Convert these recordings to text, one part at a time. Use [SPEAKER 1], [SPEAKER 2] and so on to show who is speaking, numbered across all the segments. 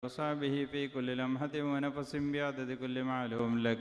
[SPEAKER 1] وصحبه في كل لمحة ونفس بعدد كل معلوم لك.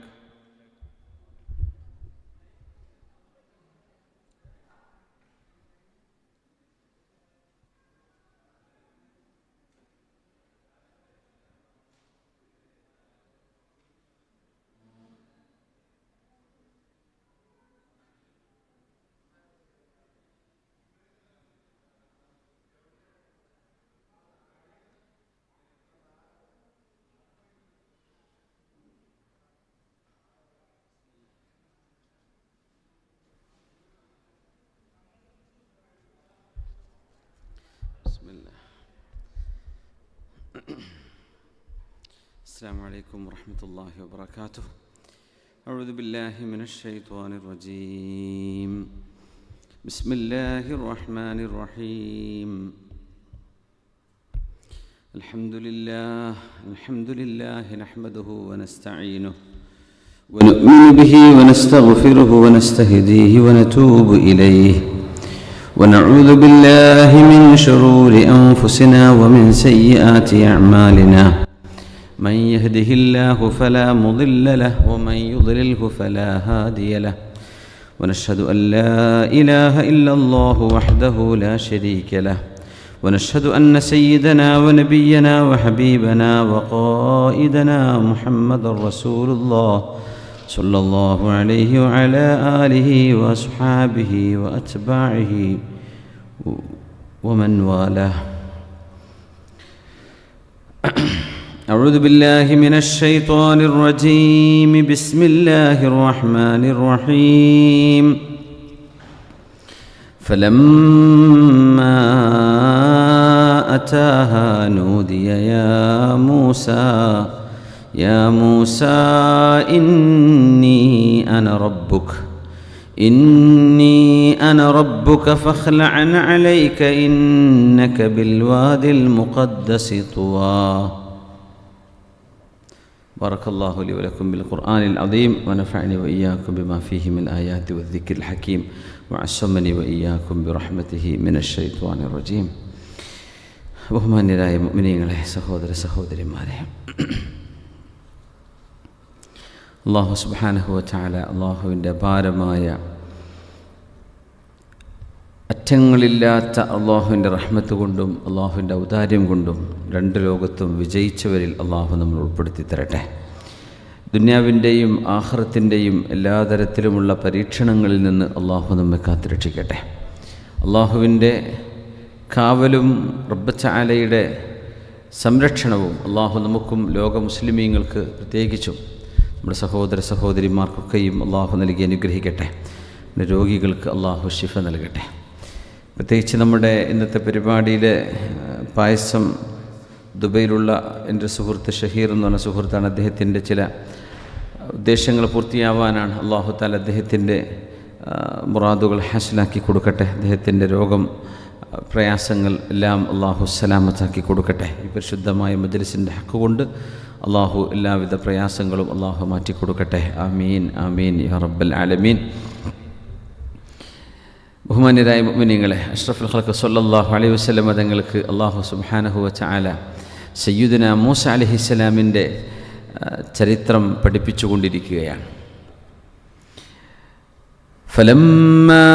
[SPEAKER 2] السلام عليكم ورحمة الله وبركاته. أعوذ بالله من الشيطان الرجيم. بسم الله الرحمن الرحيم. الحمد لله نحمده ونستعينه ونؤمن به ونستغفره ونستهديه ونتوب إليه ونعوذ بالله من شرور أنفسنا ومن سيئات أعمالنا. من يهده الله فلا مضل له ومن يضلله فلا هادي له. ونشهد أن لا إله إلا الله وحده لا شريك له. ونشهد أن سيدنا ونبينا وحبيبنا وقائدنا محمد رسول الله صلى الله عليه وعلى آله وأصحابه وأتباعه ومن والاه. أعوذ بالله من الشيطان الرجيم. بسم الله الرحمن الرحيم. فلما أتاها نودي يا موسى إني أنا ربك فاخلع عليك إنك بالوادي المقدس طوى. بارك الله لي ولكم بالقرآن العظيم ونفعني وإياكم بما فيه من الآيات والذكر الحكيم وعصمني وإياكم برحمته من الشيطان الرجيم. ബഹുമാന്യരായ മുഅ്മിനീങ്ങളെ, സഹോദര സഹോദരിമാരെ, അല്ലാഹു സുബ്ഹാനഹു വ തആല അല്ലാഹുവിൻ്റെ അപാരമായ അറ്റങ്ങളില്ലാത്ത അള്ളാഹുവിൻ്റെ റഹ്മത്ത് കൊണ്ടും അള്ളാഹുവിൻ്റെ ഔദാര്യം കൊണ്ടും രണ്ട് ലോകത്തും വിജയിച്ചവരിൽ അള്ളാഹു നമ്മൾ ഉൾപ്പെടുത്തി തരട്ടെ. ദുനിയാവിൻ്റെയും ആഖിറത്തിൻ്റെയും എല്ലാ തരത്തിലുമുള്ള പരീക്ഷണങ്ങളിൽ നിന്ന് അള്ളാഹു നമ്മെ കാത്തുരക്ഷിക്കട്ടെ. അള്ളാഹുവിൻ്റെ കാവലും റബ്ബ് തആലയുടെ സംരക്ഷണവും അള്ളാഹു നമുക്കും ലോക മുസ്ലിമീങ്ങൾക്ക് പ്രത്യേകിച്ചും നമ്മുടെ സഹോദര സഹോദരിമാർക്കൊക്കെയും അള്ളാഹു നൽകി അനുഗ്രഹിക്കട്ടെ. രോഗികൾക്ക് അള്ളാഹു ശിഫ നൽകട്ടെ. പ്രത്യേകിച്ച് നമ്മുടെ ഇന്നത്തെ പരിപാടിയിലെ പായസം ദുബൈയിലുള്ള എൻ്റെ സുഹൃത്ത് ഷഹീർ എന്ന് പറഞ്ഞ സുഹൃത്താണ്. അദ്ദേഹത്തിൻ്റെ ചില ഉദ്ദേശങ്ങൾ പൂർത്തിയാവാനാണ്. അള്ളാഹു തആല അദ്ദേഹത്തിൻ്റെ മുറാദുകൾ ഹാസിലാക്കി കൊടുക്കട്ടെ. അദ്ദേഹത്തിൻ്റെ രോഗം പ്രയാസങ്ങൾ എല്ലാം അള്ളാഹു സലാമത്താക്കി കൊടുക്കട്ടെ. ഈ പരിശുദ്ധമായ മജ്ലിസിൻ്റെ ഹക്ക് കൊണ്ട് അള്ളാഹു എല്ലാവിധ പ്രയാസങ്ങളും അള്ളാഹു മാറ്റിക്കൊടുക്കട്ടെ. ആമീൻ ആമീൻ യാ റബ്ബൽ ആലമീൻ. ബഹുമാന്യരായ മുഅ്മിനീങ്ങളെ, അഷ്റഫുൽ ഖൽഖ് സ്വല്ലല്ലാഹു അലൈഹി വസല്ലം തങ്ങൾക്ക് അല്ലാഹു സുബ്ഹാനഹു വ തആല സയ്യിദുനാ മൂസ അലൈഹിസ്സലാമിൻ്റെ ചരിത്രം പഠിപ്പിച്ചുകൊണ്ടിരിക്കുകയാണ്. ഫലമ്മാ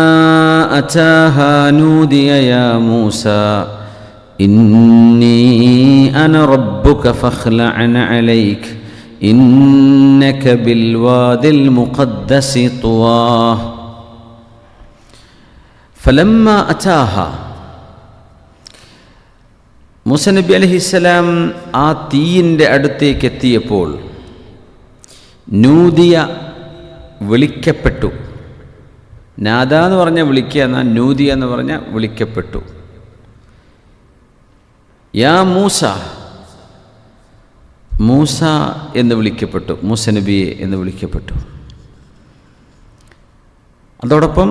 [SPEAKER 2] അതാഹാ നൂദിയ യാ മൂസ ഇന്നി അന റബ്ബുക ഫഖ്ലഅൻ അലൈക ഇന്നക ബിൽവാദിൽ മുഖദ്ദസി തുവാ. ഫലമ്മ അതാഹ, മൂസ നബി അലൈഹിസ്സലാം ആ തീയിൻ്റെ അടുത്തേക്ക് എത്തിയപ്പോൾ നൂദിയ, വിളിക്കപ്പെട്ടു. നാദ എന്ന് പറഞ്ഞാൽ വിളിക്കുക എന്നാൽ നൂദിയ എന്ന് പറഞ്ഞാൽ വിളിക്കപ്പെട്ടു. യാ മൂസ, മൂസ എന്ന് വിളിക്കപ്പെട്ടു, മൂസ നബിയെ എന്ന് വിളിക്കപ്പെട്ടു. അതോടൊപ്പം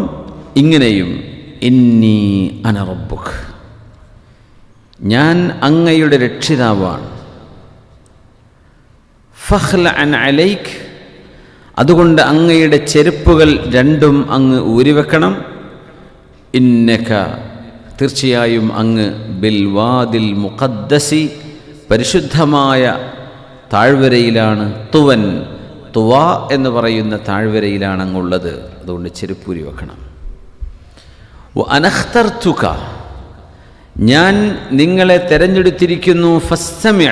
[SPEAKER 2] ഇങ്ങനെയും ഇന്നി അന റബ്ബുക്, ഞാൻ അങ്ങയുടെ രക്ഷിതാവാണ്. ഫഖ്ലഅൻ അലൈക്, അതുകൊണ്ട് അങ്ങയുടെ ചെരുപ്പുകൾ രണ്ടും അങ്ങ് ഊരിവെക്കണം. ഇന്നക, തീർച്ചയായും അങ്ങ് ബിൽ വാദിൽ മുഖദ്ദസി, പരിശുദ്ധമായ താഴ്വരയിലാണ്. തുവ എന്ന് പറയുന്ന താഴ്വരയിലാണ് അങ്ങുള്ളത്. അതുകൊണ്ട് ചെരുപ്പൂരി വെക്കണം. അനഖ്തർതുക, ഞാൻ നിങ്ങളെ തെരഞ്ഞെടുത്തിരിക്കുന്നു. ഫസ്തമി',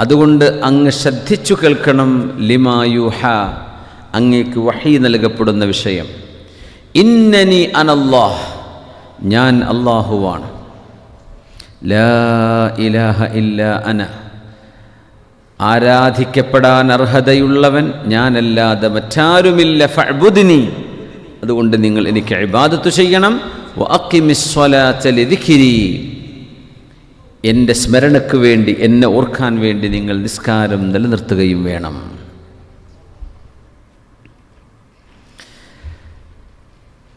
[SPEAKER 2] അതുകൊണ്ട് അങ്ങ് ശ്രദ്ധിച്ചു കേൾക്കണം. ലിമാ യൂഹ, അങ്ങേക്ക് വഹീ നൽകപ്പെടുന്ന വിഷയം. ഇന്നനി അനല്ലാഹ്, ഞാൻ അല്ലാഹുവാണ്. ലാ ഇലാഹ ഇല്ലാ അന, ആരാധിക്കപ്പെടാൻ അർഹതയുള്ളവൻ ഞാനല്ലാതെ മറ്റാരുമില്ല. ഫഅ്ബുദ്നി, അതുകൊണ്ട് നിങ്ങൾ എനിക്ക് ഇബാദത്ത് ചെയ്യണം. വഅഖിമിസ് സ്വലാത ലിദിക്രി, എൻ്റെ സ്മരണയ്ക്ക് വേണ്ടി, എന്നെ ഓർക്കാൻ വേണ്ടി നിങ്ങൾ നിസ്കാരം നിലനിർത്തുകയും വേണം.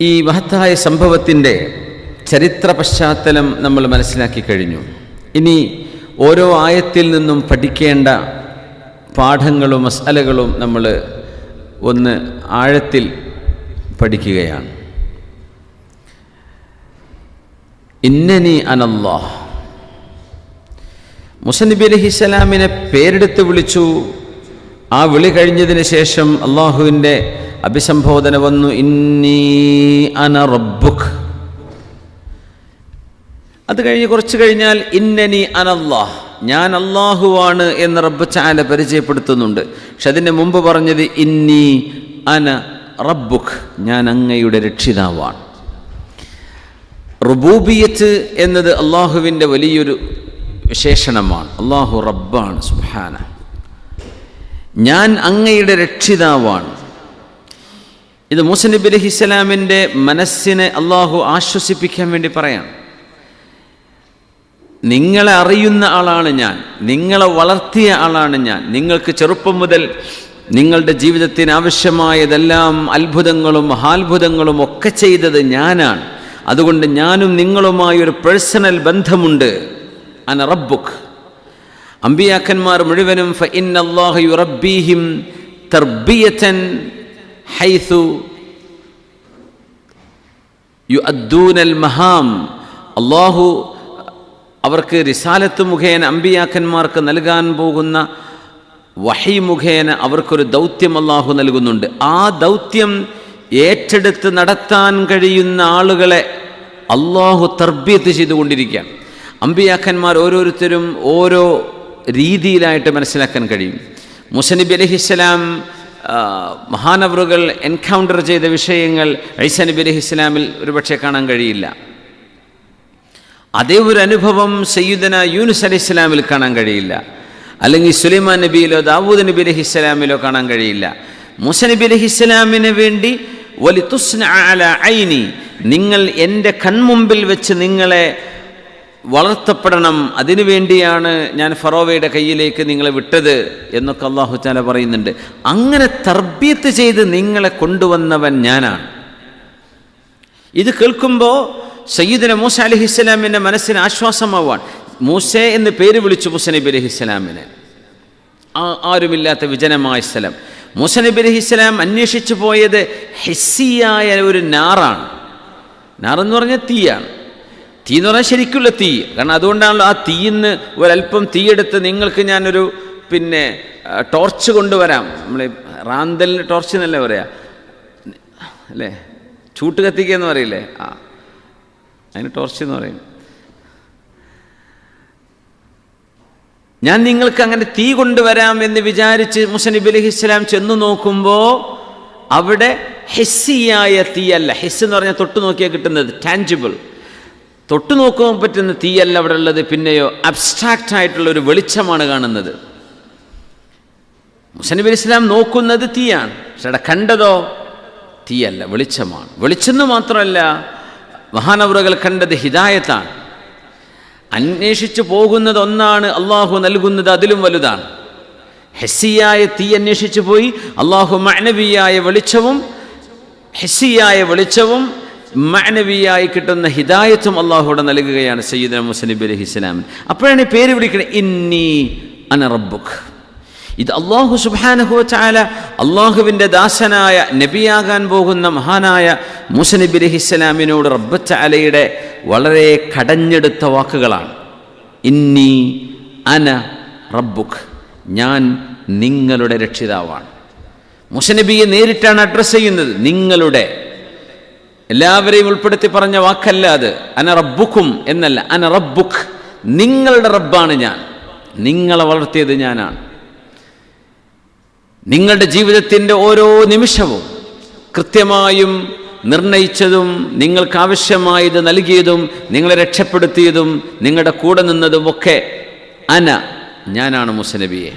[SPEAKER 2] ഈ മഹത്തായ സംഭവത്തിൻ്റെ ചരിത്ര പശ്ചാത്തലം നമ്മൾ മനസ്സിലാക്കി കഴിഞ്ഞു. ഇനി ഓരോ ആയത്തിൽ നിന്നും പഠിക്കേണ്ട പാഠങ്ങളും മസ്അലകളും നമ്മൾ ഒന്ന് ആഴത്തിൽ പഠിക്കുകയാണ്. ഇന്നനി അനല്ലാഹ്, മൂസ നബി അലൈഹിസ്സലാമിനെ പേരെടുത്ത് വിളിച്ചു. ആ വിളി കഴിഞ്ഞതിന് ശേഷം അള്ളാഹുവിൻ്റെ അഭിസംബോധന വന്നു. ഇന്നി അന റബ്ബുക്. അത് കഴിഞ്ഞ് കുറച്ച് കഴിഞ്ഞാൽ ഇന്നനി അനല്ലാഹ്, ഞാൻ അള്ളാഹുവാണ് എന്ന് റബ്ബ് തആല പരിചയപ്പെടുത്തുന്നുണ്ട്. പക്ഷെ അതിന് മുമ്പ് പറഞ്ഞത് ഇന്നി അന റബ്ബുക്, ഞാൻ അങ്ങയുടെ രക്ഷിതാവാണ്. റുബൂബിയത്ത് എന്നത് അള്ളാഹുവിൻ്റെ വലിയൊരു വിശേഷണമാണ്. അള്ളാഹു റബ്ബാണ്. സുബ്ഹാന, ഞാൻ അങ്ങയുടെ രക്ഷിതാവാണ്. ഇത് മൂസ നബി അലൈഹിസ്സലാമിൻ്റെ മനസ്സിനെ അള്ളാഹു ആശ്വസിപ്പിക്കാൻ വേണ്ടി പറയാം. നിങ്ങളെ അറിയുന്ന ആളാണ് ഞാൻ, നിങ്ങളെ വളർത്തിയ ആളാണ് ഞാൻ. നിങ്ങൾക്ക് ചെറുപ്പം മുതൽ നിങ്ങളുടെ ജീവിതത്തിന് ആവശ്യമായതെല്ലാം അത്ഭുതങ്ങളും മഹാത്ഭുതങ്ങളും ഒക്കെ ചെയ്തത് ഞാനാണ്. അതുകൊണ്ട് ഞാനും നിങ്ങളുമായൊരു പേഴ്സണൽ ബന്ധമുണ്ട്. അന റബ്ബുക്. അമ്പിയാക്കന്മാർ മുഴുവനും ഫഇന്നല്ലാഹ യുറബ്ബീഹിം തർബിയതൻ ഹൈസു യുഅദ്ദൂനൽ മഹാം. അല്ലാഹു അവർക്ക് റിസാലത്ത് മുഖേന, അമ്പിയാക്കന്മാർക്ക് നൽകാൻ പോകുന്ന വഹി മുഖേന അവർക്കൊരു ദൗത്യം അല്ലാഹു നൽകുന്നുണ്ട്. ആ ദൗത്യം ഏറ്റെടുത്ത് നടത്താൻ കഴിയുന്ന ആളുകളെ അല്ലാഹു തർബിയത്ത് ചെയ്തുകൊണ്ടിരിക്കുകയാണ്. അമ്പിയാക്കന്മാർ ഓരോരുത്തരും ഓരോ രീതിയിലായിട്ട് മനസ്സിലാക്കാൻ കഴിയും. മൂസ നബി അലൈഹിസ്സലാം മഹാനവറുകൾ എൻകൗണ്ടർ ചെയ്ത വിഷയങ്ങൾ ഈസാ നബി അലൈഹിസ്സലാമിൽ ഒരുപക്ഷെ കാണാൻ കഴിയില്ല. അതേ ഒരു അനുഭവം സയ്യിദന യൂനുസ് അലൈഹിസ്സലാമിൽ കാണാൻ കഴിയില്ല. അല്ലെങ്കിൽ സുലൈമാൻ നബിയിലോ ദാവൂദ് നബി അലൈഹിസ്സലാമിലോ കാണാൻ കഴിയില്ല. മൂസ നബി അലൈഹിസ്സലാമിന് വേണ്ടി വലിതുസ്നഅ അലാ ഐനി, നിങ്ങൾ എൻ്റെ കൺമുമ്പിൽ വെച്ച് നിങ്ങളെ വളർത്തപ്പെടണം, അതിനുവേണ്ടിയാണ് ഞാൻ ഫറോവയുടെ കയ്യിലേക്ക് നിങ്ങളെ വിട്ടത് എന്നൊക്കെ അല്ലാഹു തആല പറയുന്നുണ്ട്. അങ്ങനെ തർബിയത്ത് ചെയ്ത് നിങ്ങളെ കൊണ്ടുവന്നവൻ ഞാനാണ്. ഇത് കേൾക്കുമ്പോൾ സയ്യിദന മൂസ അലൈഹിസ്സലാമിൻ്റെ മനസ്സിന് ആശ്വാസമാവാൻ. മൂസേ എന്ന് പേര് വിളിച്ചു മൂസ നബി അലൈഹിസ്സലാമിനെ. ആരുമില്ലാത്ത വിജനമായ സ്ഥലം. മൂസ നബി അലൈഹിസ്സലാം അന്വേഷിച്ചു പോയത് ഹിസ്സിയായ ഒരു നാറാണ്. നാറെന്ന് പറഞ്ഞാൽ തീയാണ്. തീ എന്ന് പറഞ്ഞാൽ ശരിക്കുള്ള തീ. കാരണം അതുകൊണ്ടാണല്ലോ ആ തീയിന്ന് ഒരല്പം തീയെടുത്ത് നിങ്ങൾക്ക് ഞാനൊരു ടോർച്ച് കൊണ്ടുവരാം. നമ്മൾ റാന്തലിന് ടോർച്ച് എന്നല്ലേ പറയാ അല്ലേ, ചൂട്ട് കത്തിക്കുക എന്ന് പറയില്ലേ, അതിന് ടോർച്ച് എന്ന് പറയും. ഞാൻ നിങ്ങൾക്ക് അങ്ങനെ തീ കൊണ്ടുവരാം എന്ന് വിചാരിച്ച് മൂസ നബി അലൈഹിസ്സലാം ചെന്നു നോക്കുമ്പോൾ അവിടെ ഹിസ്സിയായ തീയല്ല. ഹിസ് എന്ന് പറഞ്ഞാൽ തൊട്ട് നോക്കിയാൽ കിട്ടുന്നത് ടാഞ്ചിബിൾ, തൊട്ടു നോക്കാൻ പറ്റുന്ന തീയല്ല അവിടെ ഉള്ളത്. പിന്നെയോ അബ്സ്ട്രാക്റ്റ് ആയിട്ടുള്ള ഒരു വെളിച്ചമാണ് കാണുന്നത്. മൂസ നബി അലൈഹി സ്വലാം നോക്കുന്നത് തീയാണ്, പക്ഷെ അവിടെ കണ്ടതോ തീയല്ല, വെളിച്ചമാണ്. വെളിച്ചെന്ന് മാത്രമല്ല, മഹാനവറുകൾ കണ്ടത് ഹിദായത്താണ്. അന്വേഷിച്ചു പോകുന്നത് ഒന്നാണ്, അള്ളാഹു നൽകുന്നത് അതിലും വലുതാണ്. ഹെസ്സിയായ തീ അന്വേഷിച്ചു പോയി, അള്ളാഹു മഅനവിയായ വെളിച്ചവും ഹെസ്സിയായ വെളിച്ചവും മഅനവിയായി കിട്ടുന്ന ഹിദായത്തും അള്ളാഹുവിടെ നൽകുകയാണ് സയ്യിദന മൂസ നബി അലൈഹിസ്സലാമിന്. അപ്പോഴാണ് ഈ പേര് വിളിക്കുന്നത്, ഇന്നി അന റബ്ബുക്. ഇത് അള്ളാഹു സുബ്ഹാനഹു വ തആല അള്ളാഹുവിൻ്റെ ദാസനായ നബിയാകാൻ പോകുന്ന മഹാനായ മൂസ നബി അലൈഹിസ്സലാമിനോട് റബ്ബ് തആലയുടെ വളരെ കടഞ്ഞെടുത്ത വാക്കുകളാണ്. ഇന്നി അന റബ്ബുക്, ഞാൻ നിങ്ങളുടെ രക്ഷിതാവാണ്. മൂസനബിയെ നേരിട്ടാണ് അഡ്രസ്സ് ചെയ്യുന്നത്. നിങ്ങളുടെ, എല്ലാവരെയും ഉൾപ്പെടുത്തി പറഞ്ഞ വാക്കല്ല അത്. അന റബ്ബുക്കും എന്നല്ല, അന റബ്ബുക്, നിങ്ങളുടെ റബ്ബാണ് ഞാൻ, നിങ്ങളെ വളർത്തിയത് ഞാനാണ്. നിങ്ങളുടെ ജീവിതത്തിൻ്റെ ഓരോ നിമിഷവും കൃത്യമായും നിർണയിച്ചതും നിങ്ങൾക്ക് ആവശ്യമായത് നൽകിയതും നിങ്ങളെ രക്ഷപ്പെടുത്തിയതും നിങ്ങളുടെ കൂടെ നിന്നതും ഒക്കെ അന, ഞാനാണ് മൂസനബിയെ.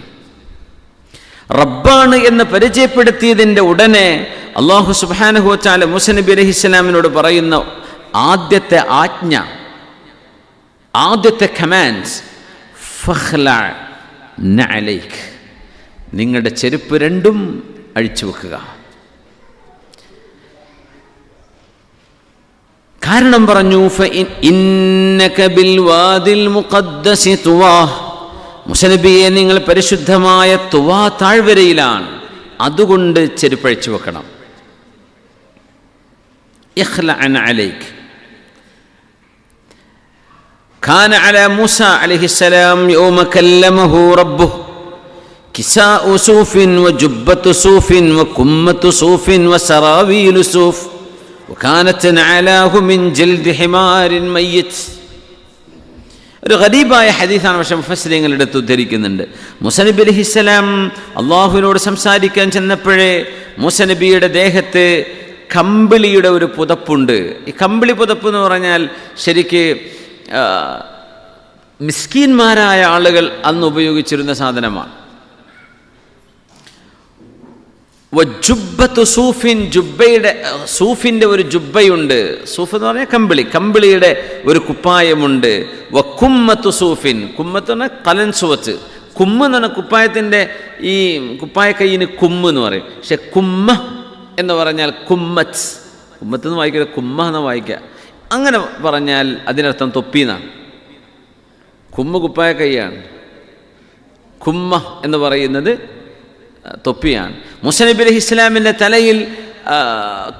[SPEAKER 2] റബ്ബാണ് എന്ന് പരിചയപ്പെടുത്തിയതിൻ്റെ ഉടനെ അല്ലാഹു സുബ്ഹാനഹു വ തആല മൂസനബി അലൈഹിസ്സലാമിനോട് പറയുന്ന ആദ്യത്തെ ആജ്ഞ, ആദ്യത്തെ കമാൻഡ്സ്, ഫഖ്ലഅ നഅലൈക്, നിങ്ങളുടെ ചെരുപ്പ് രണ്ടും അഴിച്ചു വെക്കുക. കാരണം പറഞ്ഞു, ഇന്നക ബിൽ വാദിൽ മുഖദ്ദസി തുവാ, മുസനബിയെ നിങ്ങൾ പരിശുദ്ധമായ തുവാ താഴ്വരയിലാണ്, അതുകൊണ്ട് ചെരുപ്പഴിച്ചു വെക്കണം. ഇഖ്ലഅ നഅലൈക്. കാന അലാ മൂസ അലൈഹിസ്സലാം യൗമ കല്ലമഹു റബ്ബുഹു കിസാഉ സൂഫിൻ വജുബ്ബത്തു സൂഫിൻ വകുമ്മത്തു സൂഫിൻ വസറാവീലു സൂഫ് വകാനത് നഅലാഹു മിൻ ജൽദി ഹിമാരിൻ മയ്യിത്. ഒരു ഗരീബായ ഹദീസാണ്, പക്ഷേ മുഫസ്സിരീങ്ങൾ എടുത്ത് ഉദ്ധരിക്കുന്നുണ്ട്. മൂസനബി അലൈഹിസ്സലാം അള്ളാഹുവിനോട് സംസാരിക്കാൻ ചെന്നപ്പോഴേ മൂസനബിയുടെ ദേഹത്ത് കമ്പിളിയുടെ ഒരു പുതപ്പുണ്ട്. ഈ കമ്പിളി പുതപ്പ് എന്ന് പറഞ്ഞാൽ ശരിക്ക് മിസ്കീന്മാരായ ആളുകൾ അന്ന് ഉപയോഗിച്ചിരുന്ന സാധനമാണ്. വജുബ്ബത്തു സൂഫിൻ, ജുബ്ബയുടെ സൂഫിൻ്റെ ഒരു ജുബ്ബയുണ്ട്. സൂഫ് എന്ന് പറഞ്ഞാൽ കമ്പിളി, കമ്പിളിയുടെ ഒരു കുപ്പായമുണ്ട്. വക്കുമ്മത്തു സൂഫിൻ, കുമ്മത്ത് പറഞ്ഞാൽ കലൻസുവത്ത്, കുമ്മ് എന്ന് പറഞ്ഞാൽ കുപ്പായത്തിൻ്റെ ഈ കുപ്പായ കയ്യിന് കുമ്മ് എന്ന് പറയും. പക്ഷെ കുമ്മ എന്ന് പറഞ്ഞാൽ കുമ്മത്ത്, കുമ്മത്ത് എന്ന് വായിക്കുക, കുമ്മ എന്ന് വായിക്കുക. അങ്ങനെ പറഞ്ഞാൽ അതിനർത്ഥം തൊപ്പിന്നാണ്. കുമ്മ് കുപ്പായ കൈയാണ്, കുമ്മ എന്ന് പറയുന്നത് തൊപ്പിയാണ്. മൂസനബി അലൈഹിസ്സലാമിൻ്റെ തലയിൽ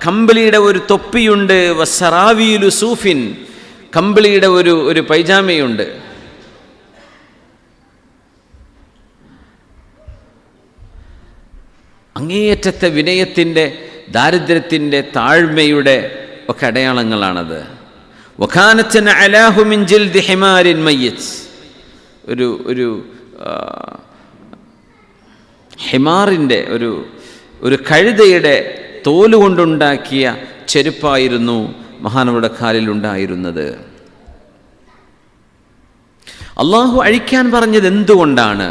[SPEAKER 2] കമ്പിളിയുടെ ഒരു തൊപ്പിയുണ്ട്. വസറാവീലു സൂഫിൻ, കമ്പിളിയുടെ ഒരു പൈജാമയുണ്ട്. അങ്ങേയറ്റത്തെ വിനയത്തിൻ്റെ, ദാരിദ്ര്യത്തിൻ്റെ, താഴ്മയുടെ ഒക്കെ അടയാളങ്ങളാണത്. വകാനത് നഅലാഹു മിൻ ജൽദി ഹിമാരിൻ മയ്യിത്, ഒരു ഹിമാറിൻ്റെ ഒരു കഴുതയുടെ തോലുകൊണ്ടുണ്ടാക്കിയ ചെരുപ്പായിരുന്നു മഹാനവരുടെ കാലിലുണ്ടായിരുന്നത്. അള്ളാഹു അഴിക്കാൻ പറഞ്ഞത് എന്തുകൊണ്ടാണ്?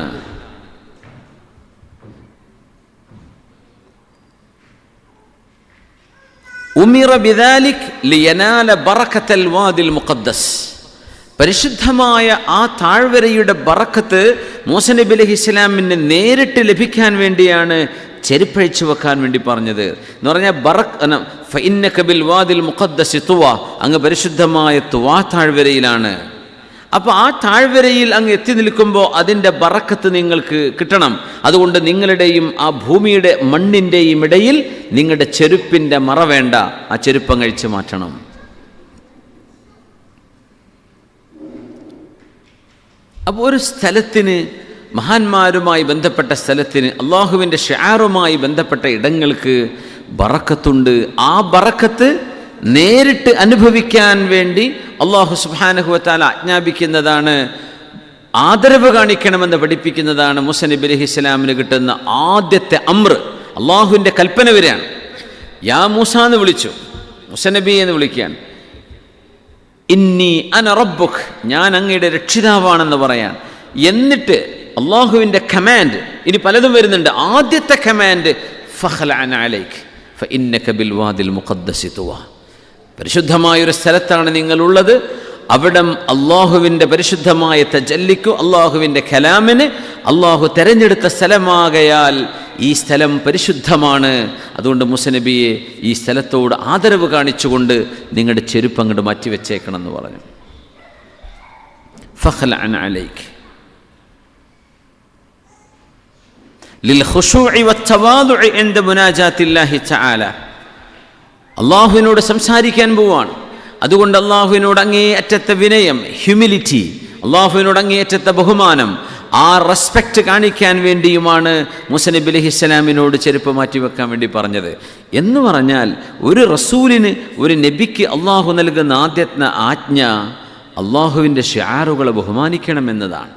[SPEAKER 2] ഉമിറ ബിദാലിക് ലിയനാല ബറകത്തൽ വാദിൽ മുഖദ്ദസ്, പരിശുദ്ധമായ ആ താഴ്വരയുടെ ബറക്കത്ത് മൂസനബി അലൈഹിസ്സലാമിന് നേരിട്ട് ലഭിക്കാൻ വേണ്ടിയാണ് ചെരുപ്പഴിച്ചു വെക്കാൻ വേണ്ടി പറഞ്ഞത്. എന്ന് പറഞ്ഞാൽ ഫഇന്നക ബിൽ വാദിൽ മുഖദ്ദസി തുവാ, അങ്ങ് പരിശുദ്ധമായ തുവാ താഴ്വരയിലാണ്. അപ്പോൾ ആ താഴ്വരയിൽ അങ്ങ് എത്തി നിൽക്കുമ്പോൾ അതിൻ്റെ ബറക്കത്ത് നിങ്ങൾക്ക് കിട്ടണം. അതുകൊണ്ട് നിങ്ങളുടെയും ആ ഭൂമിയുടെ മണ്ണിൻ്റെയും ഇടയിൽ നിങ്ങളുടെ ചെരുപ്പിൻ്റെ മറ വേണ്ട, ആ ചെരുപ്പം കഴിച്ച് മാറ്റണം. അപ്പോൾ ഒരു സ്ഥലത്തിന്, മഹാന്മാരുമായി ബന്ധപ്പെട്ട സ്ഥലത്തിന്, അള്ളാഹുവിൻ്റെ ഷിആറുമായി ബന്ധപ്പെട്ട ഇടങ്ങൾക്ക് ബറക്കത്തുണ്ട്. ആ ബറക്കത്ത് നേരിട്ട് അനുഭവിക്കാൻ വേണ്ടി അള്ളാഹു സുബ്ഹാനഹു വ തആല ആജ്ഞാപിക്കുന്നതാണ്, ആദരവ് കാണിക്കണമെന്ന് പഠിപ്പിക്കുന്നതാണ്. മൂസ നബി അലൈഹിസ്സലാമിന് കിട്ടുന്ന ആദ്യത്തെ അമ്ർ, അള്ളാഹുവിൻ്റെ കൽപ്പന വരെയാണ്. യാ മൂസ എന്ന് വിളിച്ചു, മൂസ നബി എന്ന് വിളിക്കുകയാണ്. ഇന്നി അന റബ്ബുക്, ഞാൻ അങ്ങയുടെ രക്ഷിതാവാണെന്ന് പറയാൻ. എന്നിട്ട് അള്ളാഹുവിൻ്റെ കമാൻഡ്, ഇനി പലതും വരുന്നുണ്ട്. ആദ്യത്തെ കമാൻഡ് ഫഖ്ലഅ നഅലൈക് ഫഇന്നക ബിൽ വാദിൽ മുഖദ്ദസി തുവാ, പരിശുദ്ധമായൊരു സ്ഥലത്താണ് നിങ്ങളുള്ളത്. അവിടം അള്ളാഹുവിൻ്റെ പരിശുദ്ധമായ തജല്ലിക്കു, അള്ളാഹുവിൻ്റെ കലാമിന് അള്ളാഹു തെരഞ്ഞെടുത്ത സ്ഥലമാകയാൽ ഈ സ്ഥലം പരിശുദ്ധമാണ്. അതുകൊണ്ട് മൂസ നബിയെ ഈ സ്ഥലത്തോട് ആദരവ് കാണിച്ചുകൊണ്ട് നിങ്ങളുടെ ചെരുപ്പ് അങ്ങോട്ട് മാറ്റിവെച്ചേക്കണം എന്ന് പറഞ്ഞു. ഫഖ്ലഅ നഅലൈക് ലിൽ ഖുശൂഇ വത്തവാദുഇ ഇൻദ മുനാജാത്തില്ലാഹി തആല, അള്ളാഹുവിനോട് സംസാരിക്കാൻ പോവാണ്. അതുകൊണ്ട് അള്ളാഹുവിനോട് അങ്ങേ അറ്റത്തെ വിനയം, ഹ്യൂമിലിറ്റി, അള്ളാഹുവിനോട് അങ്ങേയറ്റത്തെ ബഹുമാനം, ആ റെസ്പെക്റ്റ് കാണിക്കാൻ വേണ്ടിയുമാണ് മൂസാ നബി അലൈഹിസ്സലാമിനോട് ചെരുപ്പ് മാറ്റിവെക്കാൻ വേണ്ടി പറഞ്ഞത്. എന്ന് പറഞ്ഞാൽ ഒരു റസൂലിന്, ഒരു നബിക്ക് അള്ളാഹു നൽകുന്ന ആദ്യത്തെ ആജ്ഞ അള്ളാഹുവിൻ്റെ ഷിആറുകളെ ബഹുമാനിക്കണമെന്നതാണ്,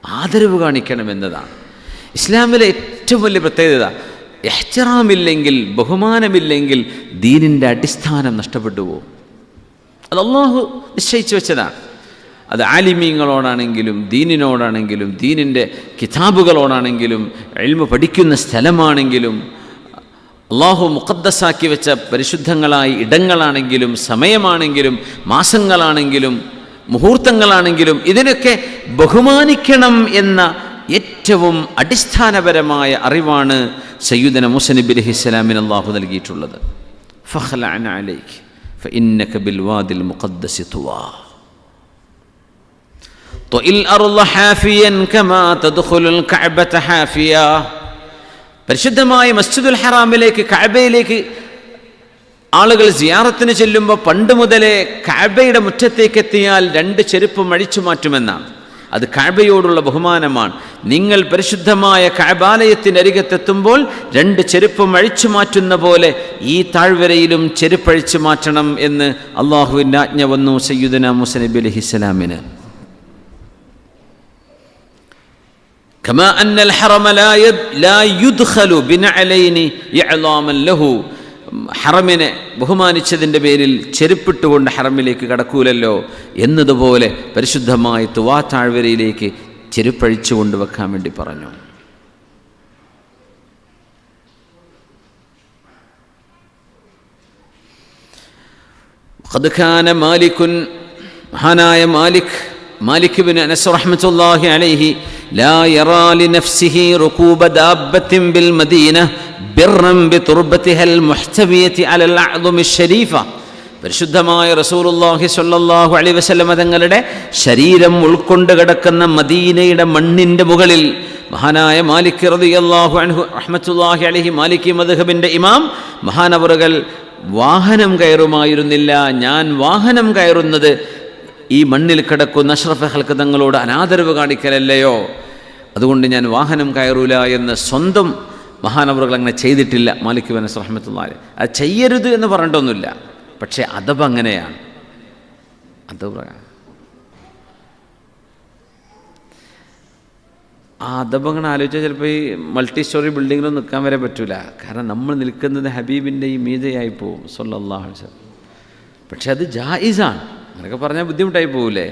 [SPEAKER 2] ആദരവ് കാണിക്കണമെന്നതാണ്. ഇസ്ലാമിലെ ഏറ്റവും വലിയ പ്രത്യേകത, ഇഹ്തിറാമില്ലെങ്കിൽ, ബഹുമാനമില്ലെങ്കിൽ ദീനിൻ്റെ അടിസ്ഥാനം നഷ്ടപ്പെട്ടു പോകും. അത് അള്ളാഹു നിശ്ചയിച്ചു വെച്ചതാണ്. അത് ആലിമീങ്ങളോടാണെങ്കിലും ദീനിനോടാണെങ്കിലും ദീനിൻ്റെ കിതാബുകളോടാണെങ്കിലും ഇൽമു പഠിക്കുന്ന സ്ഥലമാണെങ്കിലും അള്ളാഹു മുഖദ്ദസാക്കി വെച്ച പരിശുദ്ധങ്ങളായ ഇടങ്ങളാണെങ്കിലും സമയമാണെങ്കിലും മാസങ്ങളാണെങ്കിലും മുഹൂർത്തങ്ങളാണെങ്കിലും ഇതിനൊക്കെ ബഹുമാനിക്കണം എന്ന ഏറ്റവും അടിസ്ഥാനപരമായ അറിവാണ് സയ്യിദന മൂസാ നബി അലൈഹിസ്സലാമിന് അള്ളാഹു നൽകിയിട്ടുള്ളത്. ഫഖ്ലഅൻ അലൈക ഫഇന്നക ബിൽവാദിൽ മുഖദ്ദസി തുവാ ത്വഇൽ അർള ഹാഫിയൻ കമാ തദ്ഖുലുൽ കഅബത ഹാഫിയ. പരിശുദ്ധമായ മസ്ജിദുൽ ഹറാമിലേക്ക്, കഅബയിലേക്ക് ആളുകൾ സിയാറത്തിന് ചെല്ലുമ്പോൾ പണ്ട് മുതലേ കഅബയുടെ മുറ്റത്തേക്ക് എത്തിയാൽ 2 ചെരുപ്പും അഴിച്ചു മാറ്റുമെന്നാണ്. അത് കഅബയോടുള്ള ബഹുമാനമാണ്. നിങ്ങൾ പരിശുദ്ധമായ കഅബാലയത്തിൻ്റെ അരികത്തെത്തുമ്പോൾ 2 ചെരുപ്പും അഴിച്ചു മാറ്റുന്ന പോലെ ഈ താഴ്വരയിലും ചെരുപ്പഴിച്ചു മാറ്റണം എന്ന് അള്ളാഹുവിൻ്റെ ആജ്ഞ വന്നു സയ്യിദുനാ മൂസാ നബി അലൈഹിസ്സലാമിന്. കമാ അന്നൽ ഹറമ ലാ യുദ്ഖലു ബിനഅലൈനി ഇഅ്ലാമൻ ലഹു. ഹറമിനെ ബഹുമാനിച്ചതിൻ്റെ പേരിൽ ചെരുപ്പിട്ടുകൊണ്ട് ഹറമിലേക്ക് കടക്കൂലല്ലോ എന്നതുപോലെ പരിശുദ്ധമായ തുവാ താഴ്വരയിലേക്ക് ചെരുപ്പഴിച്ചു കൊണ്ടുവെക്കാൻ വേണ്ടി പറഞ്ഞു. ഖദ് കാന മാലികുൻ, മഹാനായ മാലിക് ഇബ്നു അനസ് റഹ്മത്തുള്ളാഹി അലൈഹി ലാ യറാ ലിനഫ്സിഹി റുകൂബ ദാബത്തിൻ ബിൽ മദീന ബിർറൻ ബിതുർബതിഹൽ മുഹ്തവിയതി അലൽ അഅ്ദമി ശരീഫ. പരിശുദ്ധമായ റസൂലുള്ളാഹി സ്വല്ലല്ലാഹു അലൈഹി വസല്ലം തങ്ങളുടെ ശരീരം ഉൾക്കൊണ്ട് കിടക്കുന്ന മദീനയുടെ മണ്ണിൻ്റെ മുകളിൽ മഹാനായ മാലിക് റളിയല്ലാഹു അൻഹു റഹ്മത്തുള്ളാഹി അലൈഹി, മാലിക്കി മദ്ഹബിൻ്റെ ഇമാം, മഹാനവറുകൾ വാഹനം കയറുമായിരുന്നില്ല. ഞാൻ വാഹനം കയറുന്നത് ഈ മണ്ണിൽ കിടക്കുന്ന അഷ്റഫുൽ ഖൽഖ് തങ്ങളോട് അനാദരവ് കാണിക്കലല്ലയോ, അതുകൊണ്ട് ഞാൻ വാഹനം കയറൂല എന്ന് സ്വന്തം മഹാനവറുകൾ അങ്ങനെ ചെയ്തിട്ടില്ല. മാലിക് ഇബ്നു അനസ് റഹ്മത്തുള്ളാഹി അത് ചെയ്യരുത് എന്ന് പറഞ്ഞിട്ടൊന്നുമില്ല, പക്ഷേ അദബ് അങ്ങനെയാണ്. ആ അദബ് അങ്ങനെ ആലോചിച്ചാൽ ചിലപ്പോൾ ഈ മൾട്ടി സ്റ്റോറി ബിൽഡിങ്ങിലൊന്നും നിൽക്കാൻ വരെ പറ്റൂല. കാരണം നമ്മൾ നിൽക്കുന്നത് ഹബീബിൻ്റെ ഈ മീതയായി പോവും സ്വല്ലല്ലാഹു അലൈഹി വസല്ലം. പക്ഷെ അത് ജായിസാണ്, അങ്ങനെയൊക്കെ പറഞ്ഞാൽ ബുദ്ധിമുട്ടായി പോവില്ലേ.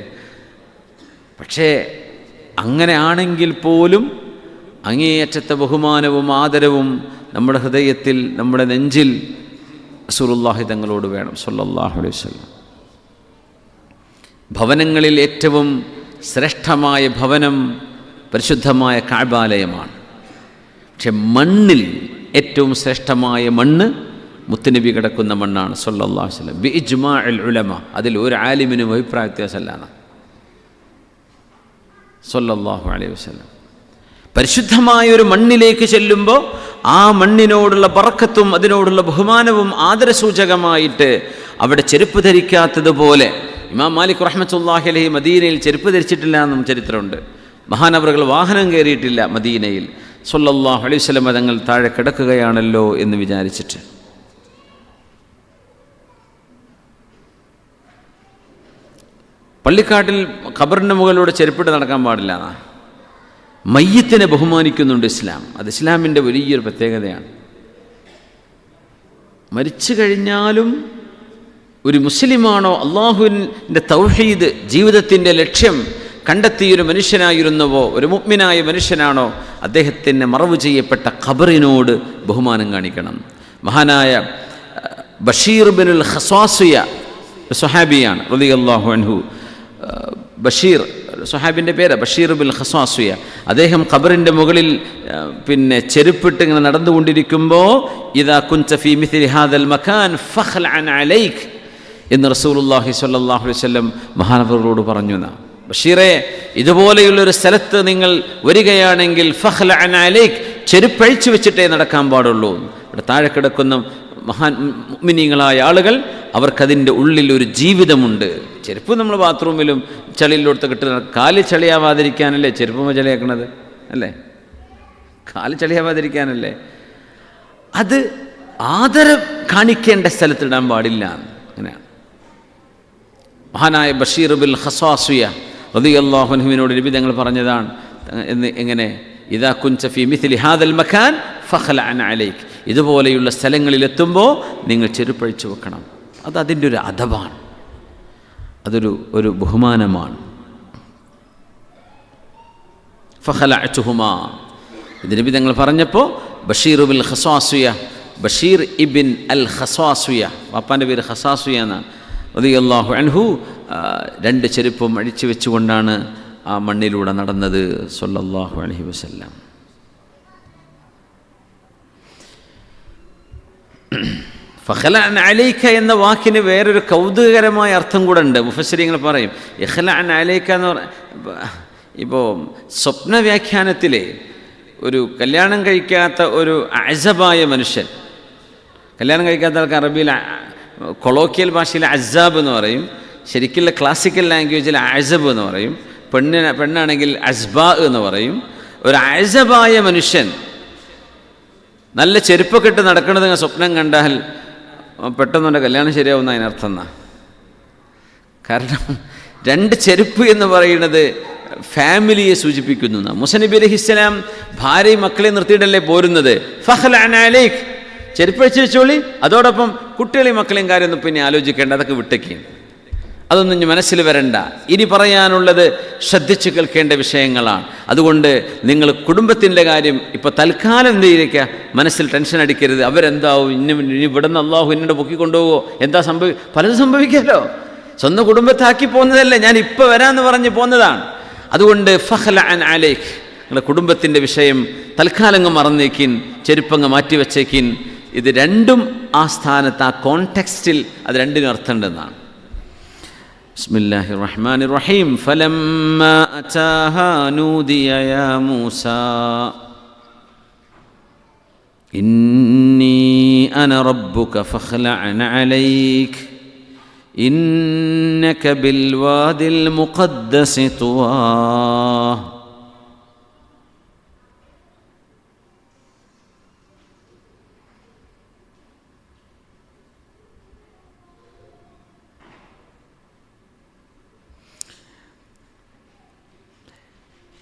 [SPEAKER 2] പക്ഷേ അങ്ങനെ ആണെങ്കിൽ പോലും അങ്ങേയറ്റത്തെ ബഹുമാനവും ആദരവും നമ്മുടെ ഹൃദയത്തിൽ, നമ്മുടെ നെഞ്ചിൽ റസൂലുള്ളാഹി തങ്ങളോട് വേണം സ്വല്ലല്ലാഹു അലൈഹി വസല്ലം. ഭവനങ്ങളിൽ ഏറ്റവും ശ്രേഷ്ഠമായ ഭവനം പരിശുദ്ധമായ കഅബാലയമാണ്. പക്ഷെ മണ്ണിൽ ഏറ്റവും ശ്രേഷ്ഠമായ മണ്ണ് മുത്തുനബി കിടക്കുന്ന മണ്ണാണ് സ്വല്ലല്ലാഹു അലൈഹി വസല്ലം. ബി ഇജ്മാഇൽ ഉലമ, അതിൽ ഒരു ആലിമിനും അഭിപ്രായ വ്യത്യാസമല്ലാണ് സ്വല്ലല്ലാഹു അലൈഹി വസല്ലം. പരിശുദ്ധമായ ഒരു മണ്ണിലേക്ക് ചെല്ലുമ്പോൾ ആ മണ്ണിനോടുള്ള ബറക്കത്തും അതിനോടുള്ള ബഹുമാനവും ആദരസൂചകമായിട്ട് അവിടെ ചെരുപ്പ് ധരിക്കാത്തതുപോലെ ഇമാം മാലിക് റഹ്മത്തുള്ളാഹി അലൈഹി മദീനയിൽ ചെരുപ്പ് ധരിച്ചിട്ടില്ല എന്നും ചരിത്രമുണ്ട്. മഹാനവറുകൾ വാഹനം കയറിയിട്ടില്ല മദീനയിൽ. സ്വല്ലല്ലാഹു അലൈഹി വസല്ലം തങ്ങൾ താഴെ കിടക്കുകയാണല്ലോ എന്ന് വിചാരിച്ചിട്ട്. പള്ളിക്കാട്ടിൽ ഖബറിൻ്റെ മുകളിലൂടെ ചെരുപ്പിട്ട് നടക്കാൻ പാടില്ല. മയ്യത്തിനെ ബഹുമാനിക്കുന്നുണ്ട് ഇസ്ലാം. അത് ഇസ്ലാമിൻ്റെ വലിയൊരു പ്രത്യേകതയാണ്. മരിച്ചു കഴിഞ്ഞാലും ഒരു മുസ്ലിമാണോ, അള്ളാഹുവിൻ്റെ തൗഹീദ് ജീവിതത്തിൻ്റെ ലക്ഷ്യം കണ്ടെത്തിയൊരു മനുഷ്യനായിരുന്നുവോ, ഒരു മുഅ്മിനായ മനുഷ്യനാണോ, അദ്ദേഹത്തിന് മറവ് ചെയ്യപ്പെട്ട ഖബറിനോട് ബഹുമാനം കാണിക്കണം. മഹാനായ ബഷീർ ബിനുൽ ഖസ്വാസിയ സ്വഹാബിയാണ് റളിയല്ലാഹു അൻഹു. ബഷീർ സ്വഹാബിൻ്റെ പേര് ബഷീർ ബിൻ ഖസ്വാസിയ. അദ്ദേഹം ഖബറിൻ്റെ മുകളിൽ ചെരുപ്പിട്ട് ഇങ്ങനെ നടന്നുകൊണ്ടിരിക്കുമ്പോൾ ഇദാ കുൻത ഫീ മിസ്ലി ഹാദൽ മകാൻ ഫഖ്ലഅൻ അലൈക് എന്ന് റസൂലുള്ളാഹി സ്വല്ലല്ലാഹു അലൈഹി വസല്ലം മഹാനവറുകളോട് പറഞ്ഞു. ബഷീറെ, ഇതുപോലെയുള്ളൊരു സ്ഥലത്ത് നിങ്ങൾ വരികയാണെങ്കിൽ ഫഖ്ലഅൻ അലൈക്, ചെരുപ്പഴിച്ചു വെച്ചിട്ടേ നടക്കാൻ പാടുള്ളൂ. ഇവിടെ താഴെ കിടക്കുന്ന മുഅ്മിനീങ്ങളായ ആളുകൾ അവർക്കതിൻ്റെ ഉള്ളിലൊരു ജീവിതമുണ്ട്. ചെരുപ്പ് നമ്മൾ ബാത്റൂമിലും ചളിയിലോട്ട് കിട്ടുന്ന, കാല് ചളിയാവാതിരിക്കാനല്ലേ ചെരുപ്പ് ചളിയാക്കണത് അല്ലേ? കാല് ചളിയാവാതിരിക്കാനല്ലേ? അത് ആദരം കാണിക്കേണ്ട സ്ഥലത്തിടാൻ പാടില്ല. അങ്ങനെയാണ് മഹാനായ ബഷീർ ബിൽ ഖസാസിയ റളിയല്ലാഹു അൻഹുവിനോട് നബി തങ്ങൾ പറഞ്ഞതാണ് എങ്ങനെ, ഇദാ കുൻത ഫീ മിസ്ലി ഹാദൽ മകാൻ ഫഖ്ലഅൻ അലൈക്, ഇതുപോലെയുള്ള സ്ഥലങ്ങളിലെത്തുമ്പോൾ നിങ്ങൾ ചെരുപ്പഴിച്ചു വെക്കണം. അത് അതിൻ്റെ ഒരു അദബാണ്, അതൊരു ബഹുമാനമാണ്. ഫഖലഅതുഹുമാ, ഇത് നബി തങ്ങൾ പറഞ്ഞപ്പോൾ ബഷീർ ബിൽ ഖസാസിയ, ബഷീർ ഇബിൻ അൽ ഖസാസിയ, വാപ്പാൻ്റെ പേര് ഖസാസിയ എന്നാണ്, റളിയല്ലാഹു അൻഹു 2 ചെരുപ്പും അഴിച്ചു വെച്ചുകൊണ്ടാണ് ആ മണ്ണിലൂടെ നടന്നത് സ്വല്ലല്ലാഹു അലൈഹി വസല്ലം. ഫഖലഅൻ അലൈക എന്ന വാക്കിന് വേറൊരു കൗതുകകരമായ അർത്ഥം കൂടെ ഉണ്ട്. മുഫസ്സിരീങ്ങൾ പറയും ഇഖ്ലഅൻ അലൈക എന്ന് ഇപ്പോൾ സ്വപ്ന വ്യാഖ്യാനത്തിലെ ഒരു കല്യാണം കഴിക്കാത്ത ഒരു അഅസബായ മനുഷ്യൻ, കല്യാണം കഴിക്കാത്ത ആൾക്ക് അറബിയിൽ കൊളോക്കിയൽ ഭാഷയിൽ അസാബ് എന്ന് പറയും, ശരിക്കുള്ള ക്ലാസിക്കൽ ലാംഗ്വേജിൽ അഅസബ് എന്ന് പറയും, പെണ്ണാണെങ്കിൽ അസ്ബാ എന്ന് പറയും. ഒരു അഅസബായ മനുഷ്യൻ നല്ല ചെരുപ്പൊക്കെ ഇട്ട് നടക്കുന്നത് സ്വപ്നം കണ്ടാൽ പെട്ടെന്ന് കല്യാണം ശരിയാവുന്ന അതിനർത്ഥം എന്നാ. കാരണം 2 ചെരുപ്പ് എന്ന് പറയുന്നത് ഫാമിലിയെ സൂചിപ്പിക്കുന്നു. മൂസ നബി അലൈഹിസ്സലാം ഭാര്യയും മക്കളെ നിർത്തിയിട്ടല്ലേ പോരുന്നത്. ഫഖ്ലഅൻ അലൈക്, ചെരുപ്പ് വെച്ച് വെച്ചോളി, അതോടൊപ്പം കുട്ടികളെയും മക്കളെയും കാര്യമൊന്നും പിന്നെ ആലോചിക്കേണ്ട, അതൊക്കെ വിട്ടേക്കും, അതൊന്നും ഇനി മനസ്സിൽ വരണ്ട. ഇനി പറയാനുള്ളത് ശ്രദ്ധിച്ചു കേൾക്കേണ്ട വിഷയങ്ങളാണ്. അതുകൊണ്ട് നിങ്ങൾ കുടുംബത്തിൻ്റെ കാര്യം ഇപ്പോൾ തൽക്കാലം എന്ത് ചെയ്തേക്കുക, മനസ്സിൽ ടെൻഷൻ അടിക്കരുത്. അവരെന്താവും, ഇനി ഇവിടെ നിന്ന് അള്ളാഹു എന്നോട് പൊക്കിക്കൊണ്ടുപോകുമോ, എന്താ പലതും സംഭവിക്കാമല്ലോ. സ്വന്തം കുടുംബത്താക്കി പോകുന്നതല്ലേ, ഞാൻ ഇപ്പോൾ വരാമെന്ന് പറഞ്ഞ് പോകുന്നതാണ്. അതുകൊണ്ട് ഫഖ്ലഅൻ അലൈക്, നിങ്ങളുടെ കുടുംബത്തിൻ്റെ വിഷയം തൽക്കാലങ്ങ് മറന്നേക്കിൻ, ചെരുപ്പങ്ങ് മാറ്റിവെച്ചേക്കിൻ. ഇത് രണ്ടും ആ സ്ഥാനത്ത്, ആ കോണ്ടെക്സ്റ്റിൽ അത് രണ്ടിനും അർത്ഥമുണ്ടെന്നാണ്. ബിസ്മില്ലാഹിർ റഹ്മാനിർ റഹീം. ഫലമ്മാ അതാഹാ നൂദിയ യാ മൂസാ ഇന്നി അന റബ്ബുക ഫഖ്ലഅൻ അലൈക് ഇന്നക ബിൽ വാദിൽ മുഖദ്ദസി തുവാ.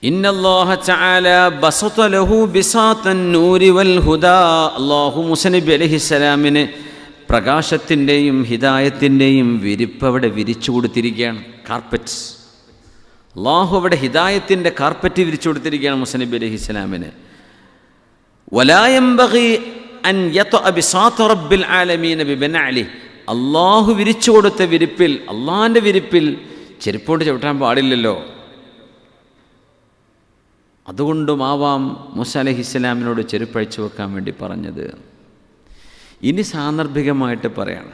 [SPEAKER 2] ഇന്നല്ലാഹ തആല ബസത ലഹു ബിസാതൻ നൂരി വൽ ഹുദാ. അല്ലാഹു മൂസ നബി അലൈഹിസ്സലാമിന് പ്രകാശത്തിൻ്റെയും ഹിദായത്തിൻ്റെയും വിരിപ്പ് അവിടെ വിരിച്ചു കൊടുത്തിരിക്കുകയാണ്, കാർപ്പറ്റ്. അല്ലാഹു അവിടെ ഹിദായത്തിൻ്റെ കാർപ്പറ്റ് വിരിച്ചു കൊടുത്തിരിക്കുകയാണ് മൂസ നബി അലൈഹിസ്സലാമിന്. വലാ യംബഗി അൻ യത്അ ബിസാത റബ്ബിൽ ആലമീന ബിബനഅലി. അല്ലാഹു വിരിച്ചു കൊടുത്ത വിരിപ്പിൽ, അള്ളാഹിൻ്റെ വിരിപ്പിൽ ചെരുപ്പോട്ട് ചവിട്ടാൻ പാടില്ലല്ലോ. അതുകൊണ്ടുമാവാം മൂസ അലൈഹിസ്സലാമിനോട് ചെരുപ്പഴിച്ചു വെക്കാൻ വേണ്ടി പറഞ്ഞത്. ഇനി സാന്ദർഭികമായിട്ട് പറയാണ്,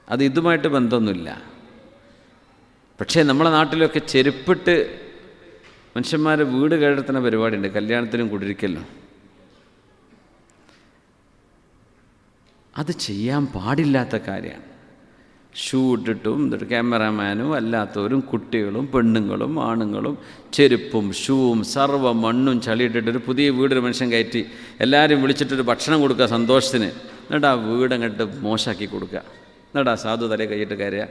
[SPEAKER 2] അത് ഇതുമായിട്ട് ബന്ധമൊന്നുമില്ല. പക്ഷേ നമ്മളെ നാട്ടിലൊക്കെ ചെരുപ്പിട്ട് മനുഷ്യന്മാർ വീട് കേടെടുത്തുന്ന പരിപാടിയുണ്ട്, കല്യാണത്തിനും കുടിരിക്കലും. അത് ചെയ്യാൻ പാടില്ലാത്ത കാര്യമാണ്. ഷൂ ഇട്ടിട്ടും ക്യാമറാമാനും അല്ലാത്തവരും കുട്ടികളും പെണ്ണുങ്ങളും ആണുങ്ങളും ചെരുപ്പും ഷൂവും സർവ്വ മണ്ണും ചളിയിട്ടിട്ടൊരു പുതിയ വീടൊരു മനുഷ്യൻ കയറ്റി എല്ലാവരും വിളിച്ചിട്ടൊരു ഭക്ഷണം കൊടുക്കുക സന്തോഷത്തിന്. എന്നിട്ട് ആ വീട് അങ്ങോട്ട് മോശമാക്കി കൊടുക്കുക. എന്നിട്ട് ആ സാധു തലേ കൈയിട്ട് കയറുക,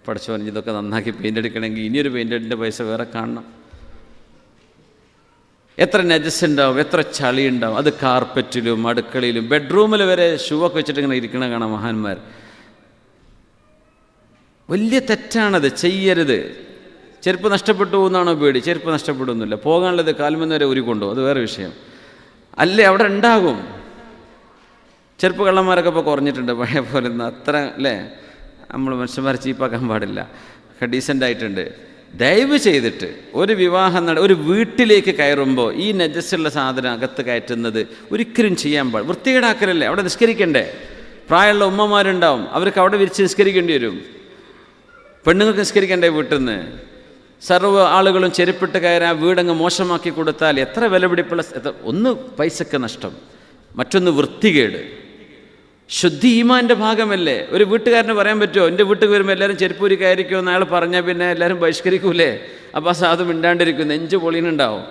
[SPEAKER 2] പഠിച്ചവൻ ഇതൊക്കെ നന്നാക്കി പെയിൻ്റ് അടിക്കണമെങ്കിൽ ഇനിയൊരു പെയിൻ്റ് പൈസ വേറെ കാണണം. എത്ര നജസ് ഉണ്ടാവും, എത്ര ചളി ഉണ്ടാവും. അത് കാർപ്പറ്റിലും അടുക്കളയിലും ബെഡ്റൂമിൽ വരെ ഷൂ ഒക്കെ വെച്ചിട്ട് ഇങ്ങനെ ഇരിക്കണ കാണാം മഹാന്മാർ. വലിയ തെറ്റാണത്, ചെയ്യരുത്. ചെരുപ്പ് നഷ്ടപ്പെട്ടു പോകുന്നതാണോ പേടി? ചെരുപ്പ് നഷ്ടപ്പെടുന്നില്ല, പോകാനുള്ളത് കാൽമെന്ന് വരെ ഉരുക്കൊണ്ടു, അത് വേറെ വിഷയം അല്ലേ. അവിടെ ഉണ്ടാകും. ചെരുപ്പ് കള്ളന്മാരൊക്കെ ഇപ്പോൾ കുറഞ്ഞിട്ടുണ്ട്, പഴയ പോലെ അത്ര അല്ലേ. നമ്മൾ മനുഷ്യന്മാരെ ചീപ്പാക്കാൻ പാടില്ല, ഡീസൻ്റായിട്ടുണ്ട്. ദയവ് ചെയ്തിട്ട് ഒരു വിവാഹം ഒരു വീട്ടിലേക്ക് കയറുമ്പോൾ ഈ നജസ്സുള്ള സാധനം അകത്ത് കയറ്റുന്നത് ഒരിക്കലും ചെയ്യാൻ പാടില്ല. വൃത്തികേടാക്കലല്ലേ. അവിടെ നിസ്കരിക്കണ്ടേ? പ്രായമുള്ള ഉമ്മമാരുണ്ടാവും, അവർക്ക് അവിടെ വിരിച്ച് നിസ്കരിക്കേണ്ടി വരും. പെണ്ണുങ്ങൾക്ക് നിസ്കരിക്കണ്ടേ വീട്ടിൽ നിന്ന്? സർവ്വ ആളുകളും ചെരുപ്പിട്ട് കയറാൻ വീടങ്ങ് മോശമാക്കി കൊടുത്താൽ എത്ര വിലപിടിപ്പുള്ള, ഒന്ന് പൈസക്ക് നഷ്ടം, മറ്റൊന്ന് വൃത്തികേട്. ശുദ്ധി ഈമാൻ്റെ ഭാഗമല്ലേ? ഒരു വീട്ടുകാരന് പറയാൻ പറ്റുമോ എൻ്റെ വീട്ടിൽ വരുമ്പോൾ എല്ലാവരും ചെരുപ്പൂരി കയറിക്കുമോ എന്ന് അയാൾ പറഞ്ഞാൽ പിന്നെ എല്ലാവരും ബഹിഷ്കരിക്കൂലേ? അപ്പോൾ ആ സാധു മിണ്ടാണ്ടിരിക്കും, നെഞ്ച് പൊളിയുന്നുണ്ടാവും.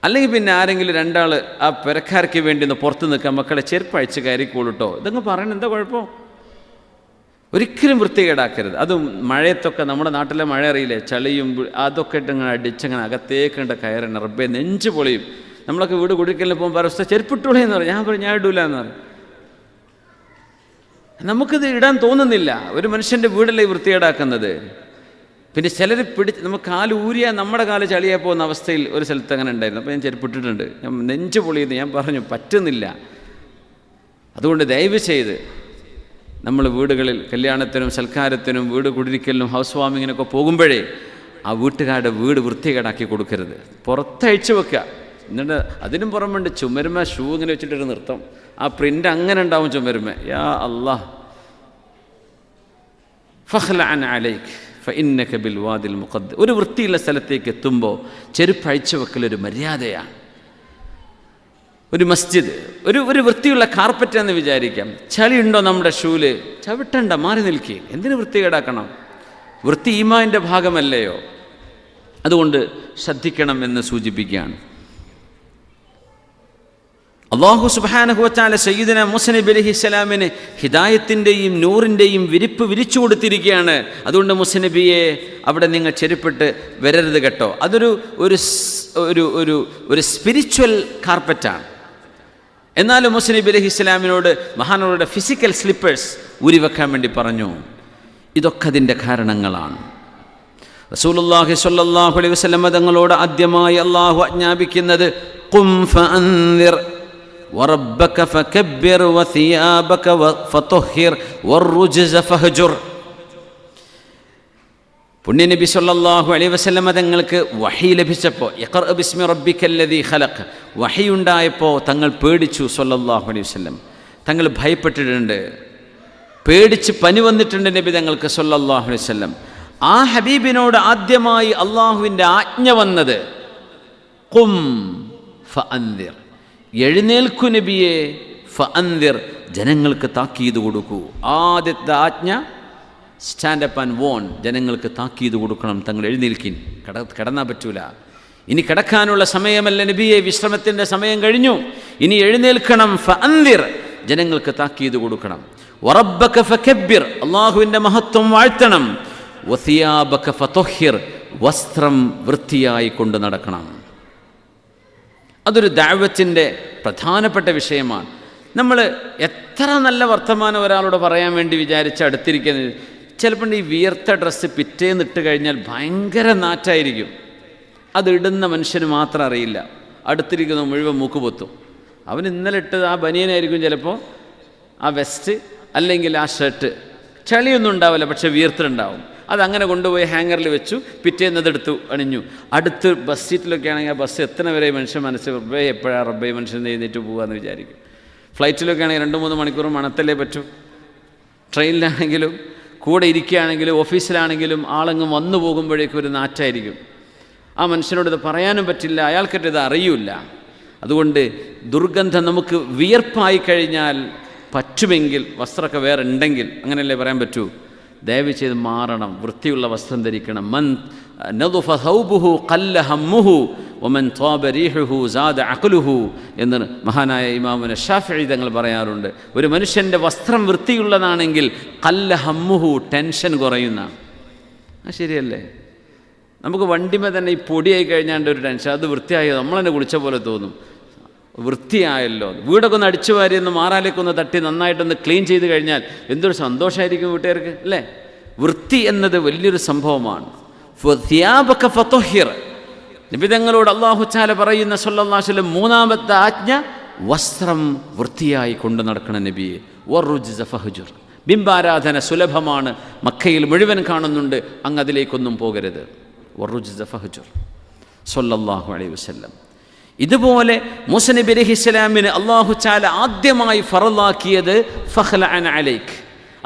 [SPEAKER 2] അല്ലെങ്കിൽ പിന്നെ ആരെങ്കിലും രണ്ടാൾ ആ പെരക്കാർക്ക് വേണ്ടി ഒന്ന് പുറത്ത് നിൽക്കാൻ മക്കളെ ചെരുപ്പ് അഴിച്ച് കയറിക്കോളൂട്ടോ, ഇതങ്ങ് പറയണം, എന്താ കുഴപ്പം? ഒരിക്കലും വൃത്തികേടാക്കരുത്. അതും മഴയത്തൊക്കെ, നമ്മുടെ നാട്ടിലെ മഴ അറിയില്ലേ, ചളിയും അതൊക്കെ ഇട്ടങ്ങനെ അടിച്ചങ്ങനെ അകത്തേക്കണ്ട കയറണം, റബ്ബേ നെഞ്ച് പൊളിയും. നമ്മളൊക്കെ വീട് കുടിക്കലിൽ പോകുമ്പോൾ അവസ്ഥ ചെരുപ്പിട്ടോളെന്ന് പറയും. ഞാൻ പറയും ഞാൻ ഇടൂല എന്ന് പറയും. നമുക്കിത് ഇടാൻ തോന്നുന്നില്ല. ഒരു മനുഷ്യൻ്റെ വീടല്ലേ വൃത്തികേടാക്കുന്നത്. പിന്നെ ചിലർ നമുക്ക് കാല് ഊരിയാൽ നമ്മുടെ കാല് ചളിയായി പോകുന്ന അവസ്ഥയിൽ ഒരു സ്ഥലത്ത് അങ്ങനെ ഉണ്ടായിരുന്നു. അപ്പോൾ ഞാൻ ചെരുപ്പിട്ടിട്ടുണ്ട്, ഞാൻ നെഞ്ച് പൊളിയുന്നു. ഞാൻ പറഞ്ഞു പറ്റുന്നില്ല. അതുകൊണ്ട് ദയവ് ചെയ്ത് നമ്മൾ വീടുകളിൽ കല്യാണത്തിനും സൽക്കാരത്തിനും വീട് കുടിരിക്കലിനും ഹൗസ് വാമിങ്ങിനൊക്കെ പോകുമ്പോഴേ ആ വീട്ടുകാരുടെ വീട് വൃത്തികേടാക്കി കൊടുക്കരുത്. പുറത്തഴിച്ചു വെക്കുക. എന്നിട്ട് അതിനും പുറമുണ്ട് ചുമരുമ ഷൂ ഇങ്ങനെ വെച്ചിട്ടൊരു നൃത്തം. ആ പ്രിൻ്റ് അങ്ങനെ ഉണ്ടാവും ചുമരുമ. യാ അല്ലാഹ്, ഫഖ്ലഅൻ അലൈക് ഫഇന്നക ബിൽ വാദിൽ മുഖദ്ദസ്. ഒരു വൃത്തിയുള്ള സ്ഥലത്തേക്ക് എത്തുമ്പോൾ ചെരുപ്പ് അഴിച്ചു വെക്കലൊരു മര്യാദയാണ്. ഒരു മസ്ജിദ്, ഒരു വൃത്തിയുള്ള കാർപ്പറ്റാന്ന് വിചാരിക്കാം. ചളിയുണ്ടോ നമ്മുടെ ഷൂല്? ചവിട്ടണ്ട, മാറി നിൽക്കുക. എന്തിനു വൃത്തികേടാക്കണം? വൃത്തി ഈമാനിൻ്റെ ഭാഗമല്ലയോ? അതുകൊണ്ട് ശ്രദ്ധിക്കണം എന്ന് സൂചിപ്പിക്കുകയാണ്. അല്ലാഹു സുബ്ഹാനഹു വ തആല സയ്യിദുനാ മൂസാ നബി അലൈഹിസ്സലാമിന് ഹിദായത്തിൻ്റെയും നൂറിൻ്റെയും വിരിപ്പ് വിരിച്ചു കൊടുത്തിരിക്കുകയാണ്. അതുകൊണ്ട് മൂസാ നബിയെ അവിടെ നിങ്ങൾ ചെരുപ്പിട്ട് വരരുത് കേട്ടോ. അതൊരു ഒരു സ്പിരിച്വൽ കാർപ്പറ്റാണ്. എന്നാലും മൂസാ നബി അലൈഹിസ്സലാമിനോട് മഹാനവരുടെ ഫിസിക്കൽ സ്ലിപ്പേഴ്സ് ഊരിവെക്കാൻ വേണ്ടി പറഞ്ഞു. ഇതൊക്കെ അതിൻ്റെ കാരണങ്ങളാണ്. റസൂലുള്ളാഹി സ്വല്ലല്ലാഹു അലൈഹി വസല്ലം തങ്ങളോട് ആദ്യമായി അല്ലാഹു ആജ്ഞാപിക്കുന്നത് ഖും ഫഅൻദിർ വറബ്ബക ഫകബ്ബിർ വസിയാബക ഫതുഹിർ വറുജ്സ ഫഹജുർ. പുണ്യനബി സ്വല്ലല്ലാഹു അലൈഹി വസല്ലം തങ്ങൾക്ക് വഹി ലഭിച്ചപ്പോൾ, ഇഖ്റ ബിസ്മി റബ്ബിക്കല്ലദീ ഖലഖ്, വഹി ഉണ്ടായപ്പോൾ തങ്ങൾ പേടിച്ചു. സ്വല്ലല്ലാഹു അലൈഹി വസല്ലം തങ്ങൾ ഭയപ്പെട്ടിട്ടുണ്ട്, പേടിച്ച് പനി വന്നിട്ടുണ്ട് നബി തങ്ങൾക്ക് സ്വല്ലല്ലാഹു അലൈഹി വസല്ലം. ആ ഹബീബിനോട് ആദ്യമായി അള്ളാഹുവിൻ്റെ ആജ്ഞ വന്നത് ഖും ഫഅൻദിർ, എഴുന്നേൽക്കു നബിയെ, ഫഅൻദിർ, ജനങ്ങൾക്ക് താക്കീത് കൊടുക്കൂ. ആദ്യത്തെ ആജ്ഞ സ്റ്റാൻഡപ്പ് ആൻഡ് വോൺ, ജനങ്ങൾക്ക് താക്കീത് കൊടുക്കണം. തങ്ങൾ എഴുന്നേൽക്കിൻ, കിടന്നാൽ പറ്റൂല. ഇനി കിടക്കാനുള്ള സമയമല്ല നബിയെ, വിശ്രമത്തിൻ്റെ സമയം കഴിഞ്ഞു, ഇനി എഴുന്നേൽക്കണം. ഫഅൻദിർ, ജനങ്ങൾക്ക് താക്കീത് കൊടുക്കണം. വറബ്ബക ഫകബ്ബിർ, അള്ളാഹുവിൻ്റെ മഹത്വം വാഴ്ത്തണം. വസിയാബക ഫതുഹിർ, വസ്ത്രം വൃത്തിയായി കൊണ്ട് നടക്കണം. അതൊരു ദഅവത്തിൻ്റെ പ്രധാനപ്പെട്ട വിഷയമാണ്. നമ്മൾ എത്ര നല്ല വർത്തമാനം ഒരാളോട് പറയാൻ വേണ്ടി വിചാരിച്ച് അടുത്തിരിക്കുന്നത്, ചിലപ്പോൾ ഈ വിയർത്ത ഡ്രസ്സ് പിറ്റേന്നിട്ട് കഴിഞ്ഞാൽ ഭയങ്കര നാറ്റായിരിക്കും. അതിടുന്ന മനുഷ്യന് മാത്രം അറിയില്ല, അടുത്തിരിക്കുന്ന മുഴുവൻ മൂക്ക് പൊത്തും. അവൻ ഇന്നലെ ഇട്ടത് ആ ബനിയനായിരിക്കും, ചിലപ്പോൾ ആ വെസ്റ്റ് അല്ലെങ്കിൽ ആ ഷർട്ട്. ചളിയൊന്നും ഉണ്ടാവില്ല, പക്ഷേ വിയർത്തിട്ടുണ്ടാവും. അതങ്ങനെ കൊണ്ടുപോയി ഹാങ്ങറിൽ വെച്ചു, പിറ്റേന്നതെടുത്തു അണിഞ്ഞു. അടുത്ത് ബസ് സീറ്റിലൊക്കെ ആണെങ്കിൽ ആ ബസ് എത്തുന്ന വരെ മനുഷ്യൻ മനസ്സ് റബ്ബേ എപ്പോഴാണ് റബ്ബേ മനുഷ്യൻ എഴുന്നേറ്റ് പോകാമെന്ന് വിചാരിക്കും. ഫ്ലൈറ്റിലൊക്കെ ആണെങ്കിൽ 2-3 മണിക്കൂർ മണത്തല്ലേ പറ്റൂ. ട്രെയിനിലാണെങ്കിലും കൂടെ ഇരിക്കുകയാണെങ്കിലും ഓഫീസിലാണെങ്കിലും ആളങ്ങ് വന്നു പോകുമ്പോഴേക്കും ഒരു നാറ്റായിരിക്കും. ആ മനുഷ്യനോട് ഇത് പറയാനും പറ്റില്ല, അയാൾക്കിട്ട് ഇത് അറിയില്ല. അതുകൊണ്ട് ദുർഗന്ധം നമുക്ക് വിയർപ്പായി കഴിഞ്ഞാൽ പറ്റുമെങ്കിൽ, വസ്ത്രമൊക്കെ വേറെ ഉണ്ടെങ്കിൽ, അങ്ങനെയല്ലേ പറയാൻ പറ്റൂ, ദയവ് ചെയ്ത് മാറണം, വൃത്തിയുള്ള വസ്ത്രം ധരിക്കണം. മൻ നദുഫ സൗബുഹു ഖല്ല ഹമ്മുഹു വമൻ ത്വാബ റീഹുഹു സാദ അഖ്ലുഹു എന്ന് മഹാനായ ഇമാമുന ശാഫിഈ തങ്ങൾ പറയാറുണ്ട്. ഒരു മനുഷ്യൻ്റെ വസ്ത്രം വൃത്തിയുള്ളതാണെങ്കിൽ ഖല്ല ഹമ്മുഹു, ടെൻഷൻ കുറയുന്ന. ശരിയല്ലേ? നമുക്ക് വണ്ടിമേ തന്നെ ഈ പൊടിയായി കഴിഞ്ഞാണ്ട് ഒരു ടെൻഷൻ, അത് വൃത്തിയായി നമ്മളെന്നെ കുളിച്ച പോലെ തോന്നും. വൃത്തിയായല്ലോ, വീടൊക്കെ ഒന്ന് അടിച്ചു വാരി ഒന്ന് മാറാലേക്കൊന്ന് തട്ടി നന്നായിട്ടൊന്ന് ക്ലീൻ ചെയ്ത് കഴിഞ്ഞാൽ എന്തൊരു സന്തോഷമായിരിക്കും വീട്ടുകാർക്ക്, അല്ലേ? വൃത്തി എന്നത് വലിയൊരു സംഭവമാണ്. ഫതിയാബക ഫതുഹിർ, നബി തങ്ങളോട് അല്ലാഹു തആല പറയുന്ന സ്വല്ലല്ലാഹു അലൈഹി വസല്ലം മൂന്നാമത്തെ ആജ്ഞ, വസ്ത്രം വൃത്തിയായി കൊണ്ടു നടക്കണം നബിയെ. വറുജ്സ ഫഹജുർ, ബിംബാരാധന സുലഭമാണ്, മക്കയിൽ മുഴുവൻ കാണുന്നുണ്ട്, അങ്ങ് അതിലേക്കൊന്നും പോകരുത്. വറുജ്സ ഫഹജുർ സ്വല്ലല്ലാഹു അലൈഹി വസല്ലം. ഇതുപോലെ മൂസാ നബി അലൈഹിസ്സലാമിന് അല്ലാഹു തആല ആദ്യമായി ഫറളാക്കിയത് ഫഖ്ലഅൻ അലൈക്,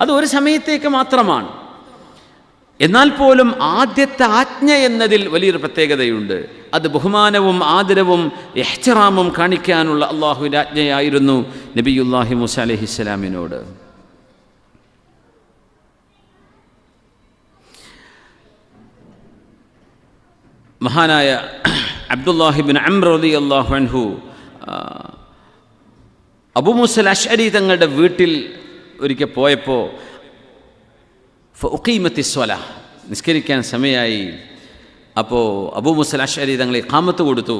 [SPEAKER 2] അത് ഒരു സമയത്തേക്ക് മാത്രമാണ്. എന്നാൽ പോലും ആദ്യത്തെ ആജ്ഞ എന്നതിൽ വലിയൊരു പ്രത്യേകതയുണ്ട്. അത് ബഹുമാനവും ആദരവും ഇഹ്തിറാമും കാണിക്കാനുള്ള അള്ളാഹുവിൻ്റെ ആജ്ഞയായിരുന്നു. നബിയുല്ലാഹി മൂസ അലൈഹിസ്സലാമിനോട്. മഹാനായ അബ്ദുല്ലാഹിബ്ൻ അംർ റളിയല്ലാഹു അൻഹു അബൂ മൂസ അശ്അരി തങ്ങളുടെ വീട്ടിൽ ഒരിക്കൽ പോയപ്പോൾ ഫഉഖീമത്തി സ്വലാഹ്, നിസ്കരിക്കാൻ സമയമായി. അപ്പോൾ അബൂ മൂസ അശ്അരി തങ്ങൾ ഇഖാമത്ത് കൊടുത്തു.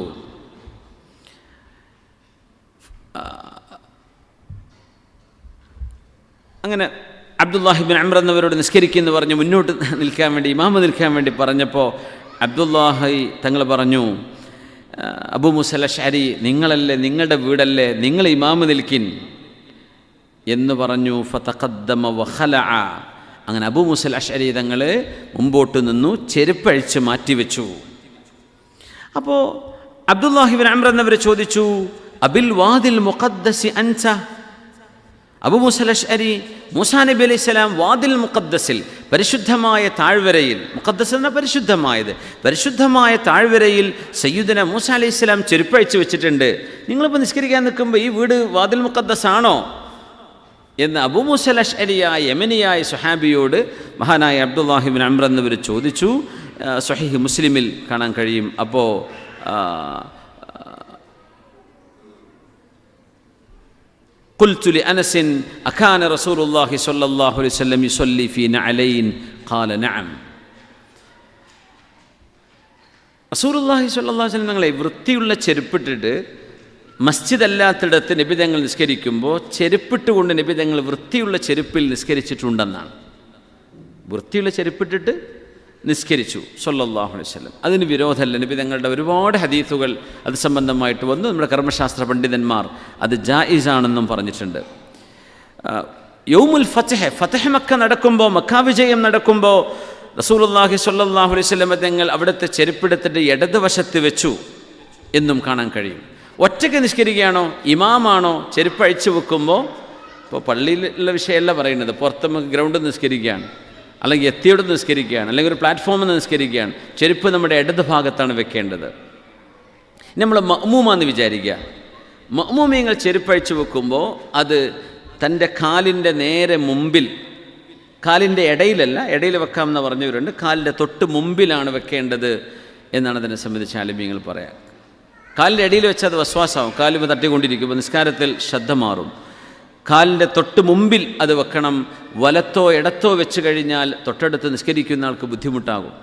[SPEAKER 2] അങ്ങനെ അബ്ദുല്ലാഹിബ്ൻ അംർ എന്നവരോട് നിസ്കരിക്കുമെന്ന് പറഞ്ഞ് മുന്നോട്ട് നിൽക്കാൻ വേണ്ടി, ഇമാമ നിൽക്കാൻ വേണ്ടി പറഞ്ഞപ്പോൾ അബ്ദുല്ലാഹി തങ്ങൾ പറഞ്ഞു, അബൂ മൂസ അശ്അരി, നിങ്ങളല്ലേ, നിങ്ങളുടെ വീടല്ലേ, നിങ്ങൾ ഇമാമ നിൽക്കിൻ എന്ന് പറഞ്ഞു. ഫതഖദ്ദമ വഖലഅ, അങ്ങനെ അബൂ മൂസ അശ്അരി തങ്ങൾ മുമ്പോട്ട് നിന്നു, ചെരുപ്പഴിച്ച് മാറ്റിവെച്ചു. അപ്പോൾ അബ്ദുല്ലാഹിബ്ൻ അംർ എന്നവർ ചോദിച്ചു, അബിൽ വാദിൽ മുഖദ്ദസി അൻത? അബൂ മൂസ അശ്അരി, മൂസാ നബി അലൈഹി സ്വലാം വാദിൽ മുഖദ്ദസിൽ, പരിശുദ്ധമായ താഴ്വരയിൽ, മുഖദ്ദസ് എന്ന പരിശുദ്ധമായത്, പരിശുദ്ധമായ താഴ്വരയിൽ സയ്യിദുന മൂസാ അലൈഹി സ്വലാം ചെരുപ്പഴിച്ച് വെച്ചിട്ടുണ്ട്. നിങ്ങളിപ്പോൾ നിസ്കരിക്കാൻ നിൽക്കുമ്പോൾ ഈ വീട് വാദിൽ മുഖദ്ദസ് ആണോ എന്ന് അബൂ മൂസ അശ്അരിയായ യമനിയായ സ്വഹാബിയോട് മഹാനായ അബ്ദുല്ലാഹിബ്ൻ അംർ എന്നിവർ ചോദിച്ചു. സ്വഹീഹ് മുസ്ലിമിൽ കാണാൻ കഴിയും. അപ്പോൾ قلت لأنس أكان رسول الله صلى الله عليه وسلم يصلي في نعلين قال نعم. റസൂലുള്ളാഹി സ്വല്ലല്ലാഹു അലൈഹി വസല്ലം തങ്ങളെ വൃത്തിയുള്ള ചെരുപ്പിട്ടിട്ട് മസ്ജിദ് അല്ലാത്തിടത്ത് നബി തങ്ങൾ നിസ്കരിക്കുമ്പോൾ ചെരുപ്പിട്ടുകൊണ്ട് നബി തങ്ങൾ വൃത്തിയുള്ള ചെരുപ്പിൽ നിസ്കരിച്ചിട്ടുണ്ടെന്നാണ്. വൃത്തിയുള്ള ചെരുപ്പിട്ടിട്ട് നിസ്കരിച്ചു സ്വല്ലല്ലാഹു അലൈഹി വസല്ലം. അതിന് വിരോധമല്ല. നബി തങ്ങളുടെ ഒരുപാട് ഹദീസുകൾ അത് സംബന്ധമായിട്ട് വന്നു. നമ്മുടെ കർമ്മശാസ്ത്ര പണ്ഡിതന്മാർ അത് ജായിസാണെന്നും പറഞ്ഞിട്ടുണ്ട്. യൗമുൽ ഫത്ഹ്, ഫത്ഹ് മക്ക നടക്കുമ്പോൾ, മക്ക വിജയം നടക്കുമ്പോൾ റസൂലുള്ളാഹി സ്വല്ലല്ലാഹു അലൈഹി വസല്ലം തങ്ങൾ അവിടുത്തെ ചെരുപ്പെടുത്തിട്ട് ഇടതുവശത്ത് വെച്ചു എന്നും കാണാൻ കഴിയും. ഒറ്റയ്ക്ക് നിസ്കരിക്കുകയാണോ, ഇമാമാണോ ചെരുപ്പ് അഴിച്ചു വെക്കുമ്പോൾ, ഇപ്പോൾ പള്ളിയിലുള്ള വിഷയമല്ല പറയുന്നത്, പുറത്ത് നമുക്ക് ഗ്രൗണ്ടിൽ നിസ്കരിക്കുകയാണ്, അല്ലെങ്കിൽ എത്തിയോട് നിസ്കരിക്കുകയാണ്, അല്ലെങ്കിൽ ഒരു പ്ലാറ്റ്ഫോമിൽ നിസ്കരിക്കുകയാണ്, ചെരുപ്പ് നമ്മുടെ ഇടത് ഭാഗത്താണ് വെക്കേണ്ടത്. നമ്മൾ മഅ്മൂമാന്ന് വിചാരിക്കുക. മഅ്മൂമിയങ്ങൾ ചെരുപ്പഴിച്ചു വെക്കുമ്പോൾ അത് തൻ്റെ കാലിൻ്റെ നേരെ മുമ്പിൽ, കാലിൻ്റെ ഇടയിലല്ല, ഇടയിൽ വെക്കാമെന്ന് പറഞ്ഞവരുണ്ട്, കാലിൻ്റെ തൊട്ട് മുമ്പിലാണ് വെക്കേണ്ടത് എന്നാണ് അതിനെ സംബന്ധിച്ച് ആലിമീങ്ങൾ പറയാം. കാലിൻ്റെ ഇടയിൽ വെച്ചാൽ അത് വസ്വാസാവും, കാലുമ തട്ടിക്കൊണ്ടിരിക്കുമ്പോൾ നിസ്കാരത്തിൽ ശ്രദ്ധ മാറും. കാലിൻ്റെ തൊട്ട് മുമ്പിൽ അത് വെക്കണം. വലത്തോ ഇടത്തോ വെച്ച് കഴിഞ്ഞാൽ തൊട്ടടുത്ത് നിസ്കരിക്കുന്ന ആൾക്ക് ബുദ്ധിമുട്ടാകും.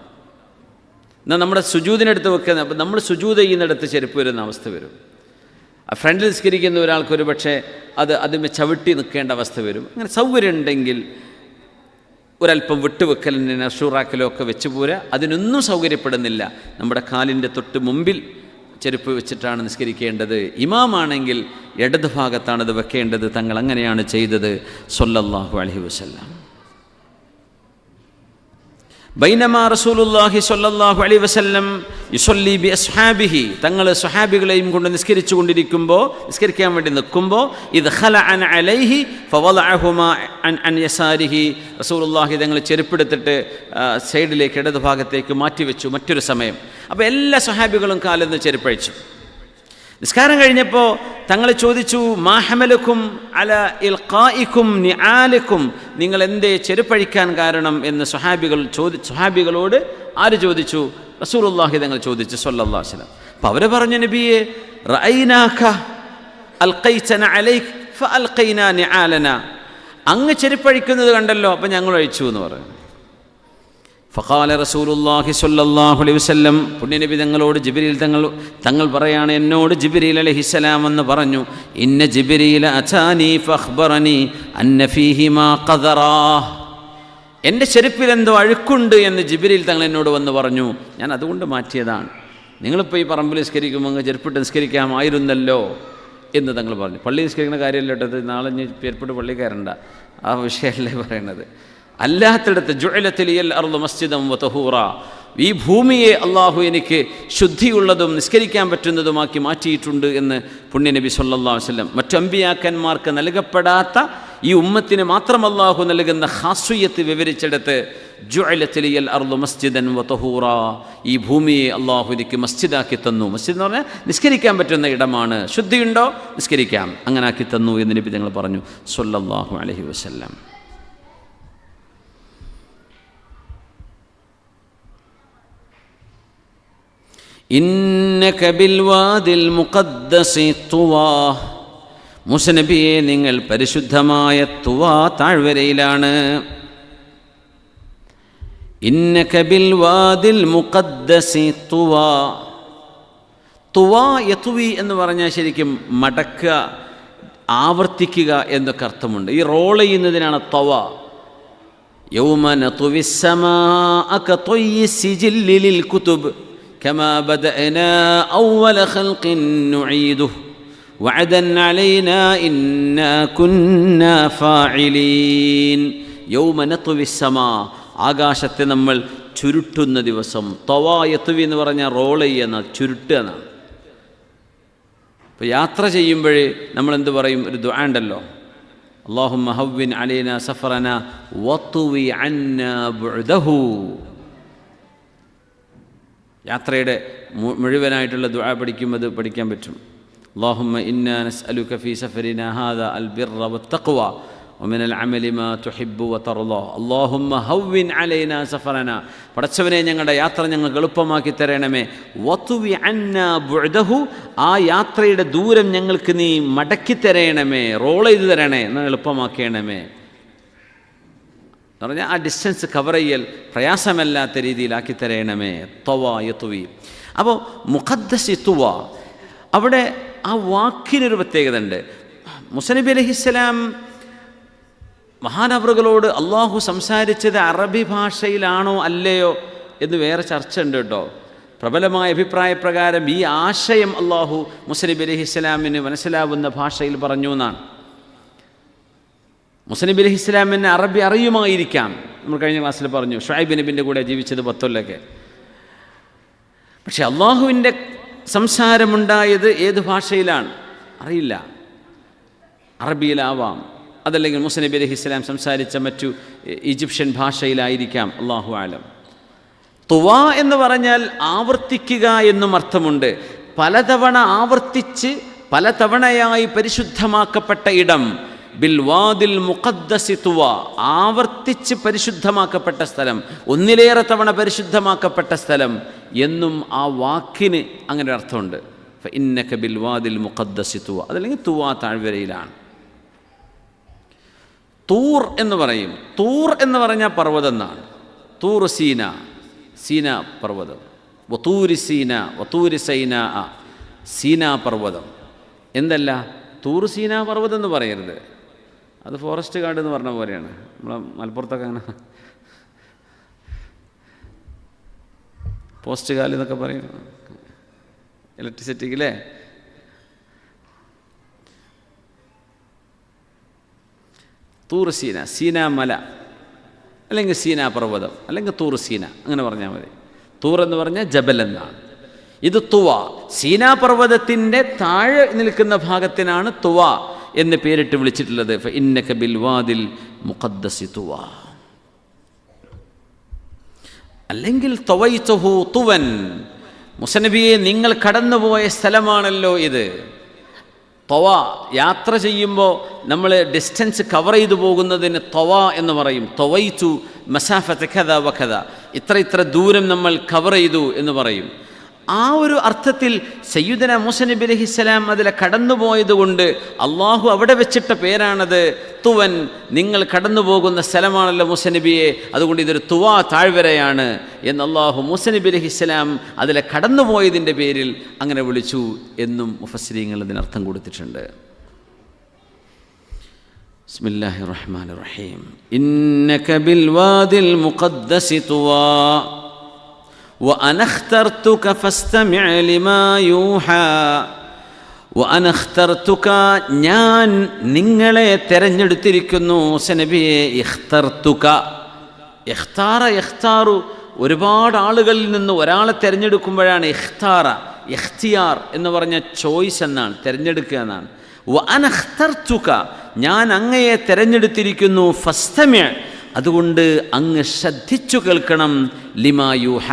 [SPEAKER 2] എന്നാൽ നമ്മുടെ സുജൂദിനടുത്ത് വെക്കുന്ന, അപ്പം നമ്മൾ സുജൂദ് ചെയ്യുന്നിടത്ത് ചെരുപ്പ് വരുന്ന അവസ്ഥ വരും. ഫ്രണ്ടിൽ നിസ്കരിക്കുന്ന ഒരാൾക്ക് ഒരു പക്ഷേ അതിന് ചവിട്ടി നിൽക്കേണ്ട അവസ്ഥ വരും. അങ്ങനെ സൗകര്യം ഉണ്ടെങ്കിൽ ഒരല്പം വിട്ടുവെക്കലിന് ഷൂറാക്കലോ ഒക്കെ വെച്ച് പോരാ. അതിനൊന്നും സൗകര്യപ്പെടുന്നില്ല. നമ്മുടെ കാലിൻ്റെ തൊട്ട് മുമ്പിൽ ചെരുപ്പ് വെച്ചിട്ടാണ് നിസ്കരിക്കേണ്ടത്. ഇമാമാണെങ്കിൽ ഇടത് ഭാഗത്താണത് വെക്കേണ്ടത്. തങ്ങൾ അങ്ങനെയാണ് ചെയ്തത് സ്വല്ലല്ലാഹു അലൈഹി വസല്ലം. ബൈനമാ റസൂലുള്ളാഹി സ്വല്ലല്ലാഹു അലൈഹി വസല്ലം യുസല്ലി ബി അസ്ഹാബിഹി, തങ്ങൾ സ്വഹാബികളെയും കൊണ്ട് നിസ്കരിക്കാൻ വേണ്ടി നിൽക്കുമ്പോൾ ഇത് ഖലഅന അലൈഹി ഫവളഅഹുമാ അൻ യസാരിഹി, റസൂലുള്ളാഹി തങ്ങൾ ചെരുപ്പെടുത്തിട്ട് സൈഡിലേക്ക് ഇടത് ഭാഗത്തേക്ക് മാറ്റിവെച്ചു മറ്റൊരു സമയം. അപ്പോൾ എല്ലാ സ്വഹാബികളും കാലിന്ന് ചെരുപ്പഴിച്ചു. നിസ്കാരം കഴിഞ്ഞപ്പോൾ തങ്ങൾ ചോദിച്ചു, മാ ഹമലക്കും അല ഇൽഖാഇക്കും നിആലിക്കും, നിങ്ങൾ എന്തേ ചെരുപ്പഴിക്കാൻ കാരണം എന്ന് സ്വഹാബികളോട് ആര് ചോദിച്ചു? റസൂലുള്ളാഹി തങ്ങൾ ചോദിച്ചു സ്വല്ലല്ലാഹു അലൈഹി വസല്ലം. അപ്പോൾ അവർ പറഞ്ഞു, നബിയെ റഅയ്നാക അൽഖൈതന അലൈക ഫഅൽഖൈനാ നിആലന, അങ്ങ് ചെരുപ്പഴിക്കുന്നത് കണ്ടല്ലോ, അപ്പം ഞങ്ങൾ അഴിച്ചു എന്ന് പറഞ്ഞു. ഫഖാല റസൂലുള്ളാഹി സ്വല്ലല്ലാഹു അലൈഹി വസല്ലം, പുണ്യനബി തങ്ങളോട് ജിബ്രീൽ തങ്ങൾ പറയാണ്, എന്നോട് ജിബ്രീൽ അലൈഹിസ്സലാം എന്ന് പറഞ്ഞു, ഇന്ന ജിബ്രീല അതാനി ഫഖ്ബറനി അന്ന ഫീഹി മാ ഖദറാ, എൻ്റെ ചെരുപ്പിൽ എന്തോ അഴുക്കുണ്ട് എന്ന് ജിബ്രീൽ തങ്ങൾ എന്നോട് വന്ന് പറഞ്ഞു. ഞാൻ അതുകൊണ്ട് മാറ്റിയതാണ്. നിങ്ങളിപ്പോൾ ഈ പറമ്പിൽ നിസ്കരിക്കുമ്പോൾ അങ്ങ് ചെരുപ്പിട്ട് നിസ്കരിക്കാമായിരുന്നല്ലോ എന്ന് തങ്ങൾ പറഞ്ഞു. പള്ളി നിസ്കരിക്കുന്ന കാര്യമല്ല കേട്ടത്, നാളെ ചെരുപ്പിട്ട് പള്ളി കയറണ്ട, ആ വിഷയമല്ലേ പറയണത്. അല്ലാത്തിടത്ത് ജുഅലത് ലിയൽ അർളു മസ്ജിദൻ വതഹൂറ, ഈ ഭൂമിയെ അള്ളാഹു എനിക്ക് ശുദ്ധിയുള്ളതും നിസ്കരിക്കാൻ പറ്റുന്നതുമാക്കി മാറ്റിയിട്ടുണ്ട് എന്ന് പുണ്യനബി സ്വല്ലല്ലാഹു അലൈഹി വസല്ലം. മറ്റു അമ്പിയാക്കന്മാർക്ക് നൽകപ്പെടാത്ത ഈ ഉമ്മത്തിന് മാത്രം അള്ളാഹു നൽകുന്ന ഖാസ്വിയത്ത് വിവരിച്ചെടുത്ത് ജുഅലത് ലിയൽ അർളു മസ്ജിദൻ വതഹൂറ, ഈ ഭൂമിയെ അള്ളാഹു എനിക്ക് മസ്ജിദാക്കി തന്നു. മസ്ജിദ് എന്ന് പറഞ്ഞാൽ നിസ്കരിക്കാൻ പറ്റുന്ന ഇടമാണ്, ശുദ്ധിയുണ്ടോ നിസ്കരിക്കാം, അങ്ങനെ ആക്കി തന്നു എന്ന് നബി തങ്ങൾ പറഞ്ഞു സ്വല്ലല്ലാഹു അലൈഹി വസല്ലം. ഇന്നക ബിൽ വാദിൽ മുഖദ്ദസി തുവാ, മൂസ നബിയെ നിങ്ങൾ പരിശുദ്ധമായ തുവാ താഴ്വരയിലാണ്. ഇന്നക ബിൽ വാദിൽ മുഖദ്ദസി തുവാ. തുവാ യത്വി എന്ന് പറഞ്ഞാൽ ശരിക്കും മടക്കുക, ആവർത്തിക്കുക എന്നൊക്കെ അർത്ഥമുണ്ട്. ഈ റോൾ ചെയ്യുന്നതിനാണ് തവ. യൗമ നത്വി സ്സമാഅ കത്വയി സിജില്ലി ലിൽ കുതുബ് كما بدأنا أول خلق نعيده وعدا علينا إنا كنا فاعلين. يوم نطوي السماء, ആകാശത്തെ നമ്മൾ ചുരുട്ടുന്ന ദിവസം. തവായത്തുവി എന്ന് പറഞ്ഞാൽ റോൾ ചെയ്യുന്ന, ചുരുട്ടുക എന്നാണ്. ഇപ്പോൾ യാത്ര ചെയ്യുമ്പോഴേ നമ്മളെന്ത് പറയും? ഒരു ദുആ ഉണ്ടല്ലോ, അല്ലാഹുമ്മ ഹവ്വിൻ അലൈനാ സഫറനാ വത്വി അന്നാ ബുഅദഹു. യാത്രയുടെ മുഴുവനായിട്ടുള്ള ദുആ പഠിക്കുമ്പോൾ പഠിക്കാൻ പറ്റും. അല്ലാഹുമ്മ ഇന്നാ നസ്അലുക ഫീ സഫരിനാ ഹാദാ അൽ ബിർറ വത്തഖ്വ വമിനൽ അമലി മാ തുഹിബ്ബു വതർളാ അല്ലാഹുമ്മ ഹവ്വിൻ അലൈനാ സഫറനാ. പടച്ചവനെ, ഞങ്ങളുടെ യാത്ര ഞങ്ങൾക്ക് എളുപ്പമാക്കി തരണമേ. വത്വി അന്നാ ബുഅദഹു, ആ യാത്രയുടെ ദൂരം ഞങ്ങൾക്ക് നീ മടക്കി തരണമേ, റോൾ ചെയ്ത് തരണേ, എന്നാൽ എളുപ്പമാക്കണമേ എന്ന് പറഞ്ഞാൽ ആ ഡിസ്റ്റൻസ് കവർ ചെയ്യൽ പ്രയാസമല്ലാത്ത രീതിയിലാക്കി തരണമേ. തവാ യത്വി. അപ്പോൾ മുഖദ്ദസി തുവ, അവിടെ ആ വാക്കിനൊരു പ്രത്യേകത ഉണ്ട്. മൂസ നബി അലൈഹിസ്സലാം മഹാനവറുകളോട് അള്ളാഹു സംസാരിച്ചത് അറബി ഭാഷയിലാണോ അല്ലയോ എന്ന് വേറെ ചർച്ച ഉണ്ട് കേട്ടോ. പ്രബലമായ അഭിപ്രായപ്രകാരം ഈ ആശയം അള്ളാഹു മൂസ നബി അലൈഹിസ്സലാമിന് മനസ്സിലാവുന്ന ഭാഷയിൽ പറഞ്ഞു എന്നാണ്. മൂസ നബി അലൈഹിസ്സലാമിന് അറബി അറിയുമായിരിക്കാം. നമ്മൾ കഴിഞ്ഞ ക്ലാസ്സിൽ പറഞ്ഞു ഷുഐബ് നബിൻ്റെ കൂടെ ജീവിച്ചത് 10 പക്ഷെ അള്ളാഹുവിൻ്റെ സംസാരമുണ്ടായത് ഏത് ഭാഷയിലാണ് അറിയില്ല. അറബിയിലാവാം, അതല്ലെങ്കിൽ മൂസ നബി അലൈഹിസ്സലാം സംസാരിച്ച മറ്റു ഈജിപ്ഷ്യൻ ഭാഷയിലായിരിക്കാം, അള്ളാഹു ആലം. തുവാ എന്ന് പറഞ്ഞാൽ ആവർത്തിക്കുക എന്നും അർത്ഥമുണ്ട്. പലതവണ ആവർത്തിച്ച് പലതവണയായി പരിശുദ്ധമാക്കപ്പെട്ട ഇടം. ബിൽ വാദിൽ മുഖദ്ദസി തുവ, ആവർത്തിച്ച് പരിശുദ്ധമാക്കപ്പെട്ട സ്ഥലം, ഒന്നിലേറെ തവണ പരിശുദ്ധമാക്കപ്പെട്ട സ്ഥലം എന്നും ആ വാക്കിന് അങ്ങനെ ഒരു അർത്ഥമുണ്ട്. ഫഇന്നക ബിൽ വാദിൽ മുഖദ്ദസി തുവ, അതല്ലെങ്കിൽ തുവ താഴ്വരയിലാണ്. തൂർ എന്ന് പറയും. തൂർ എന്ന് പറഞ്ഞാൽ പർവ്വതം എന്നാണ്. തൂർ സീന, സീന പർവ്വതം. വതൂരി സീന, വതൂരി സൈന, സീന പർവ്വതം. എന്തല്ല തൂർ സീന പർവ്വതം എന്ന് പറയരുത്, അത് ഫോറസ്റ്റ് ഗാർഡ് എന്ന് പറഞ്ഞ പോലെയാണ്. നമ്മളെ മലപ്പുറത്തൊക്കെ അങ്ങനെ പോസ്റ്റ് കാല് എന്നൊക്കെ പറയും, ഇലക്ട്രിസിറ്റിക്കില്ലേ. തൂർ സീന, സീന മല, അല്ലെങ്കിൽ സീന പർവ്വതം, അല്ലെങ്കിൽ തൂർ സീന, അങ്ങനെ പറഞ്ഞാൽ മതി. തൂർ എന്ന് പറഞ്ഞാൽ ജബൽ എന്നാണ്. ഇത് തുവ, സീനാ പർവ്വതത്തിൻ്റെ താഴെ നിൽക്കുന്ന ഭാഗത്തിനാണ് തുവ എന്ന് പേരിട്ട് വിളിച്ചിട്ടുള്ളത്. ഫഇന്നക ബിൽ വാദിൽ മുഖദ്ദസി തുവ, അല്ലെങ്കിൽ തവൈതുഹു തുവൻ, മൂസ നബിയെ നിങ്ങൾ കടന്നുപോയ സ്ഥലമാണല്ലോ ഇത്. തവ, യാത്ര ചെയ്യുമ്പോൾ നമ്മൾ ഡിസ്റ്റൻസ് കവർ ചെയ്തു പോകുന്നതിന് തവ എന്ന് പറയും. തവൈതു മസാഫത കദ വകദ, ഇത്ര ദൂരം നമ്മൾ കവർ ചെയ്തു എന്ന് പറയും. ആ ഒരു അർത്ഥത്തിൽ സയ്യിദന മൂസ നബി അലൈഹിസ്സലാം അതിലെ കടന്നുപോയതുകൊണ്ട് അള്ളാഹു അവിടെ വെച്ചിട്ട പേരാണത് തുവൻ. നിങ്ങൾ കടന്നു പോകുന്ന സ്ഥലമാണല്ലോ മൂസ നബിയെ, അതുകൊണ്ട് ഇതൊരു തുവാ താഴ്വരയാണ് എന്ന് അള്ളാഹു മൂസ നബി അലൈഹിസ്സലാം അതിലെ കടന്നുപോയതിൻ്റെ പേരിൽ അങ്ങനെ വിളിച്ചു എന്നും മുഫസ്സിരീങ്ങൾ അതിനർത്ഥം കൊടുത്തിട്ടുണ്ട്. ബിസ്മില്ലാഹിർ റഹ്മാനിർ റഹീം. ഇന്നക ബിൽ വാദിൽ മുഖദ്ദസി തുവാ وأنا اخترتك فاستمع لما يوحى وأنا اخترتك, ഞാൻ നിങ്ങളെ തിരഞ്ഞെടുത്തിരിക്കുന്നു നബിയെ. ഇഖ്തർതുക, ഇഖ്താറ യഖ്താറു, ഒരുപാട് ആളുകളിൽ നിന്ന് ഒരാളെ തിരഞ്ഞെടുക്കുമ്പോഴാണ് ഇഖ്താറ. ഇഖ്തിയാർ എന്ന് പറഞ്ഞ ചോയ്സ് എന്നാണ്, തിരഞ്ഞെടുക്കുക എന്നാണ്. വഅന ഇഖ്തർതുക, ഞാൻ അങ്ങയെ തിരഞ്ഞെടുത്തിരിക്കുന്നു. ഫസ്തമി, അതുകൊണ്ട് അങ്ങ് ശ്രദ്ധിച്ചു കേൾക്കണം ലിമാ യൂഹ,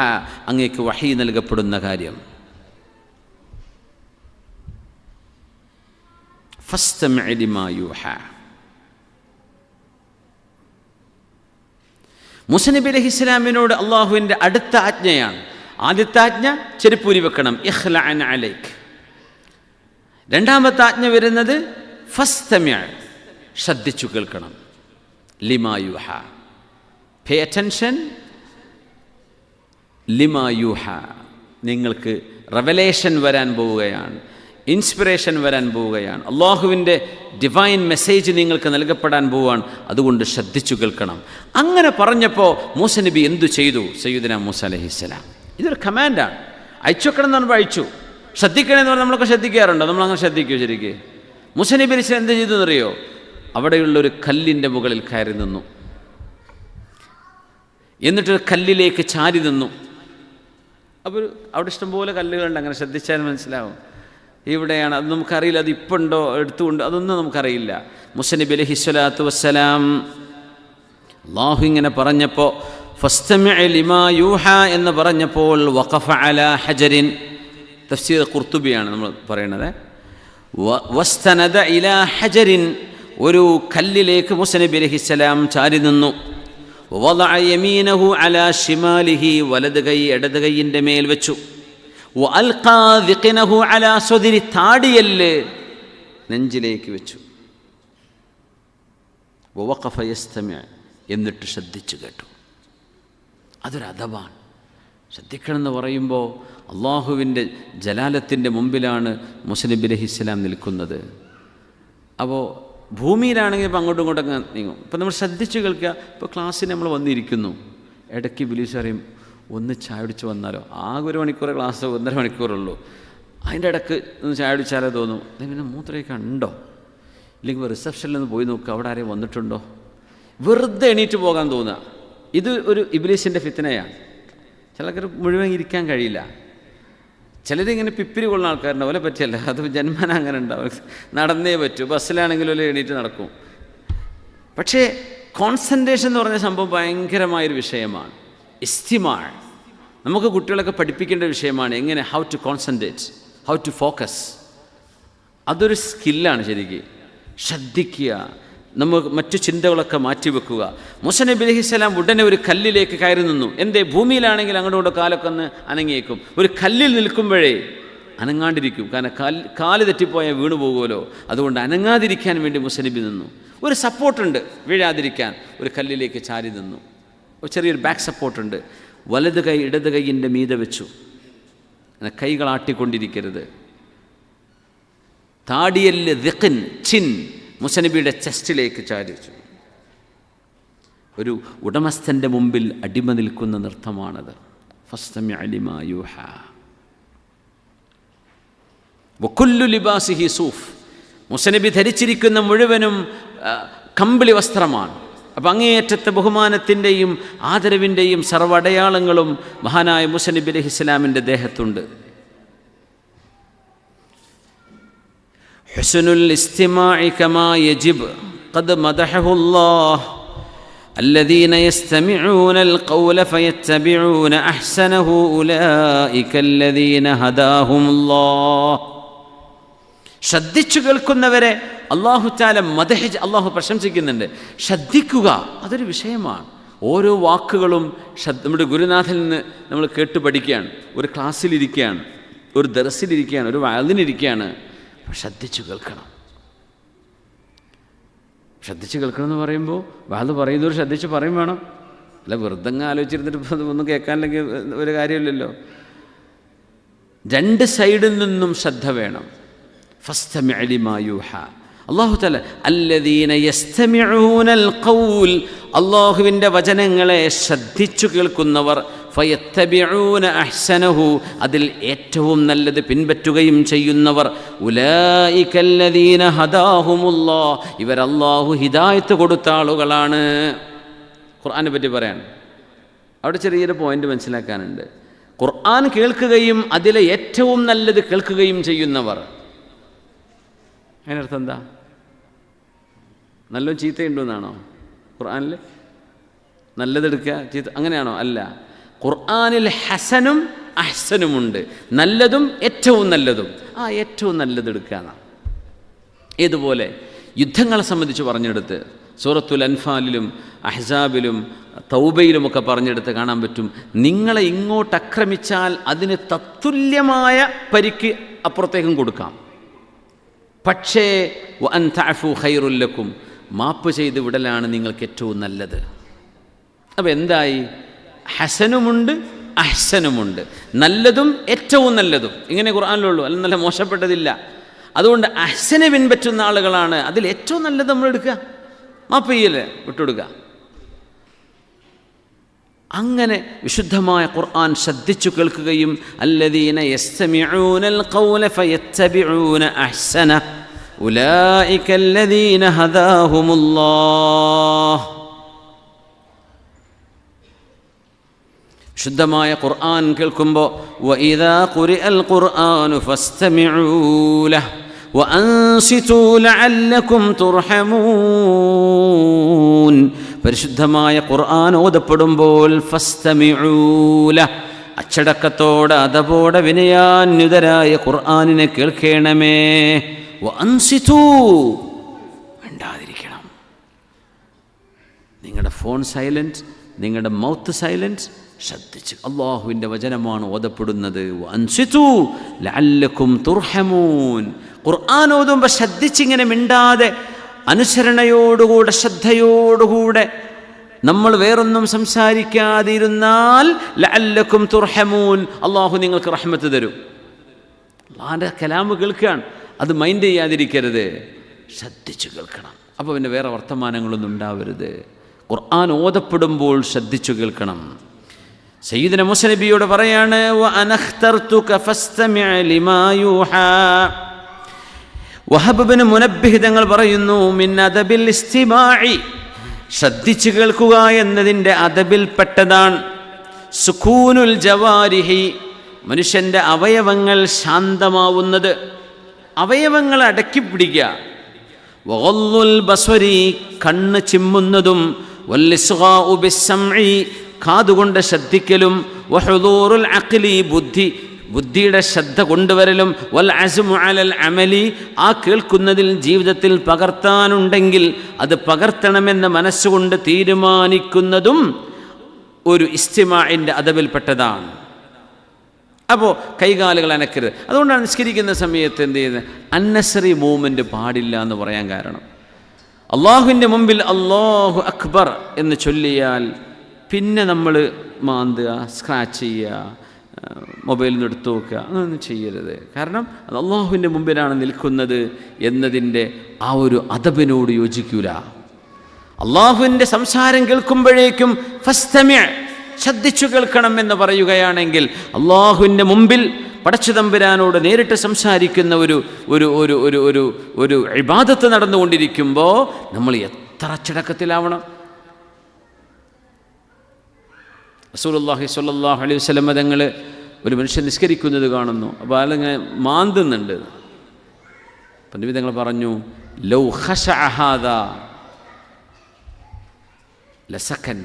[SPEAKER 2] അങ്ങേക്ക് വഹീ നൽകപ്പെടുന്ന കാര്യം. ഫസ്തമിഅ ലിമാ യൂഹ. മൂസ നബി അലൈഹിസ്സലാമിനോട് അള്ളാഹുവിൻ്റെ അടുത്ത ആജ്ഞയാണ്. ആദ്യത്തെ ആജ്ഞ ചെരുപ്പൂരി വെക്കണം, ഇഖ്ലഅൻ അലൈക്. രണ്ടാമത്തെ ആജ്ഞ വരുന്നത് ഫസ്തമിഅ, ശ്രദ്ധിച്ചു കേൾക്കണം. ലിമാ യൂഹ, പേ അറ്റൻഷൻ. ലിമാ യൂഹ, നിങ്ങൾക്ക് റെവലേഷൻ വരാൻ പോവുകയാണ്, ഇൻസ്പിറേഷൻ വരാൻ പോവുകയാണ്, അള്ളാഹുവിൻ്റെ ഡിവൈൻ മെസ്സേജ് നിങ്ങൾക്ക് നൽകപ്പെടാൻ പോവുകയാണ്, അതുകൊണ്ട് ശ്രദ്ധിച്ചു കേൾക്കണം. അങ്ങനെ പറഞ്ഞപ്പോൾ മൂസ നബി എന്തു ചെയ്തു? സയ്യിദുനാ മൂസ അലൈഹിസ്സലാം, ഇതൊരു കമാൻഡാണ്. അയച്ചു വെക്കണം എന്ന് പറയുമ്പോൾ അയച്ചു. ശ്രദ്ധിക്കണമെന്ന് പറഞ്ഞാൽ നമ്മളൊക്കെ ശ്രദ്ധിക്കാറുണ്ടോ? നമ്മളങ്ങനെ ശ്രദ്ധിക്കുമോ? ശരിക്ക് മൂസ നബി അലൈഹിസ്സലാം എന്ത് ചെയ്തു എന്നറിയോ? അവിടെയുള്ളൊരു കല്ലിൻ്റെ മുകളിൽ കയറി നിന്നു. എന്നിട്ടൊരു കല്ലിലേക്ക് ചാരി നിന്നു. അപ്പോൾ അവിടെ ഇഷ്ടംപോലെ കല്ലുകളുണ്ട്, അങ്ങനെ ശ്രദ്ധിച്ചാൽ മനസ്സിലാവും. ഇവിടെയാണ്, അത് നമുക്കറിയില്ല, അത് ഇപ്പം ഉണ്ടോ എടുത്തുകൊണ്ട്, അതൊന്നും നമുക്കറിയില്ല. മൂസ നബി അലൈഹിസ്സലാത്തു വസ്സലാം അല്ലാഹു ഇങ്ങനെ പറഞ്ഞപ്പോൾ, ഫസ്തമിഅ ലിമാ യൂഹ എന്ന് പറഞ്ഞപ്പോൾ, വഖഫ അലാ ഹജരിൻ, തഫ്സീർ ഖുർത്തുബിയാണ് നമ്മൾ പറയുന്നത്, വസ്തനദ ഇലാ ഹജരിൻ, ഒരു കല്ലിലേക്ക് മൂസ നബി അലൈഹിസ്സലാം ചാരി നിന്നു. വദഅ യമീനഹു അലാ ശിമാലിഹി, വലത് കൈ ഇടത് കൈയിൻ്റെ മേൽ വെച്ചു. വഅൽഖാ ദിഖ്നഹു അലാ സദ്രി, താടിയല്ല് നെഞ്ചിലേക്ക് വെച്ചു. വഖഫ യസ്തമിഅ, എന്നിട്ട് ശ്രദ്ധിച്ചു കേട്ടു. അതൊരു അദബാണ്. ശ്രദ്ധിക്കണമെന്ന് പറയുമ്പോൾ അള്ളാഹുവിൻ്റെ ജലാലത്തിൻ്റെ മുമ്പിലാണ് മൂസ നബി അലൈഹിസ്സലാം നിൽക്കുന്നത്. അപ്പോൾ ഭൂമിയിലാണെങ്കിൽ ഇപ്പം അങ്ങോട്ടും ഇങ്ങോട്ടൊക്കെ നീങ്ങും. ഇപ്പം നമ്മൾ ശ്രദ്ധിച്ചു കേൾക്കുക. ഇപ്പോൾ ക്ലാസ്സിന് നമ്മൾ വന്നിരിക്കുന്നു, ഇടയ്ക്ക് ബിലീസ് പറയും ഒന്ന് ചായ കുടിച്ച് വന്നാലോ. ആകെ 1 മണിക്കൂർ ക്ലാസ്, 1.5 മണിക്കൂറുള്ളൂ. അതിൻ്റെ ഇടയ്ക്ക് ഒന്ന് ചായ കുടിച്ചാലോ തോന്നും. ഇതെങ്ങനെ മൂത്രമൊക്കെ ഉണ്ടോ? ഇല്ലെങ്കിൽ റിസപ്ഷനിൽ നിന്ന് പോയി നോക്കുക, അവിടെ ആരെയും വന്നിട്ടുണ്ടോ? വെറുതെ എണീറ്റ് പോകാൻ തോന്നുക. ഇത് ഒരു ഇബ്ലീസിൻ്റെ ഫിത്നയാണ്. ചിലർക്ക് മുഴുവൻ ഇരിക്കാൻ കഴിയില്ല. ചിലരിങ്ങനെ പിപ്പിരി കൊള്ളുന്ന ആൾക്കാരുണ്ട്, അവരെ പറ്റിയല്ല, അത് ജന്മന അങ്ങനെ ഉണ്ടാവും. നടന്നേ പറ്റൂ. ബസ്സിലാണെങ്കിലും ഒരു എണീറ്റ് നടക്കും. പക്ഷേ കോൺസെൻട്രേഷൻ എന്ന് പറഞ്ഞ സംഭവം ഭയങ്കരമായൊരു വിഷയമാണ്. ഇസ്തിമാ നമുക്ക് കുട്ടികളൊക്കെ പഠിപ്പിക്കേണ്ട വിഷയമാണ്. എങ്ങനെ how to concentrate, how to focus. അതൊരു സ്കില്ലാണ് ശരിക്കും. ശ്രദ്ധിക്കുക, നമുക്ക് മറ്റു ചിന്തകളൊക്കെ മാറ്റിവെക്കുക. മൂസ നബി അലൈഹിസ്സലാം ഉടനെ ഒരു കല്ലിലേക്ക് കയറി നിന്നു. എന്തേ? ഭൂമിയിലാണെങ്കിൽ അങ്ങോട്ട് കാലൊക്കെ ഒന്ന് അനങ്ങിയേക്കും. ഒരു കല്ലിൽ നിൽക്കുമ്പോഴേ അനങ്ങാണ്ടിരിക്കും. കാരണം കാല് തെറ്റിപ്പോയാൽ വീണു പോകുമല്ലോ. അതുകൊണ്ട് അനങ്ങാതിരിക്കാൻ വേണ്ടി മൂസ നബി നിന്നു. ഒരു സപ്പോർട്ടുണ്ട് വീഴാതിരിക്കാൻ. ഒരു കല്ലിലേക്ക് ചാരി നിന്നു. ഒരു ചെറിയൊരു ബാക്ക് സപ്പോർട്ടുണ്ട്. വലത് കൈ ഇടത് കൈയിൻ്റെ മീതെ വെച്ചു. അങ്ങനെ കൈകളാട്ടിക്കൊണ്ടിരിക്കരുത്. താടിയല്ല് ദിഖ്ൻ, ചിൻ മൂസ നബിയുടെ ചെസ്റ്റിലേക്ക് ചാരി വെച്ചു. ഒരു ഉടമസ്ഥൻ്റെ മുമ്പിൽ അടിമ നിൽക്കുന്ന നൃത്തമാണത്. ഫസ്തമിഅ ലിമാ യൂഹ. വകുല്ലു ലിബാസിഹി സൂഫ്, മൂസ നബി ധരിച്ചിരിക്കുന്ന മുഴുവനും കമ്പിളി വസ്ത്രമാണ്. അപ്പം അങ്ങേയറ്റത്തെ ബഹുമാനത്തിൻ്റെയും ആദരവിൻ്റെയും സർവ്വ അടയാളങ്ങളും മഹാനായ മൂസ നബി അലൈഹിസ്സലാമിൻ്റെ ദേഹത്തുണ്ട്. ഹുസ്നുൽ ഇസ്തിമാഇ കമാ യജിബ് ഖദ് മദഹഹുല്ലാഹ് الذين يستمعون القول فيتبعون أحسنه أولئك الذين هداهم الله. ശ്രദ്ധിച്ചു കേൾക്കുന്നവരെ അല്ലാഹു തആല മദഹ്, അല്ലാഹു പ്രശംസിക്കുന്നുണ്ട്. ശ്രദ്ധിക്കുക, അതൊരു വിഷയമാണ്. ഓരോ വാക്കുകളും നമ്മുടെ ഗുരുനാഥനിൽ നിന്ന് നമ്മൾ കേട്ട് പഠിക്കുകയാണ്. ഒരു ക്ലാസ്സിലിരിക്കുകയാണ്, ഒരു ദർസിലിരിക്കുകയാണ്, ഒരു വഅദിനിരിക്കുകയാണ്. ശ്രദ്ധിച്ചു കേൾക്കണം. ശ്രദ്ധിച്ച് കേൾക്കണം എന്ന് പറയുമ്പോൾ വാത് പറയുന്നവർ ശ്രദ്ധിച്ച് പറയും വേണം. അല്ല വെറുതെ ആലോചിച്ചിരുന്നിട്ട് ഒന്നും കേൾക്കാനില്ലെങ്കിൽ ഒരു കാര്യമില്ലല്ലോ. രണ്ട് സൈഡിൽ നിന്നും ശ്രദ്ധ വേണം. ഫസ്തമിഅ ലിമാ യൂഹ. അല്ലാഹു തആല അല്ലദീന യസ്തമിഊനൽ ഖൗൽ, അല്ലാഹുവിൻ്റെ വചനങ്ങളെ ശ്രദ്ധിച്ചു കേൾക്കുന്നവർ, ഫയത്തബിഊന അഹ്സനഹു, അതിൽ ഏറ്റവും നല്ലത് പിൻപറ്റുകയും ചെയ്യുന്നവർ, ഉലൈകല്ലദീന ഹദാഹുമുല്ലാഹ്, ഇവർ അല്ലാഹു ഹിദായത്ത് കൊടുത്ത ആളുകളാണ്. ഖുർആനെ പറ്റി പറയാൻ അവിടെ ചെറിയൊരു പോയിന്റ് മനസ്സിലാക്കാനുണ്ട്. ഖുർആൻ കേൾക്കുകയും അതിലെ ഏറ്റവും നല്ലത് കേൾക്കുകയും ചെയ്യുന്നവർ, അതിനർത്ഥം എന്താ? നല്ലതും ചീത്തയുണ്ടെന്നാണോ ഖുർആനിൽ? നല്ലതെടുക്കുക, ചീത്ത അങ്ങനെയാണോ? അല്ല. ഖുർആനിൽ ഹസനും അഹ്സനുമുണ്ട്, നല്ലതും ഏറ്റവും നല്ലതും. ആ ഏറ്റവും നല്ലതെടുക്കുക എന്നാണ്. ഏതുപോലെ യുദ്ധങ്ങളെ സംബന്ധിച്ച് പറഞ്ഞെടുത്ത് സൂറത്തുൽ അൻഫാലിലും അഹ്സാബിലും തൗബയിലുമൊക്കെ പറഞ്ഞെടുത്ത് കാണാൻ പറ്റും. നിങ്ങളെ ഇങ്ങോട്ട് ആക്രമിച്ചാൽ അതിന് തത്തുല്യമായ പരിക്ക് അപ്പുറത്തേക്കും കൊടുക്കാം. പക്ഷേ വഅൻ തഅഫു ഖൈറുൽ ലക്കും, മാപ്പ് ചെയ്ത് വിടലാണ് നിങ്ങൾക്ക് ഏറ്റവും നല്ലത്. അപ്പോൾ എന്തായി? ഹസനുമുണ്ട് അഹ്സനുമുണ്ട്, നല്ലതും ഏറ്റവും നല്ലതും. ഇങ്ങനെ ഖുർആനിലുള്ളൂ, അല്ല നല്ല മോശപ്പെട്ടതില്ല. അതുകൊണ്ട് അഹ്സനെ പിൻപറ്റുന്ന ആളുകളാണ്. അതിൽ ഏറ്റവും നല്ലത് നമ്മൾ എടുക്കുക, മാപ്പ് ചെയ്യല്ലേ, വിട്ടുകൊടുക്കുക. അങ്ങനെ വിശുദ്ധമായ ഖുർആൻ ശ്രദ്ധിച്ചു കേൾക്കുകയും അല്ലദീന യസ്തമിഊനൽ ഖൗല ഫയത്തബിഊന അഹ്സന ഉലൈക അല്ലദീന ഹദാഹുമുല്ലാഹ്. ശുദ്ധമായ ഖുർആൻ കേൾക്കുമ്പോൾ വഇദാ ഖുരിഅൽ ഖുർആനു ഫസ്തമിഊ ലഹു വഅൻസിതു ലഅല്ലകും തുർഹമൂൻ. പരിശുദ്ധമായ ഖുർആൻ ഓതപ്പെടുമ്പോൾ ഫസ്തമിഊ ലഹു, അച്ചടക്കത്തോടെ അതപോടെ വിനയാന്യുതരായ ഖുർആനിനെ കേൾക്കണമേ. വഅൻസിതു, മിണ്ടാതിരിക്കണം. നിങ്ങളുടെ ഫോൺ സൈലൻറ്റ്, നിങ്ങളുടെ മൗത്ത് സൈലൻറ്റ്. ശ്രദ്ധിച്ച്, അള്ളാഹുവിൻ്റെ വചനമാണ് ഓതപ്പെടുന്നത്. വഅൻസിതു ലഅല്ലകും തുർഹമൂൻ. ഖുർആൻ ഓതുമ്പോൾ ശ്രദ്ധിച്ചിങ്ങനെ മിണ്ടാതെ അനുസരണയോടുകൂടെ ശ്രദ്ധയോടുകൂടെ നമ്മൾ വേറൊന്നും സംസാരിക്കാതിരുന്നാൽ ലഅല്ലകും തുർഹമൂൻ, അള്ളാഹു നിങ്ങൾക്ക് റഹ്മത്ത് തരും. അള്ളാഹിൻ്റെ കലാമ് കേൾക്കുകയാണ്, അത് മൈൻഡ് ചെയ്യാതിരിക്കരുത്, ശ്രദ്ധിച്ച് കേൾക്കണം. അപ്പോൾ പിന്നെ വേറെ വർത്തമാനങ്ങളൊന്നും ഉണ്ടാവരുത്. ഖുർആൻ ഓതപ്പെടുമ്പോൾ ശ്രദ്ധിച്ചു കേൾക്കണം. സയ്യിദുനാ മൂസ നബിയോട് പറയാണ് വഅനഖ്തർതുക ഫസ്തമിഅ ലിമാ യൂഹാ. വഹബ് ഇബ്നു മുനബ്ബിഹ് തങ്ങൾ പറയുന്നു മിൻ അദബിൽ ഇസ്തിമാഇ, ശ്രദ്ധിച്ചു കേൾക്കുക എന്നതിൻ്റെ അദബിൽപ്പെട്ടതാണ് സുകൂനുൽ ജവാരിഹി, മനുഷ്യൻ്റെ അവയവങ്ങൾ ശാന്തമാവുന്നത്, അവയവങ്ങൾ അടക്കി പിടിക്കുക. വഗള്ളുൽ ബസ്വരി, കണ്ണ് ചിമ്മുന്നതും, വല്ലിസ്ഗാഉ ബിസ്സംഇ, കാതുകൊണ്ട് ശ്രദ്ധിക്കലും, വഹുദൂറുൽ അഖ്ലി, ബുദ്ധിയുടെ ശ്രദ്ധ കൊണ്ടുവരലും, വൽ അസ്മു അലൽ അമലി, ആ കേൾക്കുന്നതിൽ ജീവിതത്തിൽ പകർത്താനുണ്ടെങ്കിൽ അത് പകർത്തണമെന്ന് മനസ്സുകൊണ്ട് തീരുമാനിക്കുന്നതും ഒരു ഇസ്തിമാഇൻ്റെ അദബിൽപ്പെട്ടതാണ്. അപ്പോൾ കൈകാലുകൾ അനക്കരുത്. അതുകൊണ്ടാണ് നിസ്കരിക്കുന്ന സമയത്ത് എന്ത് ചെയ്യുന്നത്, അന്നസറി മൂവ്മെൻറ്റ് പാടില്ല എന്ന് പറയാൻ കാരണം. അള്ളാഹുവിൻ്റെ മുമ്പിൽ അല്ലാഹു അക്ബർ എന്ന് ചൊല്ലിയാൽ പിന്നെ നമ്മൾ മാന്തുക, സ്ക്രാച്ച് ചെയ്യുക, മൊബൈലിൽ നിന്ന് എടുത്തു നോക്കുക, അങ്ങനൊന്നും ചെയ്യരുത്. കാരണം അത് അള്ളാഹുവിൻ്റെ മുമ്പിലാണ് നിൽക്കുന്നത് എന്നതിൻ്റെ ആ ഒരു അദബിനോട് യോജിക്കൂല. അള്ളാഹുവിൻ്റെ സംസാരം കേൾക്കുമ്പോഴേക്കും ഫസ്തമിഅ, ശ്രദ്ധിച്ചു കേൾക്കണം എന്ന് പറയുകയാണെങ്കിൽ അള്ളാഹുവിൻ്റെ മുമ്പിൽ പടച്ച തമ്പുരാനോട് നേരിട്ട് സംസാരിക്കുന്ന ഒരു ഒരു ഒരു ഒരു ഒരു ഒരു ഇബാദത്ത് നടന്നുകൊണ്ടിരിക്കുമ്പോൾ നമ്മൾ എത്ര അച്ചടക്കത്തിലാവണം. റസൂലുള്ളാഹി സ്വല്ലല്ലാഹു അലൈഹി വസല്ലം തങ്ങൾ ഒരു മനുഷ്യൻ നിസ്കരിക്കുന്നത് കാണുന്നു. അപ്പോൾ അയാളിങ്ങനെ മാന്തുന്നുണ്ട്. അപ്പം നബി തങ്ങൾ പറഞ്ഞു ലൗ ഖശഅ ഹാദാ ലസകൻ,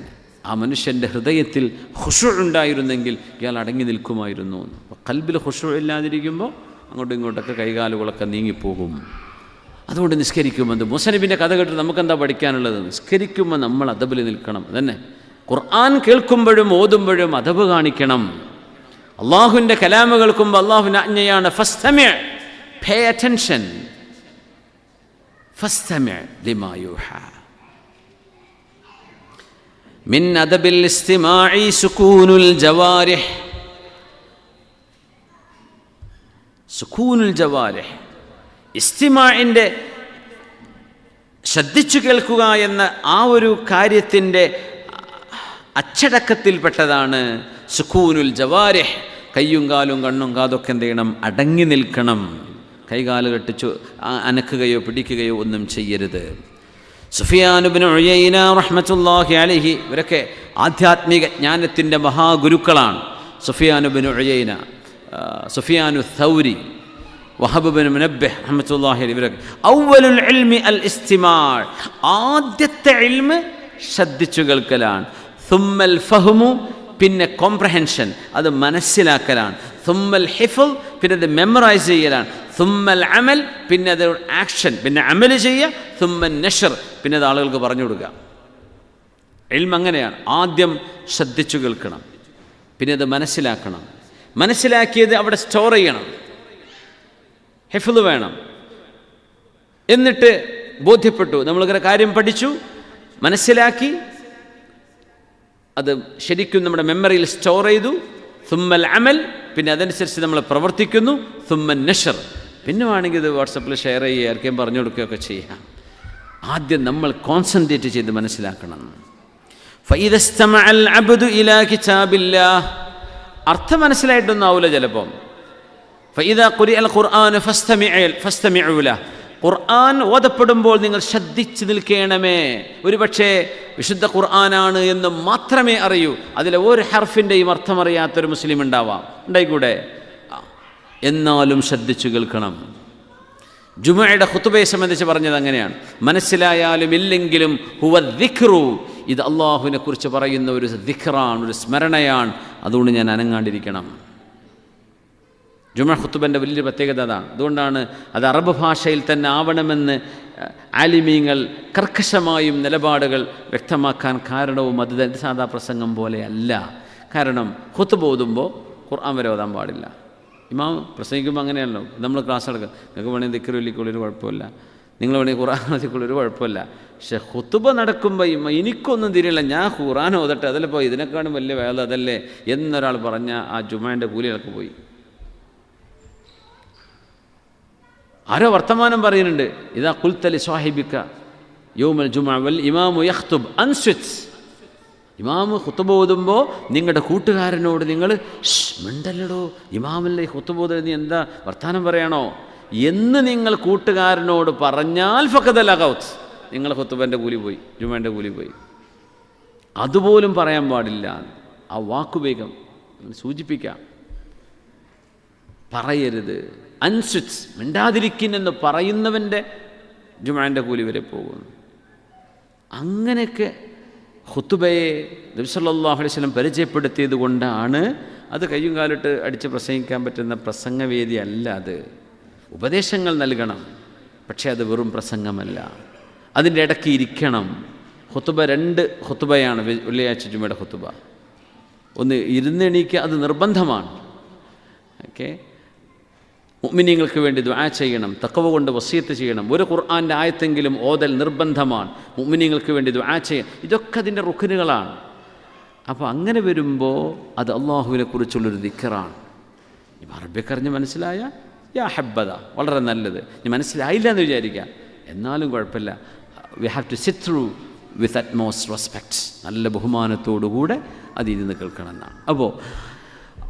[SPEAKER 2] ആ മനുഷ്യൻ്റെ ഹൃദയത്തിൽ ഖുശൂ ഉണ്ടായിരുന്നെങ്കിൽ ഇയാൾ അടങ്ങി നിൽക്കുമായിരുന്നു. അപ്പോൾ ഖൽബിൽ ഖുശൂ ഇല്ലാതിരിക്കുമ്പോൾ അങ്ങോട്ടും ഇങ്ങോട്ടൊക്കെ കൈകാലുകളൊക്കെ നീങ്ങിപ്പോകും. അതുകൊണ്ട് നിസ്കരിക്കുമ്പോൾ മൂസ നബിൻ്റെ കഥ കേട്ട് നമുക്കെന്താ പഠിക്കാനുള്ളത്? നിസ്കരിക്കുമ്പോൾ നമ്മൾ അദബിൽ നിൽക്കണം. അതന്നെ ഖുർആൻ കേൾക്കുമ്പോഴും ഓതുമ്പോഴും അദബ് കാണിക്കണം. അള്ളാഹുവിൻ്റെ കലാമ് കേൾക്കുമ്പോൾ അള്ളാഹുവിൻ്റെ ആജ്ഞയാണ് ഫസ്തമിഅ, പേ അറ്റൻഷൻ, ഫസ്തമിഅ ലിമാ യൂഹാ. മിൻ അദബിൽ ഇസ്തിമാഇ സുകൂനുൽ ജവാരിഹ്. സുകൂനുൽ ജവാരിഹ്, ഇസ്തിമാഇൻ്റെ ശ്രദ്ധിച്ചു കേൾക്കുക എന്ന ആ ഒരു കാര്യത്തിൻ്റെ അച്ചടക്കത്തിൽപ്പെട്ടതാണ് സുകൂനുൽ ജവാരിഹ്. കയ്യും കാലും കണ്ണും കാതൊക്കെ എന്ത് ചെയ്യണം? അടങ്ങി നിൽക്കണം. കൈകാല് കെട്ടിച്ചു അനക്കുകയോ പിടിക്കുകയോ ഒന്നും ചെയ്യരുത്. സുഫിയാൻ ഇബ്നു ഉയൈന റഹ്മത്തുള്ളാഹി അലൈഹി, ഇവരൊക്കെ ആധ്യാത്മിക ജ്ഞാനത്തിൻ്റെ മഹാഗുരുക്കളാണ്. സുഫിയാൻ ഇബ്നു ഉയൈന, സുഫിയാനു സൗരി, വഹബ് ഇബ്നു മുനബ്ബിഹ് റഹ്മത്തുള്ളാഹി അലൈഹി, ഇവരൊക്കെ അവ്വലുൽ ഇൽമി അൽ ഇസ്തിമാ', ആദ്യത്തെ ഇൽമ് ശ്രദ്ധിച്ചു കേൾക്കലാണ്. സുമ്മൽ ഫഹ്മു, പിന്നെ കോംപ്രഹെൻഷൻ, അത് മനസ്സിലാക്കലാണ്. സുമ്മൽ ഹിഫ്ൾ, പിന്നെ അത് മെമ്മറൈസ് ചെയ്യലാണ്. സുമ്മൽ അമൽ, പിന്നെ അത് ആക്ഷൻ, പിന്നെ അമൽ ചെയ്യുക. സുമ്മൻ നഷ്ർ, പിന്നെ അത് ആളുകൾക്ക് പറഞ്ഞു കൊടുക്കുക. ഇൽമ് അങ്ങനെയാണ്. ആദ്യം ശ്രദ്ധിച്ചു കേൾക്കണം, പിന്നെ അത് മനസ്സിലാക്കണം. മനസ്സിലാക്കിയത് അവിടെ സ്റ്റോർ ചെയ്യണം, ഹിഫ്ള് വേണം. എന്നിട്ട് ബോധ്യപ്പെട്ടു, നമ്മളിങ്ങനെ കാര്യം പഠിച്ചു, മനസ്സിലാക്കി, അത് ശരിക്കും നമ്മുടെ മെമ്മറിയിൽ സ്റ്റോർ ചെയ്തു. സുമ്മൽ അമൽ, പിന്നെ അതനുസരിച്ച് നമ്മൾ പ്രവർത്തിക്കുന്നു. സുമ്മൻ നഷ്ർ, പിന്നെ വേണമെങ്കിൽ ഇത് വാട്സപ്പിൽ ഷെയർ ചെയ്യുക, ആർക്കെയും പറഞ്ഞു കൊടുക്കുകയൊക്കെ ചെയ്യാം. ആദ്യം നമ്മൾ കോൺസെൻട്രേറ്റ് ചെയ്ത് മനസ്സിലാക്കണം. ഫഇദ ഇസ്തമഅൽ അബ്ദു ഇലാ കിതാബില്ലാഹ്, അർത്ഥം മനസ്സിലായിട്ടൊന്നും ആവില്ല ചിലപ്പം. ഫഇദാ ഖുരിഅൽ ഖുർആൻ ഫസ്തമിഉ ലഹു, ഖുർആൻ ഓതപ്പെടുമ്പോൾ നിങ്ങൾ ശ്രദ്ധിച്ചു നിൽക്കണമേ. ഒരു പക്ഷേ വിശുദ്ധ ഖുർആനാണ് എന്ന് മാത്രമേ അറിയൂ, അതിലെ ഒരു ഹർഫിൻ്റെയും അർത്ഥം അറിയാത്തൊരു മുസ്ലിം ഉണ്ടാവാം, ഉണ്ടായിക്കൂടെ? എന്നാലും ശ്രദ്ധിച്ചു കേൾക്കണം. ജുമുഅയുടെ ഖുതുബയെ സംബന്ധിച്ച് പറഞ്ഞത് അങ്ങനെയാണ്. മനസ്സിലായാലും ഇല്ലെങ്കിലും ഹുവ ദിക്റു, ഇത് അള്ളാഹുവിനെ കുറിച്ച് പറയുന്ന ഒരു ദിക്റാണ്, ഒരു സ്മരണയാണ്. അതുകൊണ്ട് ഞാൻ അനങ്ങാണ്ടിരിക്കണം. ജുമുഅ ഖുതുബൻ്റെ വലിയ പ്രത്യേകത അതാണ്. അതുകൊണ്ടാണ് അത് അറബ് ഭാഷയിൽ തന്നെ ആവണമെന്ന് ആലിമീങ്ങൾ കർക്കശമായും നിലപാടുകൾ വ്യക്തമാക്കാൻ കാരണവും. അത് സാധാ പ്രസംഗം പോലെയല്ല. കാരണം ഖുതുബ ഓതുമ്പോൾ ഖുർആൻ വരെ ഓതാൻ പാടില്ല. ഇമാം പ്രസംഗിക്കുമ്പോൾ അങ്ങനെയല്ലോ. നമ്മൾ ക്ലാസ് എടുക്കുക, നിങ്ങൾക്ക് വേണമെങ്കിൽ ദിക്ർ ചൊല്ലിക്കൊള്ളൊരു കുഴപ്പമില്ല, നിങ്ങൾ വേണമെങ്കിൽ ഖുർആൻ ഓതിക്കൊള്ളൊരു കുഴപ്പമില്ല. പക്ഷെ ഖുതുബ നടക്കുമ്പോൾ എനിക്കൊന്നും തിരിയില്ല, ഞാൻ ഖുർആൻ ഓതട്ടെ, അതല്ലപ്പോൾ ഇതിനെക്കാളും വലിയ വേല അതല്ലേ എന്നൊരാൾ പറഞ്ഞ ആ ജുമുഅൻ്റെ കൂലികൾക്ക് പോയി. ആരോ വർത്തമാനം പറയുന്നുണ്ട്, ഇദാ ഖുൽത ലി സ്വാഹിബിക യൗമൽ ജുമുഅ വൽ ഇമാമു യഖ്തുബ് അൻസിത്, ഇമാമ് ഖുതുബ ഓതുമ്പോൾ നിങ്ങളുടെ കൂട്ടുകാരനോട് നിങ്ങൾ മിണ്ടല്ലടോ, ഇമാമല്ലേ ഖുതുബ ഓതുന്നത്, നീ എന്താ വർത്താനം പറയണോ എന്ന് നിങ്ങൾ കൂട്ടുകാരനോട് പറഞ്ഞാൽ ഫഖദ ലഗൗത്, നിങ്ങൾ ഖുതുബൻ്റെ കൂലി പോയി, ജുമുഅൻ്റെ കൂലി പോയി. അതുപോലും പറയാൻ പാടില്ല. ആ വാക്കുവേഗം സൂചിപ്പിക്കാം, പറയരുത്. അൻസുറ്റ്, മിണ്ടാതിരിക്കുന്നെന്ന് പറയുന്നവൻ്റെ ജുമുഅൻ്റെ കൂലി വരെ പോകുന്നു. അങ്ങനെയൊക്കെ ഖുതുബയെ നബി സല്ലല്ലാഹു അലൈഹി വസല്ലം പരിചയപ്പെടുത്തിയത് കൊണ്ടാണ് അത് കയ്യും കാലിട്ട് അടിച്ച് പ്രസംഗിക്കാൻ പറ്റുന്ന പ്രസംഗവേദി അല്ല. അത് ഉപദേശങ്ങൾ നൽകണം, പക്ഷേ അത് വെറും പ്രസംഗമല്ല. അതിൻ്റെ ഇടയ്ക്ക് ഇരിക്കണം. ഖുതുബ 2 ഖുതുബയാണ് വെള്ളിയാഴ്ച ജുമുഅയുടെ ഖുതുബ. ഒന്ന് ഇരുന്നെണീക്കുക, അത് നിർബന്ധമാണ്. ഓക്കെ, മുഅ്മിനീങ്ങൾക്ക് വേണ്ടി ദുആ ചെയ്യണം, തഖ്വ കൊണ്ട് വസിയത്ത് ചെയ്യണം, ഒരു ഖുർആൻ്റെ ആയത്തെങ്കിലും ഓതൽ നിർബന്ധമാണ്, മുഅ്മിനീങ്ങൾക്ക് വേണ്ടി ദുആ ചെയ്യണം. ഇതൊക്കെ അതിൻ്റെ റുക്നുകളാണ്. അപ്പോൾ അങ്ങനെ വരുമ്പോൾ അത് അള്ളാഹുവിനെ കുറിച്ചുള്ളൊരു ദിക്റാണ്. ഇനി അറബിയൊക്കെ അറിഞ്ഞ് മനസ്സിലായ യാ ഹബ്ബദ, വളരെ നല്ലത്. ഇനി മനസ്സിലായില്ല എന്ന് വിചാരിക്കുക, എന്നാലും കുഴപ്പമില്ല. We have to sit through with utmost respect, നല്ല ബഹുമാനത്തോടുകൂടെ അത് ഇരുന്ന് കേൾക്കണം എന്നാണ്. അപ്പോൾ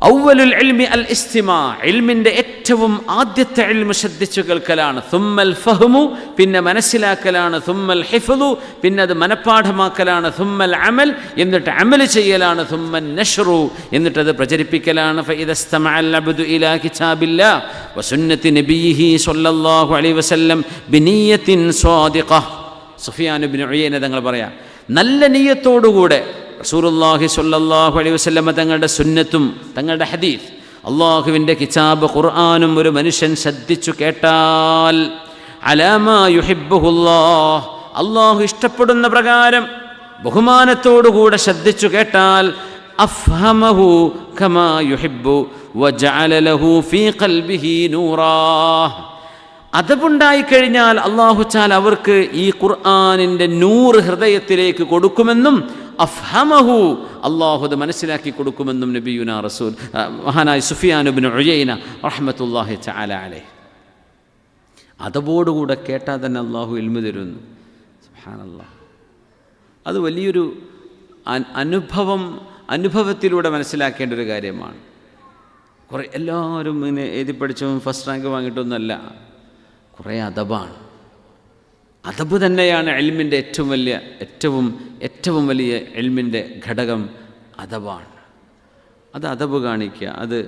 [SPEAKER 2] അവ്വലുൽ ഇൽമി അൽ ഇസ്തിമാ, ഇൽമിൻ്റെ ഏറ്റവും ആദ്യത്തെ ഇൽമ് ശ്രദ്ധിച്ചു കേൾക്കലാണ്. സുമ്മൽ ഫഹ്മു, പിന്നെ മനസ്സിലാക്കലാണ്. സുമ്മൽ ഹിഫ്ളു, പിന്നെ അത് മനഃപ്പാഠമാക്കലാണ്. സുമ്മൽ അമൽ, എന്നിട്ട് അമൽ ചെയ്യലാണ്. സുമ്മൻ നഷ്റു, എന്നിട്ട് അത് പ്രചരിപ്പിക്കലാണ്. ഫഇദ ഇസ്തമഅൽ അബ്ദു ഇലാ കിതാബില്ലാഹ് വസുന്നത്തി നബിയിഹി സ്വല്ലല്ലാഹു അലൈഹി വസല്ലം ബിനിയ്യത്തിൻ സ്വാദിഖഹ്. സുഫിയാൻ ഇബ്നു ഉയൈന തങ്ങൾ പറയാം, നല്ല നിയ്യത്തോടുകൂടെ റസൂലുള്ളാഹി സ്വല്ലല്ലാഹു അലൈഹി വസല്ലം തങ്ങളുടെ സുന്നത്തും തങ്ങളുടെ ഹദീസ്, അള്ളാഹുവിൻ്റെ കിതാബ് ഖുർആനും ഒരു മനുഷ്യൻ ശ്രദ്ധിച്ചു കേട്ടാൽ, അലാമാ യുഹിബ്ബുഹുല്ലാഹ്, അള്ളാഹു ഇഷ്ടപ്പെടുന്ന പ്രകാരം ബഹുമാനത്തോടുകൂടെ ശ്രദ്ധിച്ചു കേട്ടാൽ, അഫ്ഹമഹു കമാ യുഹിബ്ബു വജഅല ലഹു ഫീ ഖൽബിഹി നൂറാ, അതവുണ്ടായിക്കഴിഞ്ഞാൽ അള്ളാഹു ചാൽ അവർക്ക് ഈ ഖുർആനിൻ്റെ നൂറ് ഹൃദയത്തിലേക്ക് കൊടുക്കുമെന്നും, അഫ്ഹമഹു, അള്ളാഹു അത് മനസ്സിലാക്കി കൊടുക്കുമെന്നും നബിയുനാ റസൂൽ മഹാനായ സുഫിയാൻ ഇബ്നു ഉയൈന റഹ്മത്തുള്ളാഹി തആല അലൈഹി. അതവോടുകൂടെ കേട്ടാൽ തന്നെ അള്ളാഹു ഇൽമു തരുന്നു. സുബ്ഹാനല്ലാഹ്. അത് വലിയൊരു അനുഭവത്തിലൂടെ മനസ്സിലാക്കേണ്ട ഒരു കാര്യമാണ്. കുറേ എല്ലാവരും ഇങ്ങനെ എഴുതി പഠിച്ചതും ഫസ്റ്റ് റാങ്ക് വാങ്ങിയിട്ടൊന്നുമല്ല, കുറേ അദബാണ്. അദബ് തന്നെയാണ് ഇൽമിൻ്റെ ഏറ്റവും വലിയ ഇൽമിൻ്റെ ഘടകം അദബാണ്. അത് അദബ് കാണിക്കുക. അത്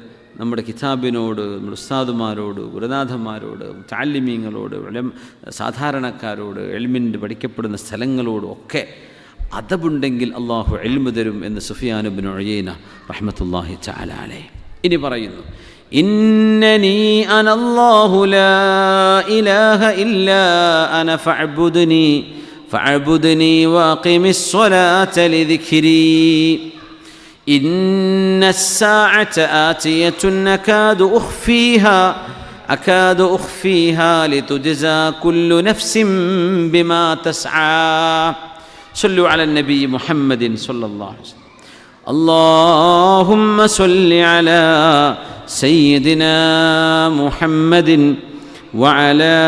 [SPEAKER 2] നമ്മുടെ കിതാബിനോട്, നമ്മുടെ ഉസ്താദുമാരോട്, ഗുരുനാഥന്മാരോട്, മുതഅല്ലിമീങ്ങളോട്, സാധാരണക്കാരോട്, ഇൽമിൻ്റെ പഠിക്കപ്പെടുന്ന സ്ഥലങ്ങളോടും ഒക്കെ അദബുണ്ടെങ്കിൽ അള്ളാഹു ഇൽമു തരും എന്ന് സുഫിയാൻ ഇബ്നു ഉയൈന റഹ്മത്തുള്ളാഹി തആല അലൈഹി. ഇനി പറയുന്നു, ഇന്നനി അനല്ലാഹു ലാ ഇലാഹ ഇല്ലാ അന ഫഅബ്ദുനി വഅഖിമിസ് സ്വലാത ലിദിക്രി ഇന്നസ്സാഅത ആതിയത്തുൻ അകാദു ഉഖ്ഫീഹാ ലിതുജ്സാ കുല്ലു നഫ്സിൻ ബിമാ തസ്ആ. സല്ലു അലൻ നബി മുഹമ്മദിൻ സ്വല്ലല്ലാഹു അലൈഹി വസല്ലം. അല്ലാഹുമ്മ സ്വല്ലി അലാ സയ്യിദിനാ മുഹമ്മദിൻ വഅലാ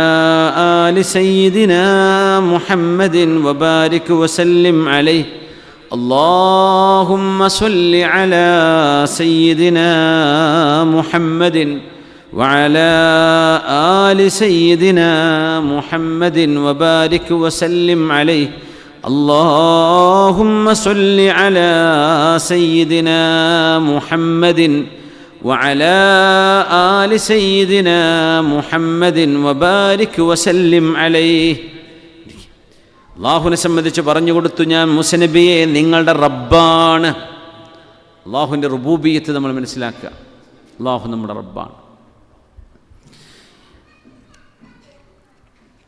[SPEAKER 2] ആലി സയ്യിദിനാ മുഹമ്മദിൻ വബാരിക് വസല്ലിം അലൈഹി. അല്ലാഹുമ്മ സ്വല്ലി അലാ സയ്യിദിനാ മുഹമ്മദിൻ വഅലാ ആലി സയ്യിദിനാ മുഹമ്മദിൻ വബാരിക് വസല്ലിം അലൈഹി. اللهم صل على سيدنا محمد وعلى آل سيدنا محمد وبارك وسلم عليه. അള്ളാഹുവിനെ സംബന്ധിച്ച് പറഞ്ഞു കൊടുത്തു, ഞാൻ മൂസ നബിയെ നിങ്ങളുടെ റബ്ബാണ്. അള്ളാഹുവിൻ്റെ റുബൂബിയത്ത് നമ്മൾ മനസ്സിലാക്കുക. അള്ളാഹു നമ്മുടെ റബ്ബാണ്.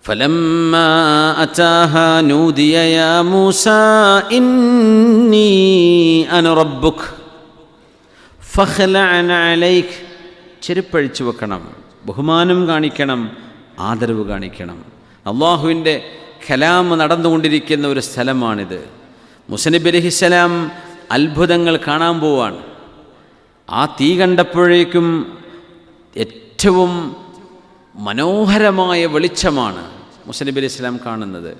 [SPEAKER 2] فلما أتاها نودي يا موسى إني أنا ربك فخلع عليك. ചെരുപ്പഴിച്ചു വെക്കണം, ബഹുമാനം കാണിക്കണം, ആദരവ് കാണിക്കണം. അള്ളാഹുവിൻ്റെ കലാം നടന്നുകൊണ്ടിരിക്കുന്ന ഒരു സ്ഥലമാണിത്. മൂസ നബി അലൈഹിസ്സലാം അത്ഭുതങ്ങൾ കാണാൻ പോവാണ്. ആ തീ കണ്ടപ്പോഴേക്കും ഏറ്റവും മനോഹരമായ വെളിച്ചമാണ് മൂസ നബി അലൈഹി സ്വലാം കാണുന്നത്.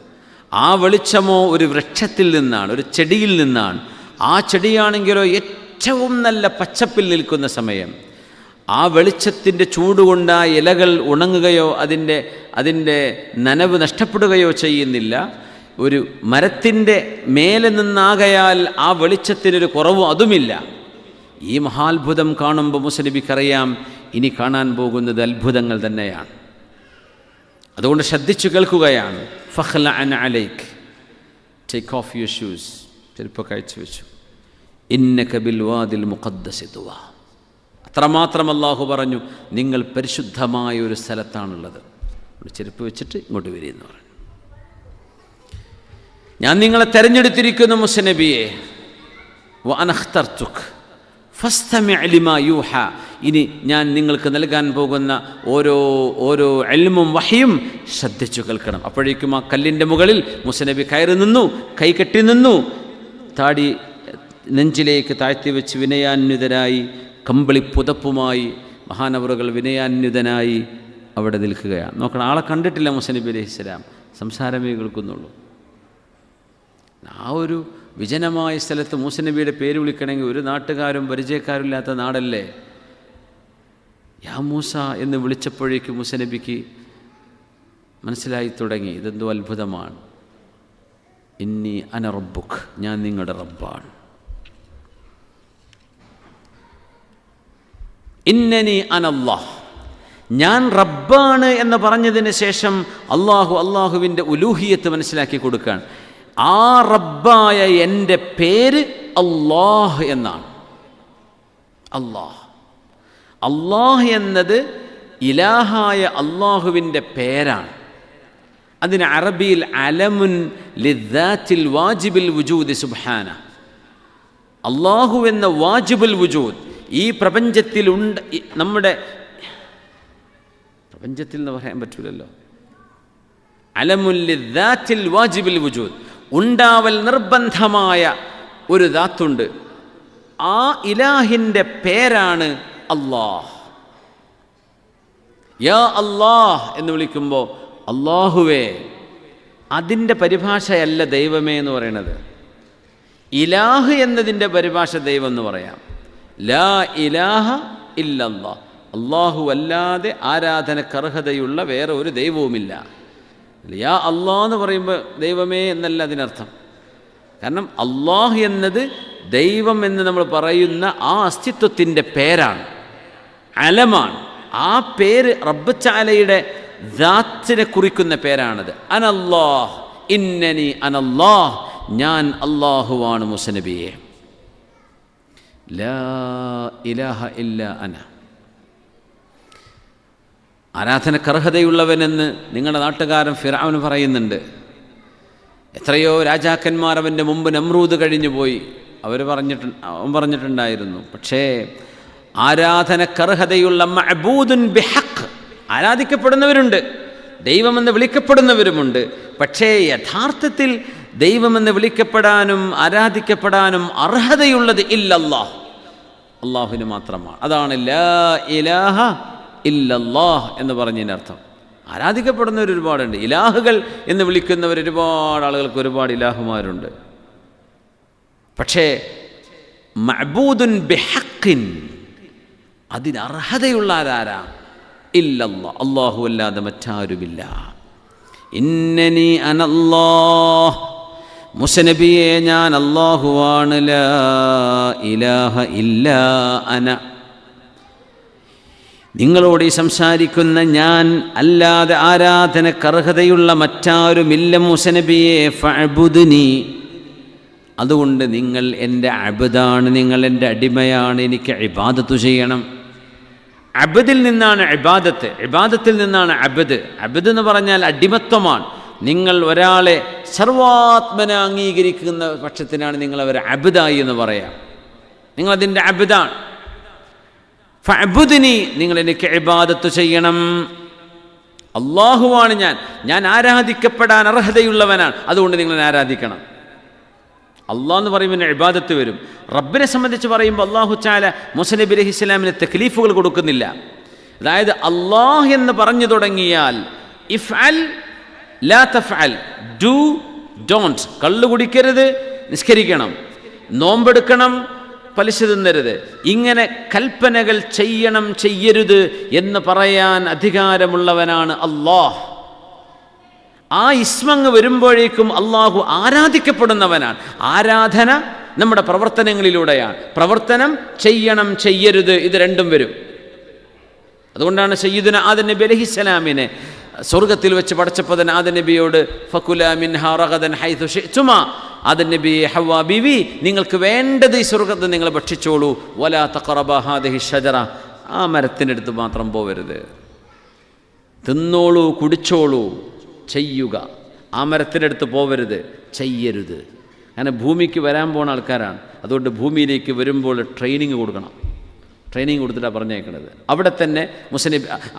[SPEAKER 2] ആ വെളിച്ചമോ ഒരു വൃക്ഷത്തിൽ നിന്നാണ്, ഒരു ചെടിയിൽ നിന്നാണ്. ആ ചെടിയാണെങ്കിലോ ഏറ്റവും നല്ല പച്ചപ്പിൽ നിൽക്കുന്ന സമയം. ആ വെളിച്ചത്തിൻ്റെ ചൂടുകൊണ്ട് ആ ഇലകൾ ഉണങ്ങുകയോ അതിൻ്റെ നനവ് നഷ്ടപ്പെടുകയോ ചെയ്യുന്നില്ല. ഒരു മരത്തിൻ്റെ മേലെ നിന്നാകയാൽ ആ വെളിച്ചത്തിനൊരു കുറവും അതുമില്ല. ഈ മഹാത്ഭുതം കാണുമ്പോൾ മൂസ നബിക്കറിയാം ഇനി കാണാൻ പോകുന്നത് അത്ഭുതങ്ങൾ തന്നെയാണ്. അതുകൊണ്ട് ശ്രദ്ധിച്ചു കേൾക്കുകയാണ്. ഫഖ്ലഅൻ അലൈക്, ടേക്ക് ഓഫ് യുവർ ഷൂസ്. ചെരുപ്പൊക്കെ അഴിച്ചു വെച്ചു. ഇന്നക ബിൽ വാദിൽ മുഖദ്ദസി തുവ. അത്രമാത്രം അല്ലാഹു പറഞ്ഞു, നിങ്ങൾ പരിശുദ്ധമായ ഒരു സ്ഥലത്താണുള്ളത്. ചെരുപ്പ് വെച്ചിട്ട് ഇങ്ങോട്ട് വരിയെന്ന് പറഞ്ഞു. ഞാൻ നിങ്ങളെ തെരഞ്ഞെടുത്തിരിക്കുന്നു മൂസ നബിയെ. വഅന ഖ്തർതുക് ഫസ്തമിഅ ലിമാ യൂഹ. ഇനി ഞാൻ നിങ്ങൾക്ക് നൽകാൻ പോകുന്ന ഓരോ ഇൽമും വഹയും ശ്രദ്ധിച്ചു കേൾക്കണം. അപ്പോഴേക്കും ആ കല്ലിൻ്റെ മുകളിൽ മൂസ നബി കയറി നിന്നു, കൈ കെട്ടി നിന്നു, താടി നെഞ്ചിലേക്ക് താഴ്ത്തി വെച്ച് വിനയാന്വിതനായി, കമ്പിളി പുതപ്പുമായി മഹാനവറുകൾ വിനയാന്വിതനായി അവിടെ നിൽക്കുകയാണ്. നോക്കണം, ആളെ കണ്ടിട്ടില്ല മൂസ നബി അലൈഹിസ്സലാം, സംസാരമേ കേൾക്കുന്നുള്ളൂ. ആ ഒരു വിജനമായ സ്ഥലത്ത് മൂസ നബിയുടെ പേര് വിളിക്കണമെങ്കിൽ ഒരു നാട്ടുകാരും പരിചയക്കാരും ഇല്ലാത്ത നാടല്ലേ. യാ മൂസ എന്ന് വിളിച്ചപ്പോഴേക്കും മൂസ നബിക്ക് മനസ്സിലായി തുടങ്ങി, ഇതെന്തോ അത്ഭുതമാണ്. ഇന്നി അന റബ്ബുക്ക്, ഞാൻ നിങ്ങളുടെ റബ്ബാണ്. ഇന്നനി അനല്ലാഹ്, ഞാൻ റബ്ബാണ് എന്ന് പറഞ്ഞതിന് ശേഷം അള്ളാഹുവിൻ്റെ ഉലൂഹിയത്ത് മനസ്സിലാക്കി കൊടുക്കുകയാണ്. ആ റബ്ബായ എൻ്റെ പേര് അല്ലാഹ് എന്നാണ്. അല്ലാഹ് എന്നത് ഇലാഹായ അള്ളാഹുവിൻ്റെ പേരാണ്. അതിന് അറബിയിൽ അലമുൻ ലിദ്ദാത്തിൽ വാജിബിൽ വുജൂദ് സുബ്ഹാന. അള്ളാഹു എന്ന വാജിബുൽ വുജൂദ് ഈ പ്രപഞ്ചത്തിലുണ്ട്. നമ്മുടെ പ്രപഞ്ചത്തിൽ എന്ന് പറയാൻ പറ്റൂലല്ലോ. അലമുൻ ലിദ്ദാത്തിൽ വാജിബിൽ വുജൂദ്, ഉണ്ടാവൽ നിർബന്ധമായ ഒരു ദാത്തുണ്ട്. ആ ഇലാഹിൻ്റെ പേരാണ് അല്ലാഹ്. യാ അല്ലാഹ് എന്ന് വിളിക്കുമ്പോൾ അല്ലാഹുവേ, അതിൻ്റെ പരിഭാഷയല്ല ദൈവമേ എന്ന് പറയുന്നത്. ഇലാഹ് എന്നതിൻ്റെ പരിഭാഷ ദൈവം എന്ന് പറയാം. ലാ ഇലാഹ ഇല്ലല്ലാഹ്, അല്ലാഹു അല്ലാതെ ആരാധനക്കർഹതയുള്ള വേറെ ഒരു ദൈവവുമില്ല. യാ അല്ലാഹ് എന്ന് പറയുമ്പോൾ ദൈവമേ എന്നല്ല അതിനർത്ഥം. കാരണം അല്ലാഹ് എന്നത് ദൈവം എന്ന് നമ്മൾ പറയുന്ന ആ അസ്തിത്വത്തിൻ്റെ പേരാണ്, അലമാണ്. ആ പേര് റബ്ബ് തആലയുടെ ദാത്തിനെ കുറിക്കുന്ന പേരാണത്. അനല്ലാഹ്, ഇന്നനി അനല്ലാഹ്, ഞാൻ അല്ലാഹുവാണ് മൂസ നബിയെ. ലാ ഇലാഹ ഇല്ലാ അന. ആരാധനക്കർഹതയുള്ളവനെന്ന് നിങ്ങളുടെ നാട്ടുകാരൻ ഫിർഔൻ പറയുന്നുണ്ട്. എത്രയോ രാജാക്കന്മാർ അവൻ്റെ മുമ്പ് നമ്രൂദ് കഴിഞ്ഞു പോയി, അവൻ പറഞ്ഞിട്ടുണ്ടായിരുന്നു. പക്ഷേ ആരാധനക്കർഹതയുള്ള മഅബൂദുൻ ബിഹഖ്, ആരാധിക്കപ്പെടുന്നവരുണ്ട്, ദൈവമെന്ന് വിളിക്കപ്പെടുന്നവരുമുണ്ട്. പക്ഷേ യഥാർത്ഥത്തിൽ ദൈവമെന്ന് വിളിക്കപ്പെടാനും ആരാധിക്കപ്പെടാനും അർഹതയുള്ളത് ഇല്ലല്ലാഹ്, അള്ളാഹുവിന് മാത്രമാണ്. അതാണ് ലാ ഇലാഹ ഇല്ലല്ലാഹ് എന്ന് പറഞ്ഞതിനർത്ഥം. ആരാധിക്കപ്പെടുന്നവർ ഒരുപാടുണ്ട്, ഇലാഹുകൾ എന്ന് വിളിക്കുന്നവർ ഒരുപാട് ആളുകൾക്ക് ഒരുപാട് ഇലാഹുമാരുണ്ട്. പക്ഷേ മഅബൂദുൻ ബിഹഖിൻ, അതിനർഹതയുള്ള ആരാ? ഇല്ലല്ലാഹ്, അല്ലാഹു അല്ലാതെ മറ്റാരുമില്ല. ഇന്നനി അനല്ലാഹ്, മൂസ നബിയെ ഞാൻ അല്ലാഹുവാണ്. ലാ ഇലാഹ ഇല്ലാ അന, നിങ്ങളോട് ഈ സംസാരിക്കുന്ന ഞാൻ അല്ലാതെ ആരാധനക്കർഹതയുള്ള മറ്റാരുമില്ല മൂസ നബിയെ. ഫഅബ്ദുനി, അതുകൊണ്ട് നിങ്ങൾ എൻ്റെ അബ്ദാണ്, നിങ്ങൾ എൻ്റെ അടിമയാണ്, എനിക്ക് ഇബാദത്ത് ചെയ്യണം. അബ്ദിൽ നിന്നാണ് ഇബാദത്ത്, ഇബാദത്തിൽ നിന്നാണ് അബ്ദ്. അബ്ദ് എന്ന് പറഞ്ഞാൽ അടിമത്വമാണ്. നിങ്ങൾ ഒരാളെ സർവാത്മന അംഗീകരിക്കുന്ന പക്ഷത്തിനാണ് നിങ്ങൾ അവരെ അബ്ദായി എന്ന് പറയാം. നിങ്ങളതിൻ്റെ അബ്ദാണ്. ഫഅബ്ദുനി, നിങ്ങൾ എനിക്ക് ഇബാദത്ത് ചെയ്യണം. അല്ലാഹുവാണ് ഞാൻ ആരാധിക്കപ്പെടാൻ അർഹതയുള്ളവനാണ്, അതുകൊണ്ട് നിങ്ങൾ ആരാധിക്കണം. അള്ളാഹ് എന്ന് പറയുമ്പോൾ ഇബാദത്ത് വരും. റബ്ബിനെ സംബന്ധിച്ച് പറയുമ്പോൾ അല്ലാഹു തആല മൂസ നബി അലൈഹി സ്വലാമിന് തക്ലീഫുകൾ കൊടുക്കുന്നില്ല. അതായത് അല്ലാഹ് എന്ന് പറഞ്ഞു തുടങ്ങിയാൽ ഇഫ്അൽ ലാ തഫ്അൽ, ഡു ഡോണ്ട്, കള്ളു കുടിക്കരുത്, നിസ്കരിക്കണം, നോമ്പെടുക്കണം, പലിശ തിന്നരുത്, ഇങ്ങനെ കൽപ്പനകൾ ചെയ്യണം ചെയ്യരുത് എന്ന് പറയാൻ അധികാരമുള്ളവനാണ് അല്ലാഹ്. ആ ഇസ്മങ്ങ് വരുമ്പോഴേക്കും അള്ളാഹു ആരാധിക്കപ്പെടുന്നവനാണ്. ആരാധന നമ്മുടെ പ്രവർത്തനങ്ങളിലൂടെയാണ്. പ്രവർത്തനം ചെയ്യണം ചെയ്യരുത് ഇത് രണ്ടും വരും. അതുകൊണ്ടാണ് സയ്യിദുന ആദം നബി അലൈഹിസ്സലാമിനെ സ്വർഗത്തിൽ വെച്ച് പടച്ചപ്പോൾ തന്നെ ആദം നബിയോട് ഫകുലാ മിൻഹാ റഗദൻ ഹൈതു ശിഅ്തുമാ, ആദം നബി ഹവ്വാ ബീവി നിങ്ങൾക്ക് വേണ്ടത് ഈ സ്വർഗത്തിൽ നിങ്ങൾ ഭക്ഷിച്ചോളൂ. വലാ തഖറബാ ഹാദിഹി ഷജറ, ആ മരത്തിനടുത്ത് മാത്രം പോവരുത്. തിന്നോളൂ, കുടിച്ചോളൂ, ചെയ്യുക. ആ മരത്തിനടുത്ത് പോവരുത്, ചെയ്യരുത്. അങ്ങനെ ഭൂമിക്ക് വരാൻ പോണ ആൾക്കാരാണ്. അതുകൊണ്ട് ഭൂമിയിലേക്ക് വരുമ്പോൾ ട്രെയിനിങ് കൊടുക്കണം. ട്രെയിനിങ് കൊടുത്തിട്ടാണ് പറഞ്ഞേക്കണത്. അവിടെ തന്നെ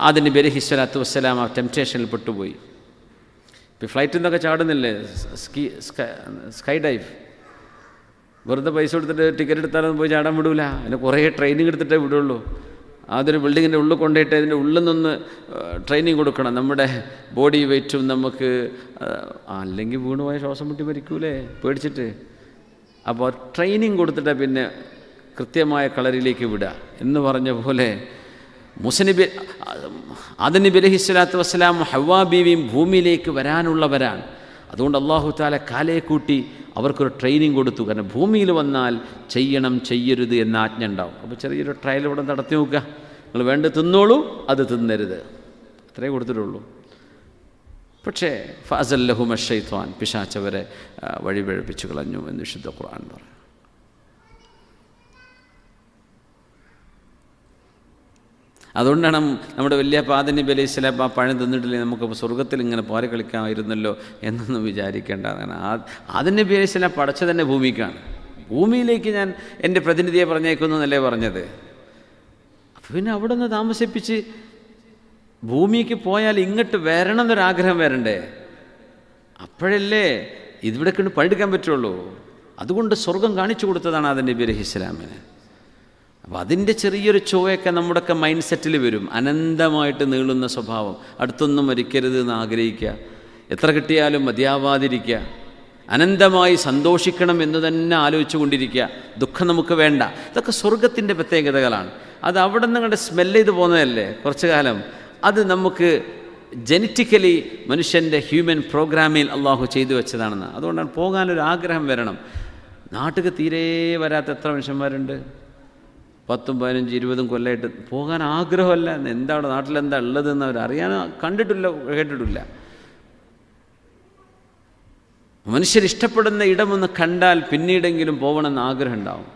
[SPEAKER 2] ആദം നബി അലൈഹി സ്വലാത്തു വസ്സലാം ആ ടെംപ്റ്റേഷനിൽ പെട്ടുപോയി. ഇപ്പോൾ ഫ്ലൈറ്റിൽ നിന്നൊക്കെ ചാടുന്നില്ലേ, സ്കൈ ഡൈവ്, വെറുതെ പൈസ കൊടുത്തിട്ട് ടിക്കറ്റ് എടുത്താലൊന്നും പോയി ചാടാൻ വിടൂല. അതിന് കുറേ ട്രെയിനിങ് എടുത്തിട്ടേ വിടുള്ളൂ. അതൊരു ബിൽഡിങ്ങിൻ്റെ ഉള്ളിൽ കൊണ്ടുപോയിട്ട് അതിൻ്റെ ഉള്ളിൽ നിന്ന് ട്രെയിനിങ് കൊടുക്കണം. നമ്മുടെ ബോഡി വെയ്റ്റും നമുക്ക്, അല്ലെങ്കിൽ വീണ് പോയ ശ്വാസം മുട്ടി മരിക്കൂലേ പേടിച്ചിട്ട്. അപ്പോൾ ട്രെയിനിങ് കൊടുത്തിട്ട് പിന്നെ കൃത്യമായ കളറിലേക്ക് വിടുക എന്ന് പറഞ്ഞ പോലെ മൂസ നബി ആദം നബി അലൈഹി സ്വലാത്തു വസ്സലാം ഹവ്വാ ബീവിയും ഭൂമിയിലേക്ക് വരാനുള്ളവരാണ്. അതുകൊണ്ട് അല്ലാഹു തആല കാലേ കൂട്ടി അവർക്കൊരു ട്രെയിനിങ് കൊടുത്തു. കാരണം ഭൂമിയിൽ വന്നാൽ ചെയ്യണം ചെയ്യരുത് എന്ന ആജ്ഞ ഉണ്ടാവും. അപ്പോൾ ചെറിയൊരു ട്രയൽ ഇവിടെ നടത്തി നോക്കുക. നിങ്ങൾ വേണ്ട തിന്നോളൂ, അത് തിന്നരുത്, അത്രേ കൊടുത്തിട്ടുള്ളൂ. പക്ഷേ ഫഅസല്ലഹുമ ശൈത്വാൻ, പിശാചവരെ വഴിപിഴപ്പിച്ചു കളഞ്ഞു എന്ന് വിശുദ്ധ ഖുർആൻ പറയും. അതുകൊണ്ടാണ് നമ്മുടെ വലിയ ആദം നബി അലൈഹി സ്വലാം ആ പഴം തിന്നിട്ടില്ലെങ്കിൽ നമുക്ക് സ്വർഗത്തിൽ ഇങ്ങനെ പോരെ കളിക്കാമായിരുന്നല്ലോ എന്നൊന്നും വിചാരിക്കേണ്ട. അങ്ങനെ ആദം നബി അലൈഹി സ്വലാം പടച്ച തന്നെ ഭൂമിക്കാണ്. ഭൂമിയിലേക്ക് ഞാൻ എൻ്റെ പ്രതിനിധിയെ പറഞ്ഞേക്കുന്നു എന്നല്ലേ പറഞ്ഞത്. അപ്പോൾ പിന്നെ അവിടെ നിന്ന് താമസിപ്പിച്ച് ഭൂമിക്ക് പോയാൽ ഇങ്ങോട്ട് വരണം എന്നൊരാഗ്രഹം വരണ്ടേ? അപ്പോഴല്ലേ ഇവിടെ കൊണ്ട് പണിയെടുക്കാൻ പറ്റുള്ളൂ. അതുകൊണ്ട് സ്വർഗം കാണിച്ചു കൊടുത്തതാണ് ആദം നബി അലൈഹി സ്വലാമിന്. അപ്പോൾ അതിൻ്റെ ചെറിയൊരു ചുവയൊക്കെ നമ്മുടെയൊക്കെ മൈൻഡ് സെറ്റിൽ വരും. അനന്തമായിട്ട് നീളുന്ന സ്വഭാവം, അടുത്തൊന്നും മരിക്കരുത് എന്ന് ആഗ്രഹിക്കുക, എത്ര കിട്ടിയാലും മതിയാവാതിരിക്കുക, അനന്തമായി സന്തോഷിക്കണം എന്ന് തന്നെ ആലോചിച്ചു കൊണ്ടിരിക്കുക, ദുഃഖം നമുക്ക് വേണ്ട. ഇതൊക്കെ സ്വർഗത്തിൻ്റെ പ്രത്യേകതകളാണ്. അത് അവിടെ നിന്ന് അങ്ങോട്ട് സ്മെല്ല് ചെയ്ത് പോകുന്നതല്ലേ കുറച്ചു കാലം. അത് നമുക്ക് ജനറ്റിക്കലി മനുഷ്യൻ്റെ ഹ്യൂമൻ പ്രോഗ്രാമിൽ അള്ളാഹു ചെയ്തു വെച്ചതാണെന്ന്. അതുകൊണ്ടാണ് പോകാനൊരു ആഗ്രഹം വരണം. നാട്ടിൽ തീരെ വരാത്ത എത്ര മനുഷ്യന്മാരുണ്ട്, 10, 15, 20 കൊല്ലമായിട്ട് പോകാൻ ആഗ്രഹമല്ല. എന്താണ് നാട്ടിലെന്താ ഉള്ളതെന്ന് അവർ അറിയാൻ കണ്ടിട്ടില്ല, കേട്ടിട്ടില്ല. മനുഷ്യരിഷ്ടപ്പെടുന്ന ഇടമൊന്ന് കണ്ടാൽ പിന്നീടെങ്കിലും പോകണമെന്ന് ആഗ്രഹം ഉണ്ടാവും.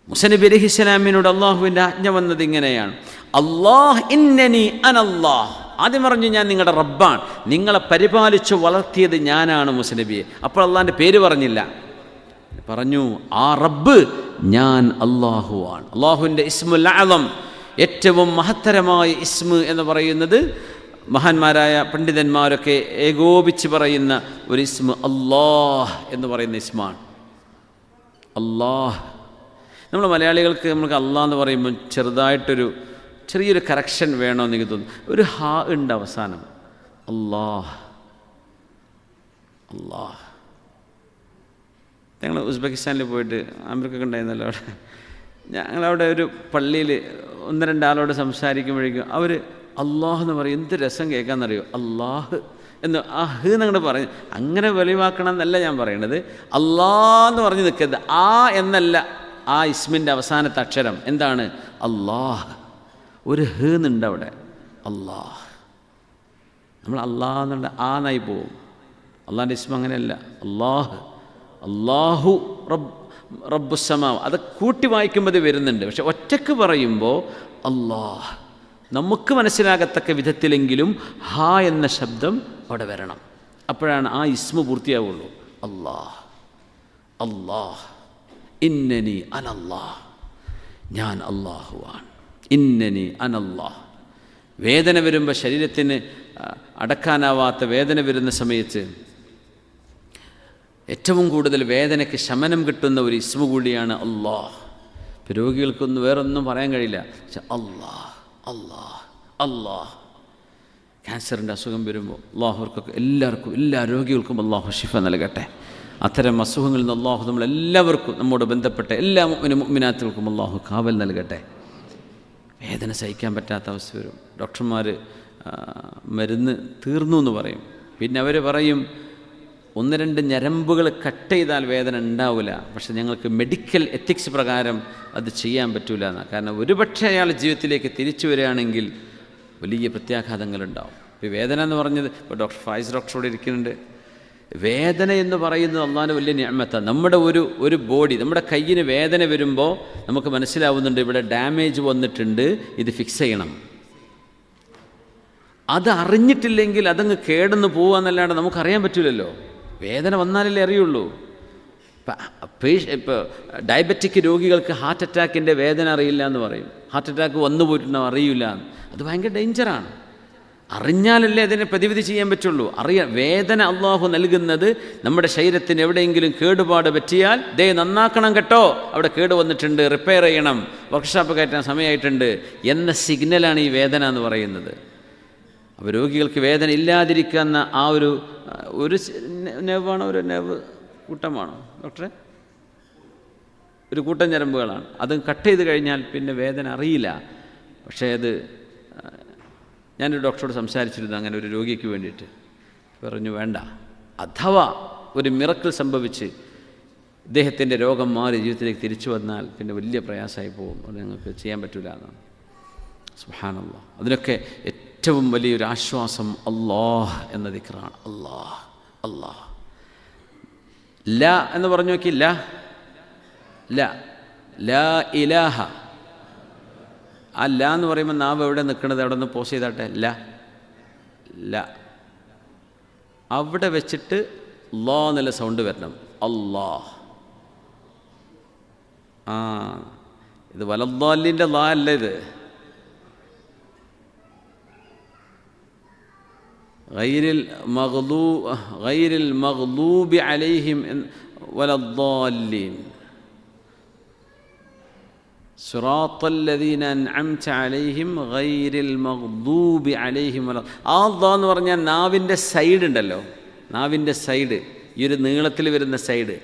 [SPEAKER 2] മൂസ നബി അലൈഹിസ്സലാമിനോട് അള്ളാഹുവിൻ്റെ ആജ്ഞ വന്നത് ഇങ്ങനെയാണ്, അല്ലാഹ് ഇന്നനി അനല്ലാഹ്. ആദ്യം പറഞ്ഞു ഞാൻ നിങ്ങളുടെ റബ്ബാണ്, നിങ്ങളെ പരിപാലിച്ചു വളർത്തിയത് ഞാനാണ് മൂസ നബിയെ. അപ്പോൾ അള്ളാഹിൻ്റെ പേര് പറഞ്ഞില്ല, പറഞ്ഞു ആ റബ്ബ് ഞാൻ അള്ളാഹുവാണ്. അള്ളാഹുവിൻ്റെ ഇസ്മുൽ അഅ്ളം, ഏറ്റവും മഹത്തരമായ ഇസ്മ് എന്ന് പറയുന്നത് മഹാന്മാരായ പണ്ഡിതന്മാരൊക്കെ ഏകോപിച്ച് പറയുന്ന ഒരു ഇസ്മ അല്ലാഹ് എന്ന് പറയുന്ന ഇസ്മാണ്. അല്ലാഹ്. നമ്മൾ മലയാളികൾക്ക് നമുക്ക് അല്ലാഹ് എന്ന് പറയുമ്പോൾ ചെറിയൊരു കറക്ഷൻ വേണമെന്ന് എനിക്ക് തോന്നുന്നു. ഒരു ഹാ ഉണ്ട് അവസാനം. അല്ലാഹ് അല്ലാഹ്. ഞങ്ങൾ ഉസ്ബെക്കിസ്ഥാനിൽ പോയിട്ട് അമീർക്കൊക്കെ ഉണ്ടായിരുന്നല്ലോ അവിടെ. ഞങ്ങളവിടെ ഒരു പള്ളിയിൽ 1-2 ആളോട് സംസാരിക്കുമ്പോഴേക്കും അവർ അല്ലാഹ് എന്ന് പറയും. എന്ത് രസം കേൾക്കാമെന്നറിയോ? അല്ലാഹ് എന്ന് ആ ഹ് എന്നങ്ങോട്ട് പറഞ്ഞു. അങ്ങനെ വെളിവാക്കണം എന്നല്ല ഞാൻ പറയണത്. അല്ലാഹ് എന്ന് പറഞ്ഞ് നിൽക്കരുത്. ആ എന്നല്ല ആ ഇസ്മിൻ്റെ അവസാനത്തെ അക്ഷരം. എന്താണ്? അല്ലാഹ്. ഒരു ഹ് എന്നുണ്ട് അവിടെ. അല്ലാഹ്. നമ്മൾ അല്ലാഹ് എന്നുള്ള ആ എന്നായി പോവും. അള്ളാഹിൻ്റെ ഇസ്മ അങ്ങനെയല്ല. അല്ലാഹ്, അല്ലാഹു റബ്ബുസ്സമാ. അത് കൂട്ടി വായിക്കുമ്പോൾ ഇത് വരുന്നുണ്ട്. പക്ഷെ ഒറ്റക്ക് പറയുമ്പോൾ അല്ലാഹ്, നമുക്ക് മനസ്സിലാകത്തക്ക വിധത്തിലെങ്കിലും ഹാ എന്ന ശബ്ദം അവിടെ വരണം. അപ്പോഴാണ് ആ ഇസ്മ പൂർത്തിയാവുള്ളൂ. അല്ലാഹ് അല്ലാഹ്. ഇന്നനി അനല്ലാഹ്, ഞാൻ അല്ലാഹുവാണ്. ഇന്നനി അനല്ലാഹ്. വേദന വരുമ്പോൾ, ശരീരത്തിന് അടക്കാനാവാത്ത വേദന വരുന്ന സമയത്ത് ഏറ്റവും കൂടുതൽ വേദനയ്ക്ക് ശമനം കിട്ടുന്ന ഒരു ഇസ്മ കൂടിയാണ് അല്ലാഹ്. ഇപ്പോൾ രോഗികൾക്കൊന്നും വേറൊന്നും പറയാൻ കഴിയില്ല. പക്ഷെ അല്ലാഹ് അല്ലാഹ് അല്ലാഹ്. ക്യാൻസറിൻ്റെ അസുഖം വരുമ്പോൾ അല്ലാഹുവർക്കൊക്കെ എല്ലാവർക്കും, എല്ലാ രോഗികൾക്കും അല്ലാഹു ശിഫ നൽകട്ടെ. അത്തരം അസുഖങ്ങളിൽ നിന്ന് അല്ലാഹു നമ്മളെല്ലാവർക്കും, നമ്മോട് ബന്ധപ്പെട്ട എല്ലാ മുഅ്മിനാത്തുകൾക്കും അല്ലാഹു കാവൽ നൽകട്ടെ. വേദന സഹിക്കാൻ പറ്റാത്ത അവസ്ഥ വരും. ഡോക്ടർമാർ മരുന്ന് തീർന്നു എന്ന് പറയും. പിന്നെ അവർ പറയും 1-2 ഞരമ്പുകൾ കട്ട് ചെയ്താൽ വേദന ഉണ്ടാവില്ല. പക്ഷെ ഞങ്ങൾക്ക് മെഡിക്കൽ എത്തിക്സ് പ്രകാരം അത് ചെയ്യാൻ പറ്റില്ല എന്നാണ്. കാരണം ഒരുപക്ഷെ അയാൾ ജീവിതത്തിലേക്ക് തിരിച്ചു വരികയാണെങ്കിൽ വലിയ പ്രത്യാഘാതങ്ങളുണ്ടാവും. ഇപ്പോൾ വേദന എന്ന് പറഞ്ഞത്, ഇപ്പോൾ ഡോക്ടർ ഫായിസ് ഡോക്ടറോട് ഇരിക്കുന്നുണ്ട്. വേദന എന്ന് പറയുന്നത് അള്ളാഹിൻ്റെ വലിയ നിഅമത്താണ്. നമ്മുടെ ഒരു ബോഡി, നമ്മുടെ കയ്യിന് വേദന വരുമ്പോൾ നമുക്ക് മനസ്സിലാവുന്നുണ്ട് ഇവിടെ ഡാമേജ് വന്നിട്ടുണ്ട്, ഇത് ഫിക്സ് ചെയ്യണം. അത് അറിഞ്ഞിട്ടില്ലെങ്കിൽ അതങ്ങ് കേടന്ന് പോവാന്നല്ലാണ്ട് നമുക്കറിയാൻ പറ്റില്ലല്ലോ. വേദന വന്നാലല്ലേ അറിയുള്ളൂ. ഇപ്പോൾ ഡയബറ്റിക് രോഗികൾക്ക് ഹാർട്ട് അറ്റാക്കിൻ്റെ വേദന അറിയില്ല എന്ന് പറയും. ഹാർട്ട് അറ്റാക്ക് വന്നു പോയിട്ടുണ്ടോ അറിയില്ല. അത് ഭയങ്കര ഡേഞ്ചറാണ്. അറിഞ്ഞാലല്ലേ അതിനെ പ്രതിവിധി ചെയ്യാൻ പറ്റുള്ളൂ. വേദന അള്ളാഹു നൽകുന്നത് നമ്മുടെ ശരീരത്തിന് എവിടെയെങ്കിലും കേടുപാട് പറ്റിയാൽ ദേ നന്നാക്കണം കേട്ടോ, അവിടെ കേട് വന്നിട്ടുണ്ട്, റിപ്പയർ ചെയ്യണം, വർക്ക്ഷോപ്പ് കയറ്റാൻ സമയമായിട്ടുണ്ട് എന്ന സിഗ്നലാണ് ഈ വേദന എന്ന് പറയുന്നത്. അപ്പോൾ രോഗികൾക്ക് വേദന ഇല്ലാതിരിക്കുന്ന ആ ഒരു നെർവാണോ, ഒരു നെർവ് കൂട്ടമാണോ ഡോക്ടറെ? ഒരു കൂട്ടം ഞരമ്പുകളാണ്. അത് കട്ട് ചെയ്ത് കഴിഞ്ഞാൽ പിന്നെ വേദന അറിയില്ല. പക്ഷേ അത് ഞാനൊരു ഡോക്ടറോട് സംസാരിച്ചിരുന്നു അങ്ങനെ ഒരു രോഗിക്ക് വേണ്ടിയിട്ട്. പറഞ്ഞു വേണ്ട, അഥവാ ഒരു മിറക്കിൾ സംഭവിച്ച് ഇദ്ദേഹത്തിൻ്റെ രോഗം മാറി ജീവിതത്തിലേക്ക് തിരിച്ചു വന്നാൽ പിന്നെ വലിയ പ്രയാസമായി പോകും, അത് ഞങ്ങൾക്ക് ചെയ്യാൻ പറ്റില്ല എന്നാണ്. സുബ്ഹാനല്ലാഹ്. അതിനൊക്കെ ഏറ്റവും വലിയൊരു ആശ്വാസം അല്ലാഹ് എന്ന ദിക്റാണ്. അല്ലാഹ് അല്ലാഹ്. ല എന്ന് പറഞ്ഞു നോക്കി. ലാ ഇലാഹ. ആ ല എന്ന് പറയുമ്പോൾ നാവ് എവിടെ നിൽക്കണത്? അവിടെ നിന്ന് പോസ് ചെയ്താട്ടെ. ല അവിടെ വെച്ചിട്ട് ലാ എന്നുള്ള സൗണ്ട് വരണം. അല്ലാഹ്. ഇത് വലദ്ദാലിൻ്റെ ലാ അല്ല, ഇത് ഗൈരിൽ മഗ്ദൂബി അലൈഹിം വലദ്ദാലിൻ സിറാത്തല്ലദീന അൻഅംത അലൈഹിം ഗൈരിൽ മഗ്ദൂബി അലൈഹിം വല. ആ ദാ എന്ന് പറഞ്ഞാൽ നാവിൻ്റെ സൈഡ് ഉണ്ടല്ലോ, നാവിൻ്റെ സൈഡ്, ഈ ഒരു നീളത്തിൽ വരുന്ന സൈഡ്,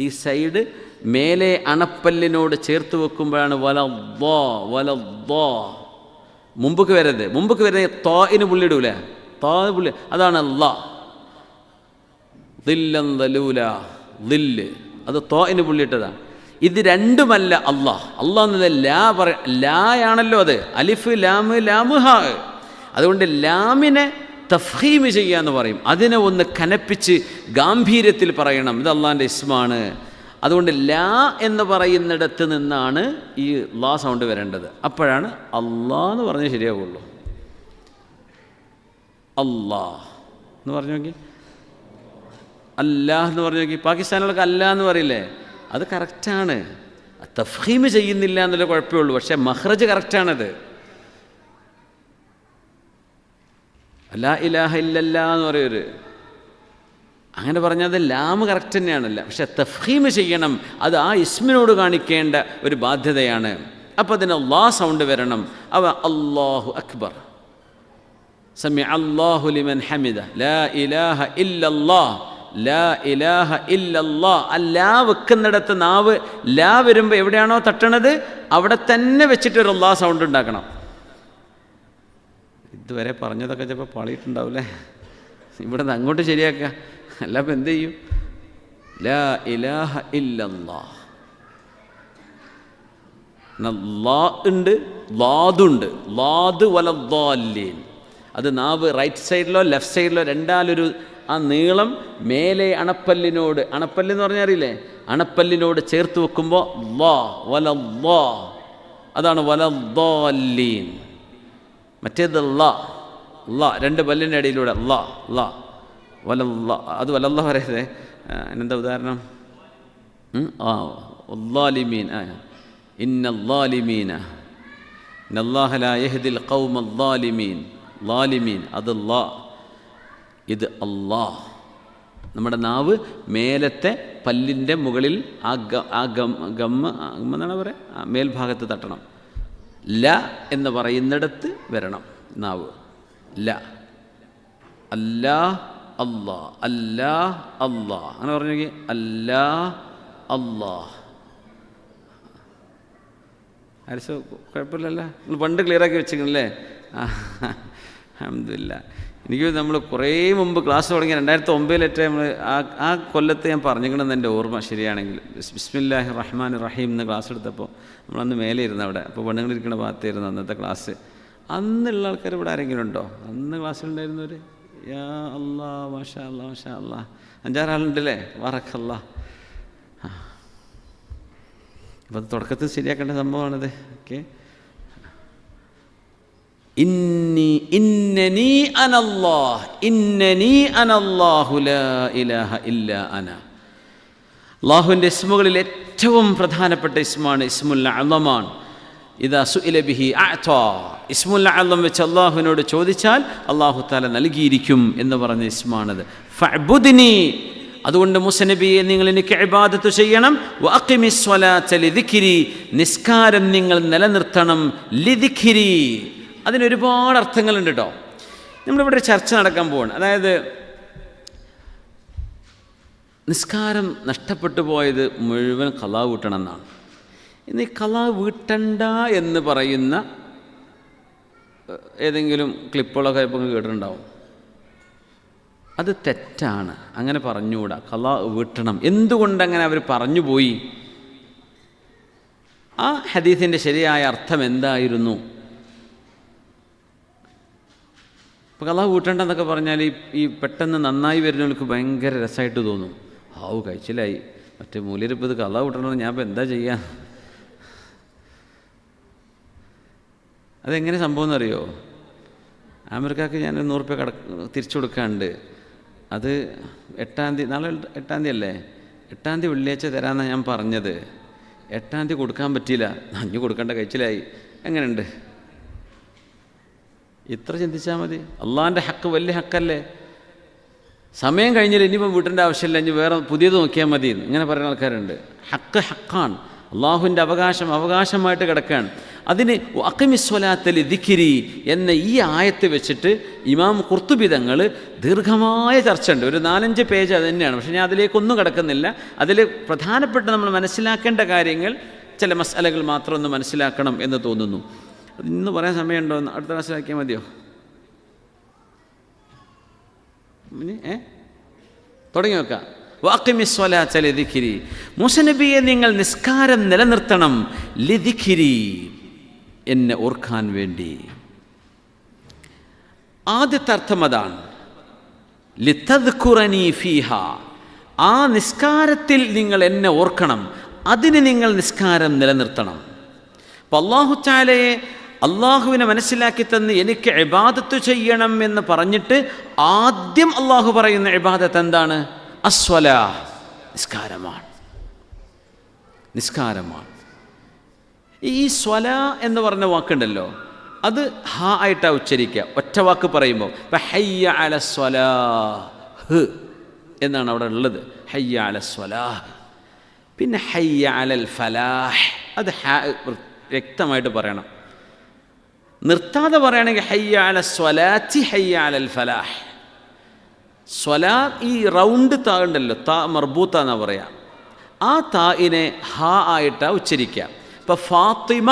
[SPEAKER 2] ഈ സൈഡ് മേലെ അണപ്പല്ലിനോട് ചേർത്ത് വെക്കുമ്പോഴാണ് വലദ്ദാ. മുമ്പക്ക് വരുന്നത് താഇന് പുള്ളിടൂല, താ പുള്ളി, അതാണ് അല്ലാ. ദില്ലൻ ദലൂല, ദില്ല്, അത് താഇന് പുള്ളിയിട്ടതാണ്. ഇത് രണ്ടുമല്ല അല്ലാഹ്. അല്ലാഹ് എന്നത് ലായാണല്ലോ, അത് അലിഫ് ലാമ് ഹാ. അതുകൊണ്ട് ലാമിനെ തഫ്ഹീമ് ചെയ്യുക എന്ന് പറയും. അതിനെ ഒന്ന് കനപ്പിച്ച് ഗാംഭീര്യത്തിൽ പറയണം. ഇത് അള്ളാഹിൻ്റെ ഇസ്മാണ്. അതുകൊണ്ട് ലാ എന്ന് പറയുന്നിടത്ത് നിന്നാണ് ഈ ലാ സൗണ്ട് വരേണ്ടത്. അപ്പോഴാണ് അള്ളാ എന്ന് പറഞ്ഞാൽ ശരിയാവുള്ളൂ. അല്ലാ എന്ന് പറഞ്ഞു നോക്കി, അല്ലാഹ് എന്ന് പറഞ്ഞു നോക്കി. പാകിസ്ഥാനിലൊക്കെ അല്ലാ എന്ന് പറയില്ലേ, അത് കറക്റ്റാണ്. തഫ്ഹീമ് ചെയ്യുന്നില്ല എന്നുള്ള കുഴപ്പമേ ഉള്ളൂ. പക്ഷേ മഖ്റജ് കറക്റ്റാണത്. ലാ ഇലാഹ ഇല്ലല്ലാ എന്ന് പറയൊരു അങ്ങനെ പറഞ്ഞാൽ അത് ലാമ് കറക്റ്റ് തന്നെയാണല്ല. പക്ഷെ തഫ്ഹീമ് ചെയ്യണം. അത് ആ ഇസ്മിനോട് കാണിക്കേണ്ട ഒരു ബാധ്യതയാണ്. അപ്പോൾ അതിന് അല്ലാഹ് സൗണ്ട് വരണം. അവ അല്ലാഹു അക്ബർ, സമി അല്ലാഹു ലിമൻ ഹമിദ, ലാ ഇലാഹ ഇല്ലല്ലാഹ്, ലാ ഇലാഹ ഇല്ലല്ലാഹ്. ആ ലാ വെക്കുന്നിടത്ത് നാവ് ലാ വരുമ്പോൾ എവിടെയാണോ തട്ടണത് അവിടെ തന്നെ വെച്ചിട്ടൊരു അല്ലാഹ് സൗണ്ട് ഉണ്ടാക്കണം. ഇതുവരെ പറഞ്ഞതൊക്കെ ചിലപ്പോൾ പാളിയിട്ടുണ്ടാവില്ലേ. ഇവിടെ നിന്ന് അങ്ങോട്ട് ശരിയാക്കുക. അല്ല അപ്പം എന്ത് ചെയ്യും? ലാ ഇലാഹ ഇല്ലല്ലാഹ്. ലാ ഉണ്ട്, ലാദുണ്ട്. ലാദ് വലദ്ദാല്ലീൻ. അത് നാവ് റൈറ്റ് സൈഡിലോ ലെഫ്റ്റ് സൈഡിലോ രണ്ടാലൊരു ആ നീളം മേലെ അണപ്പല്ലിനോട്, അണപ്പല്ലെന്ന് പറഞ്ഞാൽ അറിയില്ലേ, അണപ്പല്ലിനോട് ചേർത്ത് വെക്കുമ്പോൾ ലാ വലദ്ദാ, അതാണ് വലദ്ദാല്ലീൻ. മറ്റേത് ലാ, ലാ രണ്ട് പല്ലിൻ്റെ ഇടയിലൂടെ ലാ ലാ വലല്ലാ. അത് വലല്ലാ പറയരുതേ. എന്താ ഉദാഹരണം? വല്ലാലിമീൻ, ഇന്നല്ലാലിമീന ഇന്നല്ലാഹ ലാ യഹ്ദിൽ ഖൗമല്ലാലിമീൻ. ലാലിമീൻ അത് ലാ, ഇത് അല്ലാഹ്. നമ്മുടെ നാവ് മേലത്തെ പല്ലിൻ്റെ മുകളിൽ ആ ഗമ്മ എന്നാണ് പറയുക, മേൽഭാഗത്ത് തട്ടണം. ല എന്ന് പറയുന്നിടത്ത് വരണം നാവ്. ല അല്ലാ അല്ലാ, അല്ലാ അല്ലാ, അങ്ങനെ പറഞ്ഞു നോക്കി. അല്ലാ അല്ലാ. ആരിസോ കുഴപ്പമില്ലല്ലോ, നിങ്ങൾ പണ്ട് ക്ലിയറാക്കി വെച്ചിരിക്കണല്ലേ. അൽഹംദുലില്ലാ. എനിക്ക് നമ്മൾ കുറേ മുമ്പ് ക്ലാസ് തുടങ്ങി 2009 നമ്മൾ ആ കൊല്ലത്ത് ഞാൻ പറഞ്ഞിരിക്കണമെന്ന് എൻ്റെ ഓർമ്മ ശരിയാണെങ്കിൽ. ബിസ്മില്ലാഹിർ റഹ്മാനിർ റഹീം എന്ന് ക്ലാസ് എടുത്തപ്പോൾ നമ്മളന്ന് മേലെ ഇരുന്ന് അവിടെ, അപ്പോൾ പെണ്ണുങ്ങളിരിക്കുന്ന ഭാഗത്തായിരുന്നു അന്നത്തെ ക്ലാസ്. അന്നുള്ള ആൾക്കാർ ഇവിടെ ആരെങ്കിലും ഉണ്ടോ? അന്ന് ക്ലാസ്സിലുണ്ടായിരുന്നവർ? യാ അല്ലാ, മാഷാ അല്ലാ, മാഷാ അല്ലാ. 5-6 ആളുണ്ടല്ലേ? ബറക്കല്ലാ. അപ്പോൾ അത് തുടക്കത്തിൽ ശരിയാക്കേണ്ട സംഭവമാണിത്. ഓക്കെ. ഇന്നനി അനല്ലാഹ്, ഇന്നനി അനല്ലാഹു ലാ ഇലാഹ ഇല്ലാ അന. അല്ലാഹുവിൻ്റെ ഇസ്മുകളിൽ ഏറ്റവും പ്രധാനപ്പെട്ട ഇസ്മാണ് ഇസ്മുൽ അഅ്ളമാണ്. ഇദാ സുഇല ബിഹി അഅ്താ. ഇസ്മുൽ അഅ്ളം വെച്ച് അല്ലാഹുവിനോട് ചോദിച്ചാൽ അല്ലാഹു തആല നൽകിയിരിക്കും എന്ന് പറഞ്ഞ ഇസ്മാണത്. ഫഅ്ബുദ്നി, അതുകൊണ്ട് മൂസ നബിയെ നിങ്ങൾ എനിക്ക് ഇബാദത്ത് ചെയ്യണം. വഅഖിമിസ് സ്വലാത്ത ലിദിക്രി, നിസ്കാരം നിങ്ങൾ നിലനിർത്തണം. ലിദിക്രി, അതിനൊരുപാട് അർത്ഥങ്ങളുണ്ട് കേട്ടോ. നമ്മളിവിടെ ഒരു ചർച്ച നടക്കാൻ പോവാണ്. അതായത് നിസ്കാരം നഷ്ടപ്പെട്ടു പോയത് മുഴുവൻ ഖളാ വീട്ടണം എന്നാണ്. ഇന്ന് ഈ ഖളാ വീട്ടണ്ട എന്ന് പറയുന്ന ഏതെങ്കിലും ക്ലിപ്പുകളൊക്കെ ഇപ്പോൾ കേട്ടിട്ടുണ്ടാവും. അത് തെറ്റാണ്, അങ്ങനെ പറഞ്ഞുകൂടാ. ഖളാ വീട്ടണം. എന്തുകൊണ്ടങ്ങനെ അവർ പറഞ്ഞു പോയി? ആ ഹദീസിൻ്റെ ശരിയായ അർത്ഥം എന്തായിരുന്നു? ഇപ്പോൾ ഖളാ വീട്ടണ്ടെന്നൊക്കെ പറഞ്ഞാൽ ഈ പെട്ടെന്ന് നന്നായി വരുന്നവർക്ക് ഭയങ്കര രസമായിട്ട് തോന്നും. ഹാവ് കഴിച്ചിലായി, മറ്റേ മൂല്യരിപ്പോൾ ഇത് ഖളാ വീട്ടണമെന്ന് ഞാൻ ഇപ്പോൾ എന്താ ചെയ്യുക? അതെങ്ങനെ സംഭവം എന്നറിയോ? അമേരിക്കക്ക് ഞാൻ 100 രൂപ തിരിച്ചു കൊടുക്കാനുണ്ട്. അത് 8-ാം തീയതി, നാളെ 8-ാം തീയതി അല്ലേ? 8-ാം തീയതി വെള്ളിയാഴ്ച തരാമെന്നാണ് ഞാൻ പറഞ്ഞത്. 8-ാം തീയതി കൊടുക്കാൻ പറ്റിയില്ല, അഞ്ഞു കൊടുക്കേണ്ട കഴിച്ചിലായി. എങ്ങനെയുണ്ട്? ഇത്ര ചിന്തിച്ചാൽ മതി. അള്ളാഹിൻ്റെ ഹക്ക് വലിയ ഹക്കല്ലേ? സമയം കഴിഞ്ഞില്ല, ഇനിയിപ്പം വീട്ടിൻ്റെ ആവശ്യമില്ല, ഇനി വേറെ പുതിയത് നോക്കിയാൽ മതി ഇങ്ങനെ പറയുന്ന ആൾക്കാരുണ്ട്. ഹക്ക് ഹക്കാണ്, അള്ളാഹുവിൻ്റെ അവകാശമായിട്ട് കിടക്കുകയാണ്. അതിന് അഖിമിസ്വലാത്ത ലിദിക്രി എന്ന ഈ ആയത്ത് വെച്ചിട്ട് ഇമാം ഖുർത്തുബി തങ്ങൾ ദീർഘമായ ചർച്ച ഉണ്ട്. ഒരു 4-5 പേജ് അത് തന്നെയാണ്. പക്ഷേ ഞാൻ അതിലേക്കൊന്നും കിടക്കുന്നില്ല. അതിൽ പ്രധാനപ്പെട്ട നമ്മൾ മനസ്സിലാക്കേണ്ട കാര്യങ്ങൾ, ചില മസ്അലകൾ മാത്രം ഒന്ന് മനസ്സിലാക്കണം എന്ന് തോന്നുന്നു. ഇന്ന് പറയാൻ സമയമുണ്ടോ? അടുത്ത ക്ലാസ്സിലാക്കിയാൽ മതിയോ? തുടങ്ങി വെക്കാം. വഅഖിമിസ്വലാത്ത ലിദിക്രി, മൂസ നബിയെ നിങ്ങൾ നിസ്കാരം നിലനിർത്തണം. ലിദിക്രി, എന്നെ ഓർക്കാൻ വേണ്ടി. ആദ്യത്തെ അർത്ഥം അതാണ്. ലിതദ്കുറനി ഫീഹ, ആ നിസ്കാരത്തിൽ നിങ്ങൾ എന്നെ ഓർക്കണം, അതിന് നിങ്ങൾ നിസ്കാരം നിലനിർത്തണം. അപ്പോൾ അല്ലാഹു തആലയെ, അള്ളാഹുവിനെ മനസ്സിലാക്കി തന്ന് എനിക്ക് ഇബാദത്ത് ചെയ്യണം എന്ന് പറഞ്ഞിട്ട് ആദ്യം അള്ളാഹു പറയുന്ന ഇബാദത്ത് എന്താണ്? അസ്വലാ, നിസ്കാരമാണ്. നിസ്കാരമാണ്. ഈ സ്വലാ എന്ന് പറഞ്ഞ വാക്കുണ്ടല്ലോ, അത് ഹ ആയിട്ടാണ് ഉച്ചരിക്കുക. ഒറ്റ വാക്ക് പറയുമ്പോൾ ഇപ്പം ഹയ്യ അല സ്വലാഹ് എന്നാണ് അവിടെ ഉള്ളത്. ഹയ്യ അല സ്വലാഹ്. പിന്നെ ഹയ്യ അലൽ ഫലാഹ്, അത് വ്യക്തമായിട്ട് പറയണം. നിർത്താതെ പറയുകയാണെങ്കിൽ ഹയ്യ അല സ്വലാത്തി ഹയ്യ അലൽ ഫലാഹ്. സ്വലാ, ഈ റൗണ്ട് താ ഉണ്ടല്ലോ, താ മർബൂത്ത എന്നാണ് പറയുക. ആ തായിനെ ഹ ആയിട്ടാണ് ഉച്ചരിക്കുക. ഇപ്പം ഫാത്തിമ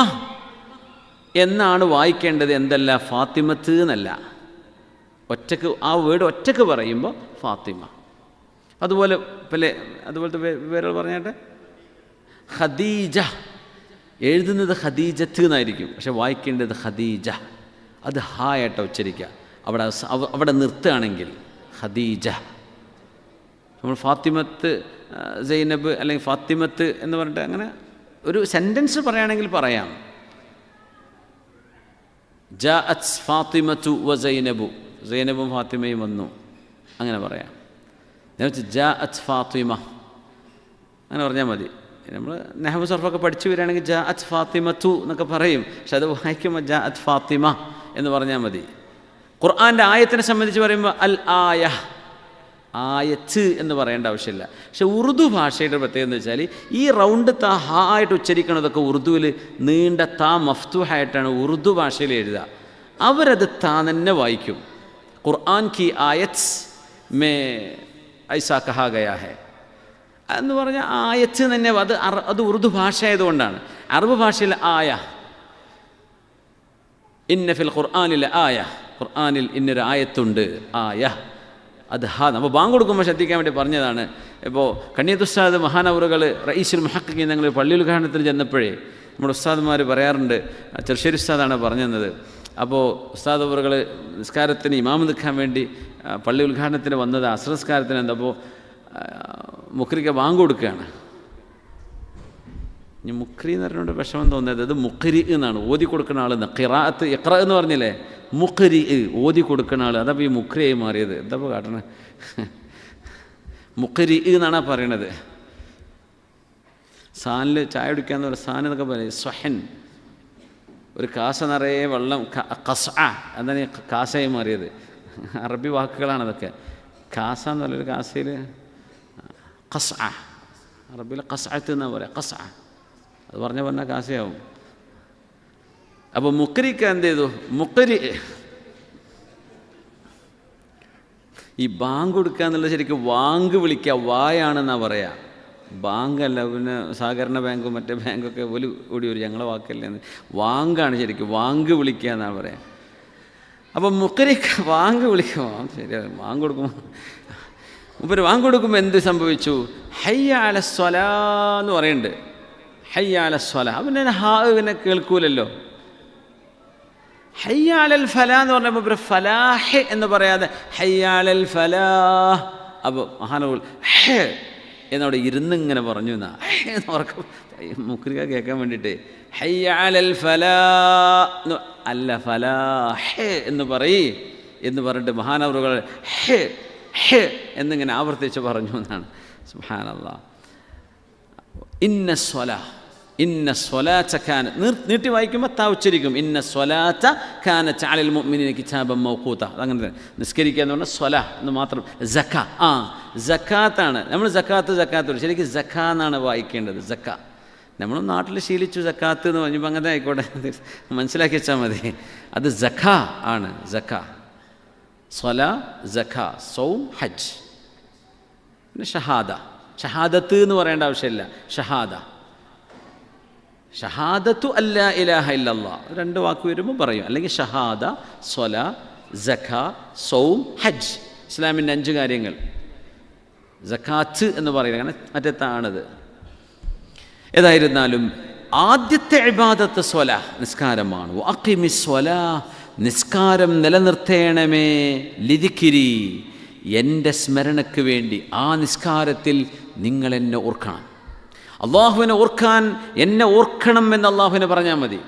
[SPEAKER 2] എന്നാണ് വായിക്കേണ്ടത്, എന്തല്ല ഫാത്തിമത്ത് എന്നല്ല. ഒറ്റക്ക് ആ വേർഡ് ഒറ്റക്ക് പറയുമ്പോൾ ഫാത്തിമ. അതുപോലെ അതുപോലത്തെ പേരുകൾ പറഞ്ഞാട്ടെ. ഖദീജ എഴുതുന്നത് ഖദീജത്ത് എന്നായിരിക്കും, പക്ഷെ വായിക്കേണ്ടത് ഖദീജ. അത് ഹ ആയിട്ടാണ് ഉച്ചരിക്കുക. അവിടെ നിർത്തുകയാണെങ്കിൽ ഖദീജ. നമ്മൾ ഫാത്തിമത്ത് സൈനബ് അല്ലെങ്കിൽ ഫാത്തിമത്ത് എന്ന് പറഞ്ഞിട്ട് അങ്ങനെ ഒരു സെൻറ്റൻസ് പറയുകയാണെങ്കിൽ പറയാം. ജാഅത് ഫാത്തിമത്തു വ സൈനബു, സൈനബും ഫാത്തിമയും വന്നു, അങ്ങനെ പറയാം. ജാഅത് ഫാത്തിമ അങ്ങനെ പറഞ്ഞാൽ മതി. നമ്മൾ നഹ്വ് സർഫൊക്കെ പഠിച്ചു വരികയാണെങ്കിൽ ജാഅത് ഫാത്തിമത്തു എന്നൊക്കെ പറയും, പക്ഷെ അത് വായിക്കുമ്പോൾ ജാഅത് ഫാത്തിമ എന്ന് പറഞ്ഞാൽ മതി. ഖുർആൻ്റെ ആയത്തിനെ സംബന്ധിച്ച് പറയുമ്പോൾ അൽ ആയ, ആയത്ത് എന്ന് പറയേണ്ട ആവശ്യമില്ല. പക്ഷെ ഉറുദു ഭാഷയുടെ പ്രത്യേകത എന്ന് വെച്ചാൽ ഈ റൗണ്ട് താ ഹ ആയിട്ട് ഉച്ചരിക്കണതൊക്കെ ഉറുദുവിൽ നീണ്ട താ മഫ്തൂഹായിട്ടാണ് ഉറുദു ഭാഷയിൽ എഴുതുക. അവരത് താ തന്നെ വായിക്കും. ഖുർആൻ കി ആയത്ത് മേ ഐസാ കഹാ ഗയാ ഹെ എന്ന് പറഞ്ഞാൽ ആയത്ത് തന്നെ, അത് ഉറുദു ഭാഷ ആയതുകൊണ്ടാണ്. അറബ് ഭാഷയിൽ ആയ, ഇന്ന ഫിൽ ഖുർആനിൽ ആയ, ഖുർആനിൽ ഇന്നൊരു ആയത്തുണ്ട്, ആയ, അത് ഹ. നമ്മൾ ബാങ്ക് കൊടുക്കുമ്പോൾ ശ്രദ്ധിക്കാൻ വേണ്ടി പറഞ്ഞതാണ്. ഇപ്പോൾ കണ്ണിയത്ത് ഉസ്താദ് മഹാനവറുകൾ റഈസുൽ മുഹഖഖീൻ ഞങ്ങൾ പള്ളി ഉദ്ഘാടനത്തിന് ചെന്നപ്പോഴേ നമ്മുടെ ഉസ്താദ്മാർ പറയാറുണ്ട്, ചെറുശ്ശേരി ഉസ്താദാണ് പറഞ്ഞത്. അപ്പോൾ ഉസ്താദ് അവറുകൾ നിസ്കാരത്തിന് ഇമാമ് നിൽക്കാൻ വേണ്ടി പള്ളി ഉദ്ഘാടനത്തിന് വന്നത് അസ്ർ നിസ്കാരത്തിന്. എന്തപ്പോൾ മുക്രിക്ക് ബാങ്ക് കൊടുക്കുകയാണ്. ഇനി മുക്രി എന്ന് പറഞ്ഞുകൊണ്ട് വിഷമം തോന്നിയത്, അത് മുക്രി എന്നാണ്, ഓതി കൊടുക്കുന്ന ആളെന്ന്. ഖിറാഅത്ത് ഇഖ്റ എന്ന് പറഞ്ഞില്ലേ, മുക്രി ഓതി കൊടുക്കുന്ന ആൾ, അതപ്പോൾ ഈ മുക്രിയായി മാറിയത്. എന്താപ്പോൾ കാട്ടണേ? മുക്രി എന്നാണ് പറയണത്. സാനിൽ ചായ കുടിക്കാന്ന് പറയുക, സാൻ എന്നൊക്കെ പറയും. സ്വഹൻ, ഒരു കാസ നിറയെ വെള്ളം, കസ, എന്താണ് കാസയായി മാറിയത്. അറബി വാക്കുകളാണ് അതൊക്കെ. കാസ എന്ന് പറയുന്നത് കാസയിൽ കസ, അറബിയിൽ കസഅത്ത് എന്നാണ് പറയുക. കസ അത് പറഞ്ഞാൽ കാസയാവും. അപ്പോൾ മുക്രിക്ക് എന്ത് ചെയ്തു? മുക്രി ഈ ബാങ്ക് കൊടുക്കുക എന്നുള്ളത് ശരിക്കും വാങ്ക് വിളിക്കുക, വായാണെന്നാണ് പറയുക. ബാങ്കല്ല. പിന്നെ സഹകരണ ബാങ്കും മറ്റേ ബാങ്കൊക്കെ ഒരു കൂടി ഒരു ഞങ്ങളെ വാക്കല്ലേ, വാങ്കാണ് ശരിക്കും, വാങ്ക് വിളിക്കുക എന്നാണ് പറയുക. അപ്പം മുക്രിക്ക് വാങ്ക് വിളിക്കുക, ശരിയാണ്. വാങ്ക് കൊടുക്കുമ്പോൾ മുമ്പ് വാങ്ക് കൊടുക്കുമ്പോൾ എന്ത് സംഭവിച്ചു? ഹയ്യ അല സ്വലാ എന്ന് പറയുന്നുണ്ട്. ഹയ്യ അല സ്വലാ, പിന്നെ ഹാ പിന്നെ കേൾക്കൂലല്ലോ. ഹയ്യ അലൽ ഫലാ എന്ന് പറഞ്ഞപ്പോൾ ഇപ്പോൾ ഫലാഹ് എന്ന് പറയാതെ ഹയ്യ അലൽ ഫലാഹ്. അപ്പോൾ മഹാനവുൽ ഹേ എന്നവിടെ ഇരുന്നിങ്ങനെ പറഞ്ഞു എന്നാ എന്ന് ഓർക്കും മുക്രിക കേൾക്കാൻ വേണ്ടിയിട്ട്. ഹയ്യ അലൽ ഫലാ അല്ല, ഫലാഹ് എന്ന് എന്ന് പറഞ്ഞിട്ട് മഹാനവറുകൾ ഹേ ഹേ എന്നിങ്ങനെ ആവർത്തിച്ച് പറഞ്ഞു എന്നാണ്. സുബ്ഹാനല്ലാഹ്. ഇന്ന സ്വലാ, ഇന്ന സ്വലാത്ത കാന, നീട്ടി വായിക്കുമ്പോൾ താ ഉച്ചരിക്കും. ഇന്ന സ്വലാത്ത കാനത അലൽ മുഅ്മിനീന കിതാബൻ മൗഖൂത. അതങ്ങനെ നിസ്കരിക്കുക എന്ന് പറഞ്ഞാൽ സ്വലാ എന്ന് മാത്രം. സക്ക, സക്കാത്താണ്. നമ്മൾ സക്കാത്ത് ശരിക്കും സക്ക എന്നാണ് വായിക്കേണ്ടത്. സക്ക നമ്മൾ നാട്ടിൽ ശീലിച്ചു സക്കാത്ത് എന്ന് പറഞ്ഞപ്പോൾ അങ്ങനെ ആയിക്കോട്ടെ, മനസ്സിലാക്കി വെച്ചാൽ മതി. അത് സക്ക ആണ്. സക്ക, സ്വലാ, സക്ക, സൗം, ഹജ്ജ്. പിന്നെ ഷഹാദ, ഷഹാദത്ത് എന്ന് പറയേണ്ട ആവശ്യമില്ല. ഷഹാദ, ഷഹാദത്തു അല്ലാ ഇലാഹ ഇല്ലല്ലാഹ്, രണ്ട് വാക്ക് വരുമ്പോൾ പറയും. അല്ലെങ്കിൽ ഷഹാദ, സ്വലാ, സക്ക, സൗം, ഹജ്ജ്. ഇസ്ലാമിൻ്റെ 5 കാര്യങ്ങൾ. സക്കാത്ത് എന്ന് പറയുന്നത് അങ്ങനെ മറ്റത്താണത്. ഏതായിരുന്നാലും ആദ്യത്തെ ഇബാദത്ത് സ്വലാ, നിസ്കാരമാണ്. വഅഖിമിസ് സ്വലാ, നിസ്കാരം നിലനിർത്തേണമേ ലിദിക്കിരി, എൻ്റെ സ്മരണയ്ക്ക് വേണ്ടി. ആ നിസ്കാരത്തിൽ നിങ്ങൾ എന്നെ ഓർക്കണം. അള്ളാഹുവിനെ ഓർക്കാൻ എന്നെ ഓർക്കണം എന്ന് അള്ളാഹുവിനെ പറഞ്ഞാൽ മതി.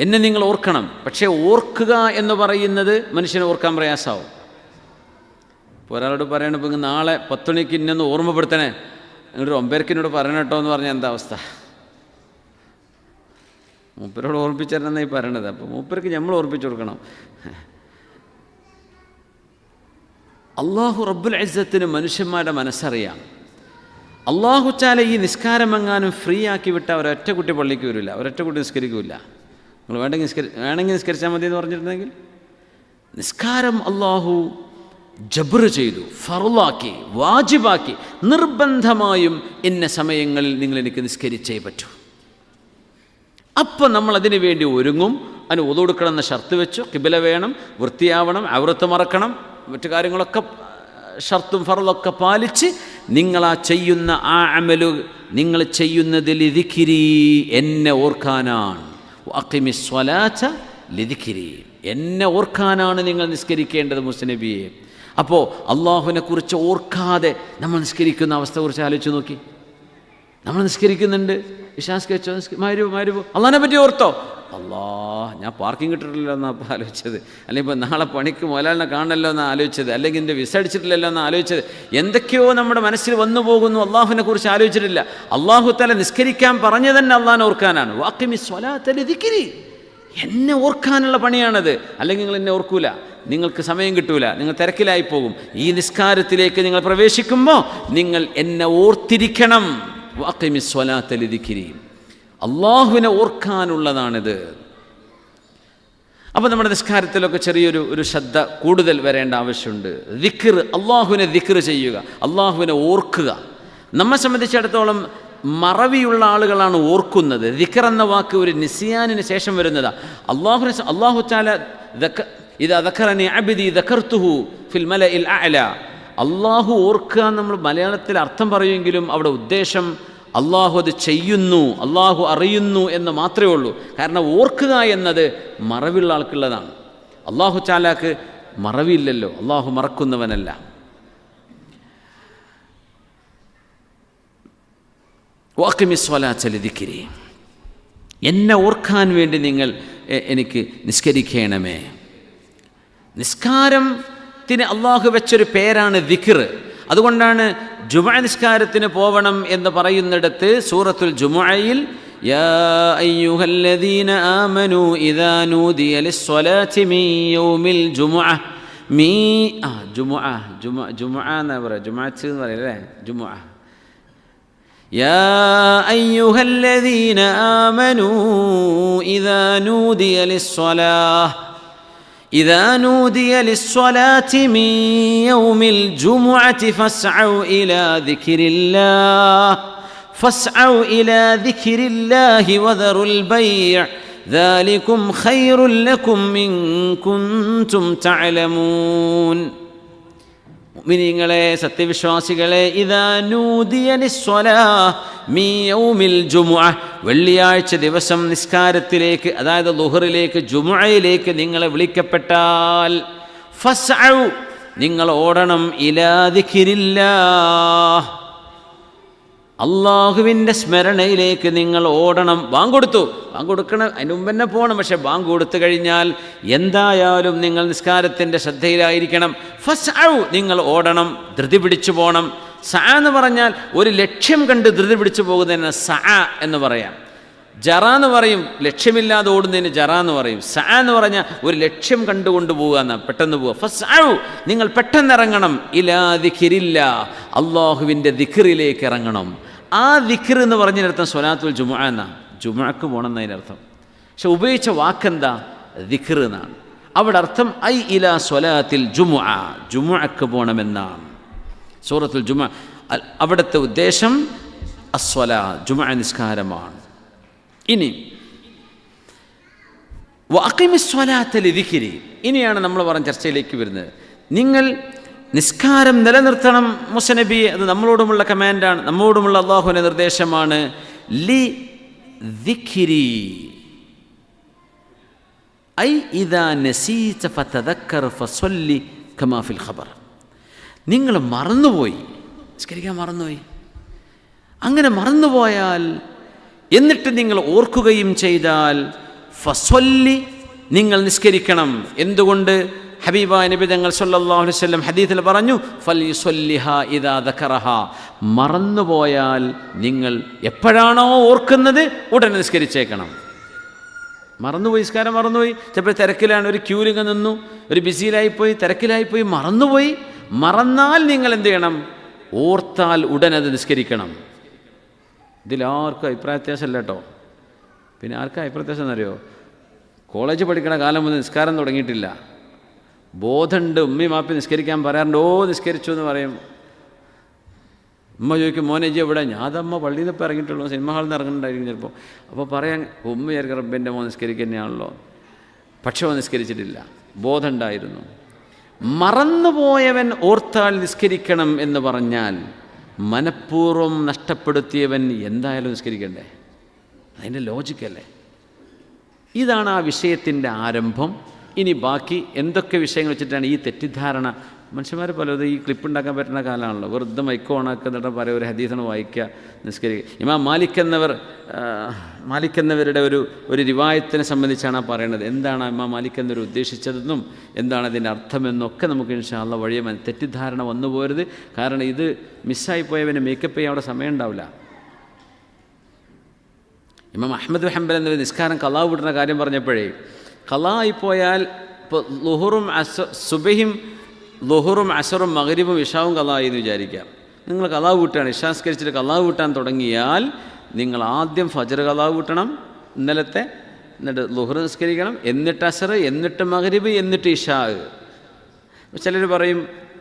[SPEAKER 2] എന്നെ നിങ്ങൾ ഓർക്കണം. പക്ഷേ ഓർക്കുക എന്ന് പറയുന്നത് മനുഷ്യനെ ഓർക്കാൻ പ്രയാസമാവും. ഇപ്പോൾ ഒരാളോട് പറയണം, ഇപ്പോൾ നാളെ 10 മണിക്ക് ഇന്നൊന്ന് ഓർമ്മപ്പെടുത്തണേ, നിങ്ങളൊരു 9:00 പറയണം കേട്ടോ എന്ന് പറഞ്ഞാൽ എന്താ അവസ്ഥ? മൂപ്പരോട് ഓർമ്മിപ്പിച്ചെന്നായി പറയണത്. അപ്പോൾ മൂപ്പർക്ക് നമ്മൾ ഓർമ്മിപ്പിച്ചു കൊടുക്കണം. അള്ളാഹു റബ്ബുൽ ഇസ്സത്തിന് മനുഷ്യന്മാരുടെ മനസ്സറിയാം. അള്ളാഹു ചാല ഈ നിസ്കാരം എങ്ങാനും ഫ്രീ ആക്കി വിട്ടാൽ ഒരൊറ്റ കുട്ടി പള്ളിക്ക് വരില്ല, ഒരൊറ്റ കുട്ടി നിസ്കരിക്കില്ല. നിങ്ങൾ വേണമെങ്കിൽ നിസ്കരിച്ചാൽ മതി എന്ന് പറഞ്ഞിരുന്നെങ്കിൽ, നിസ്കാരം അള്ളാഹു ജബ്ർ ചെയ്തു, ഫർളാക്കി, വാജിബാക്കി. നിർബന്ധമായും ഇന്ന സമയങ്ങളിൽ നിങ്ങൾ എനിക്ക് നിസ്കരിച്ചേ പറ്റൂ. അപ്പം നമ്മൾ അതിനു വേണ്ടി ഒരുങ്ങും. അതിന് ഒതു കൊടുക്കണമെന്ന ഷർത്ത് വെച്ചു. കിബില വേണം, വൃത്തിയാവണം, ഔറത്ത് മറക്കണം, മറ്റു കാര്യങ്ങളൊക്കെ ഷർത്തും ഫർളൊക്കെ പാലിച്ച് നിങ്ങളാ ചെയ്യുന്ന ആ അമലു നിങ്ങൾ ചെയ്യുന്നതിൽ ലിദിക്രി, എന്നെ ഓർക്കാനാണ്. അഖിമിസ് സ്വലാത്ത ലിദിക്രി, എന്നെ ഓർക്കാനാണ് നിങ്ങൾ നിസ്കരിക്കേണ്ടത് മുസ്നബിയെ. അപ്പോൾ അള്ളാഹുവിനെ കുറിച്ച് ഓർക്കാതെ നമ്മൾ നിസ്കരിക്കുന്ന അവസ്ഥ കുറിച്ച് ആലോചിച്ച് നോക്കി. നമ്മൾ നിസ്കരിക്കുന്നുണ്ട്, വിശ്വാസിക്കോ മാരുവോ അള്ളാഹിനെ പറ്റി ഓർത്തോ? ഞാൻ പാർക്കിംഗ് കിട്ടിട്ടില്ലല്ലോ എന്നാണ് അപ്പോൾ ആലോചിച്ചത്. അല്ലെങ്കിൽ ഇപ്പോൾ നാളെ പണിക്ക് മുതലാളിനെ കാണണമല്ലോ എന്നാണ് ആലോചിച്ചത്. അല്ലെങ്കിൽ എൻ്റെ വിസ അടിച്ചിട്ടില്ലല്ലോ എന്നാണ് ആലോചിച്ചത്. എന്തൊക്കെയോ നമ്മുടെ മനസ്സിൽ വന്നു പോകുന്നു, അള്ളാഹുവിനെ കുറിച്ച് ആലോചിച്ചിട്ടില്ല. അള്ളാഹു തആല നിസ്കരിക്കാൻ പറഞ്ഞു തന്നെ അള്ളാഹിനെ ഓർക്കാനാണ്. വഅഖിമിസ് സ്വലാത്ത ലിദിക്രി, എന്നെ ഓർക്കാനുള്ള പണിയാണത്. അല്ലെങ്കിൽ നിങ്ങൾ എന്നെ ഓർക്കൂല, നിങ്ങൾക്ക് സമയം കിട്ടൂല, നിങ്ങൾ തിരക്കിലായി പോകും. ഈ നിസ്കാരത്തിലേക്ക് നിങ്ങൾ പ്രവേശിക്കുമ്പോൾ നിങ്ങൾ എന്നെ ഓർത്തിരിക്കണം. വഅഖിമിസ് സ്വലാത്ത ലിദിക്രി, അള്ളാഹുവിനെ ഓർക്കാനുള്ളതാണിത്. അപ്പോൾ നമ്മുടെ നിസ്കാരത്തിലൊക്കെ ചെറിയൊരു ശ്രദ്ധ കൂടുതൽ വരേണ്ട ആവശ്യമുണ്ട്. ദിക്ർ, അള്ളാഹുവിനെ ദിക്ർ ചെയ്യുക, അള്ളാഹുവിനെ ഓർക്കുക. നമ്മെ സംബന്ധിച്ചിടത്തോളം മറവിയുള്ള ആളുകളാണ് ഓർക്കുന്നത്. ദിക്ർ എന്ന വാക്ക് ഒരു നിസ്യാനിന് ശേഷം വരുന്നതാണ്. അള്ളാഹു തആല ഇദാ ദക്കറനി അബ്ദി ദക്കർതുഹു ഫിൽ മലഇൽ അഅല, അള്ളാഹു ഓർക്കുക നമ്മൾ മലയാളത്തിൽ അർത്ഥം പറയുമെങ്കിലും അവിടെ ഉദ്ദേശം അള്ളാഹു അത് ചെയ്യുന്നു, അള്ളാഹു അറിയുന്നു എന്ന് മാത്രമേ ഉള്ളൂ. കാരണം ഓർക്കുക എന്നത് മറവിയുള്ള ആൾക്കുള്ളതാണ്. അള്ളാഹു തആലക്ക് മറവിയില്ലല്ലോ, അള്ളാഹു മറക്കുന്നവനല്ല. വഅഖിമിസ് സ്വലാത്ത ലിദിക്രി, എന്നെ ഓർക്കാൻ വേണ്ടി നിങ്ങൾ എനിക്ക് നിസ്കരിക്കണമേ. നിസ്കാരത്തിന് അള്ളാഹു വെച്ചൊരു പേരാണ് ദിക്ർ. അതുകൊണ്ടാണ് ജുമുഅ നിസ്കാരത്തിന് പോവണം എന്ന് പറയുന്നിടത്ത് സൂറത്തുൽ ജുമുഅയിൽ യാ അയ്യുഹല്ലദീന ആമനൂ ഇദാ നൂദിയ ലിസ്സലാത്തി മിൻ യൗമിൽ ജുമുഅ ജുമുഅ എന്നാ പറയുക, ജുമുഅത്ത് എന്ന് പറയല്ലേ, ജുമുഅ. യാ അയ്യുഹല്ലദീന ആമനൂ ഇദാ നൂദിയ ലിസ്സലാത്തി إذا نودي للصلاة من يوم الجمعة فاسعوا إلى ذكر الله وذروا البيع ذلكم خير لكم إن كنتم تعلمون. മുഅ്മിനീങ്ങളെ, സത്യവിശ്വാസികളെ, ഇദാ നൂദിയ ലിസ്സലാഹ് മിൻ യൗമിൽ ജുമുഅ, വെള്ളിയാഴ്ച ദിവസം നിസ്കാരത്തിലേക്ക്, അതായത് ളുഹറിലേക്ക്, ജുമുഅയിലേക്ക് നിങ്ങളെ വിളിക്കപ്പെട്ടാൽ ഫസ്ഔ, നിങ്ങൾ ഓടണം, ഇലാ ദിക്രില്ലാഹ്, അള്ളാഹുവിൻ്റെ സ്മരണയിലേക്ക് നിങ്ങൾ ഓടണം. ബാങ്ക് കൊടുക്കണം, അതിന് മുമ്പ് തന്നെ പോകണം. പക്ഷേ ബാങ്ക് കൊടുത്തു കഴിഞ്ഞാൽ എന്തായാലും നിങ്ങൾ നിസ്കാരത്തിൻ്റെ ശ്രദ്ധയിലായിരിക്കണം. ഫസ്ഔ, നിങ്ങൾ ഓടണം, ധൃതി പിടിച്ചു പോകണം. സഅ എന്ന് പറഞ്ഞാൽ ഒരു ലക്ഷ്യം കണ്ട് ധൃതി പിടിച്ചു പോകുന്നതിന് സഅ എന്ന് പറയാം. ജറ എന്ന് പറയും, ലക്ഷ്യമില്ലാതെ ഓടുന്നതിന് ജറ എന്ന് പറയും. സഅ എന്ന് പറഞ്ഞാൽ ഒരു ലക്ഷ്യം കണ്ടുകൊണ്ട് പോവുക എന്നാണ്, പെട്ടെന്ന് പോവുക. ഫസ്ഔ, നിങ്ങൾ പെട്ടെന്ന് ഇറങ്ങണം. ഇലാ ദിക്രില്ലാഹ്, അള്ളാഹുവിൻ്റെ ദിക്റിലേക്ക് ഇറങ്ങണം. ആ ദിക്ർ എന്ന് പറഞ്ഞതിനർത്ഥം സ്വലാത്തുൽ ജുമുഅ എന്നാണ്, ജുമുഅക്ക് പോകണം എന്നതിനർത്ഥം. പക്ഷെ ഉപയോഗിച്ച വാക്കെന്താ? ദിക്ർ എന്നാണ്. അവിടെ അർത്ഥം ഐ ഇലാ സ്വലാത്തിൽ ജുമുഅ, ജുമുഅക്ക് പോകണമെന്നാണ്. സൂറത്തുൽ ജുമുഅ അവിടുത്തെ ഉദ്ദേശം അസ്വലാ, ജുമുഅ നിസ്കാരമാണ്. ഇനി വഅഖിമിസ് സ്വലാത്ത ലിദിക്രി, ഇനിയാണ് നമ്മൾ പറഞ്ഞ ചർച്ചയിലേക്ക് വരുന്നത്. നിങ്ങൾ നിസ്കാരം നിലനിർത്തണം മുസ്നബിയെ, അത് നമ്മളോടുമുള്ള കമാൻഡാണ്, നമ്മോടുമുള്ള അള്ളാഹുവിൻ്റെ നിർദ്ദേശമാണ്. ലി ദിക്രി, ഐ ഇദാ നസീത ഫതദക്കർ ഫസല്ലി കമാ ഫിൽ ഖബർ. നിങ്ങൾ മറന്നുപോയി, നിസ്കരിക്കാൻ മറന്നുപോയി. അങ്ങനെ മറന്നുപോയാൽ എന്നിട്ട് നിങ്ങൾ ഓർക്കുകയും ചെയ്താൽ ഫസല്ലി, നിങ്ങൾ നിസ്കരിക്കണം. എന്തുകൊണ്ട്? ഹബീബായ നബി തങ്ങൾ സല്ലല്ലാഹു അലൈഹി വസല്ലം ഹദീസിൽ പറഞ്ഞു, ഫൽയുസല്ലിഹാ ഇദാ ദക്കറഹാ, മറന്നുപോയാൽ നിങ്ങൾ എപ്പോഴാണോ ഓർക്കുന്നത് ഉടനെ നിസ്കരിച്ചേക്കണം. മറന്നുപോയി, നിസ്കാരം മറന്നുപോയി, ചിലപ്പോൾ തിരക്കിലാണ്, ഒരു ക്യൂലിങ്ങ് നിന്നു, ഒരു ബിസിയിലായിപ്പോയി, തിരക്കിലായിപ്പോയി, മറന്നുപോയി. മറന്നാൽ നിങ്ങൾ എന്ത് ചെയ്യണം? ഓർത്താൽ ഉടനത് നിസ്കരിക്കണം. ഇതിലാർക്കും അഭിപ്രായ വ്യത്യാസമല്ല കേട്ടോ. പിന്നെ ആർക്കും അഭിപ്രായ വ്യത്യാസം എന്നറിയോ? കോളേജ് പഠിക്കണ കാലം മുതൽ നിസ്കാരം തുടങ്ങിയിട്ടില്ല. ബോധമുണ്ട്, ഉമ്മയും മാപ്പി നിസ്കരിക്കാൻ പറയാറുണ്ട്. ഓ നിസ്കരിച്ചു എന്ന് പറയും. ഉമ്മ ചോദിക്കും, മോനെ ജി എവിടെ? ഞാതമ്മ പള്ളിയിൽ നിന്ന് ഇപ്പോൾ ഇറങ്ങിയിട്ടുള്ളൂ, സിനിമ ഹാളിൽ നിന്ന് ഇറങ്ങുന്നുണ്ടായിരിക്കും ചിലപ്പോൾ. അപ്പോൾ പറയാൻ ഉമ്മ വിചാരിക്കും റബ്ബിൻ്റെ മോൻ നിസ്കരിക്കുക തന്നെയാണല്ലോ. പക്ഷേ അവൻ നിസ്കരിച്ചിട്ടില്ല, ബോധമുണ്ടായിരുന്നു. മറന്നുപോയവൻ ഓർത്താൽ നിസ്കരിക്കണം എന്ന് പറഞ്ഞാൽ മനഃപൂർവ്വം നഷ്ടപ്പെടുത്തിയവൻ എന്തായാലും നിസ്കരിക്കണ്ടേ? അതിൻ്റെ ലോജിക്കല്ലേ? ഇതാണ് ആ വിഷയത്തിൻ്റെ ആരംഭം. ഇനി ബാക്കി എന്തൊക്കെ വിഷയങ്ങൾ വെച്ചിട്ടാണ് ഈ തെറ്റിദ്ധാരണ? മനുഷ്യന്മാർ പലതും ഈ ക്ലിപ്പ് ഉണ്ടാക്കാൻ പറ്റുന്ന കാലമാണല്ലോ. വെറുതെ മൈക്ക് ഓണാക്കുന്നിട്ട് പറയുക, ഒരു ഹദീസാണ് വായിക്കുക, നിസ്കരിക്കുക. ഇമാം മാലിക് എന്നവരുടെ ഒരു റിവായത്തിനെ സംബന്ധിച്ചാണ് പറയുന്നത്. എന്താണ് ഇമാം മാലിക് എന്നവർ ഉദ്ദേശിച്ചതെന്നും എന്താണ് അതിൻ്റെ അർത്ഥമെന്നൊക്കെ നമുക്ക് ഇൻഷാ അല്ലാഹ് വഴിയെ തെറ്റിദ്ധാരണ വന്നു പോരുത്. കാരണം ഇത് മിസ്സായിപ്പോയവന് മേക്കപ്പ് ചെയ്യാൻ അവിടെ സമയം ഉണ്ടാവില്ല. ഇമാം അഹ്മദ് ഹംബൽ എന്നവർ നിസ്കാരം ഖളാ വിടുന്ന കാര്യം പറഞ്ഞപ്പോഴേ, ഖളാ ആയിപ്പോയാൽ ഇപ്പോൾ ളുഹറും അസറും മഗ്രിബും ഇഷാവും ഖളായി എന്ന് വിചാരിക്കാം. നിങ്ങൾ ഖളാ വീട്ടുകയാണ്, ഇഷാ നിസ്കരിച്ചിട്ട് ഖളാ വീട്ടാൻ തുടങ്ങിയാൽ നിങ്ങൾ ആദ്യം ഫജ്ർ ഖളാ വീട്ടണം, ഇന്നലത്തെ, എന്നിട്ട് ളുഹർ നിസ്കരിക്കണം, എന്നിട്ട് അസർ, എന്നിട്ട് മഗ്രിബ്, എന്നിട്ട് ഇഷാ. ചിലർ പറയും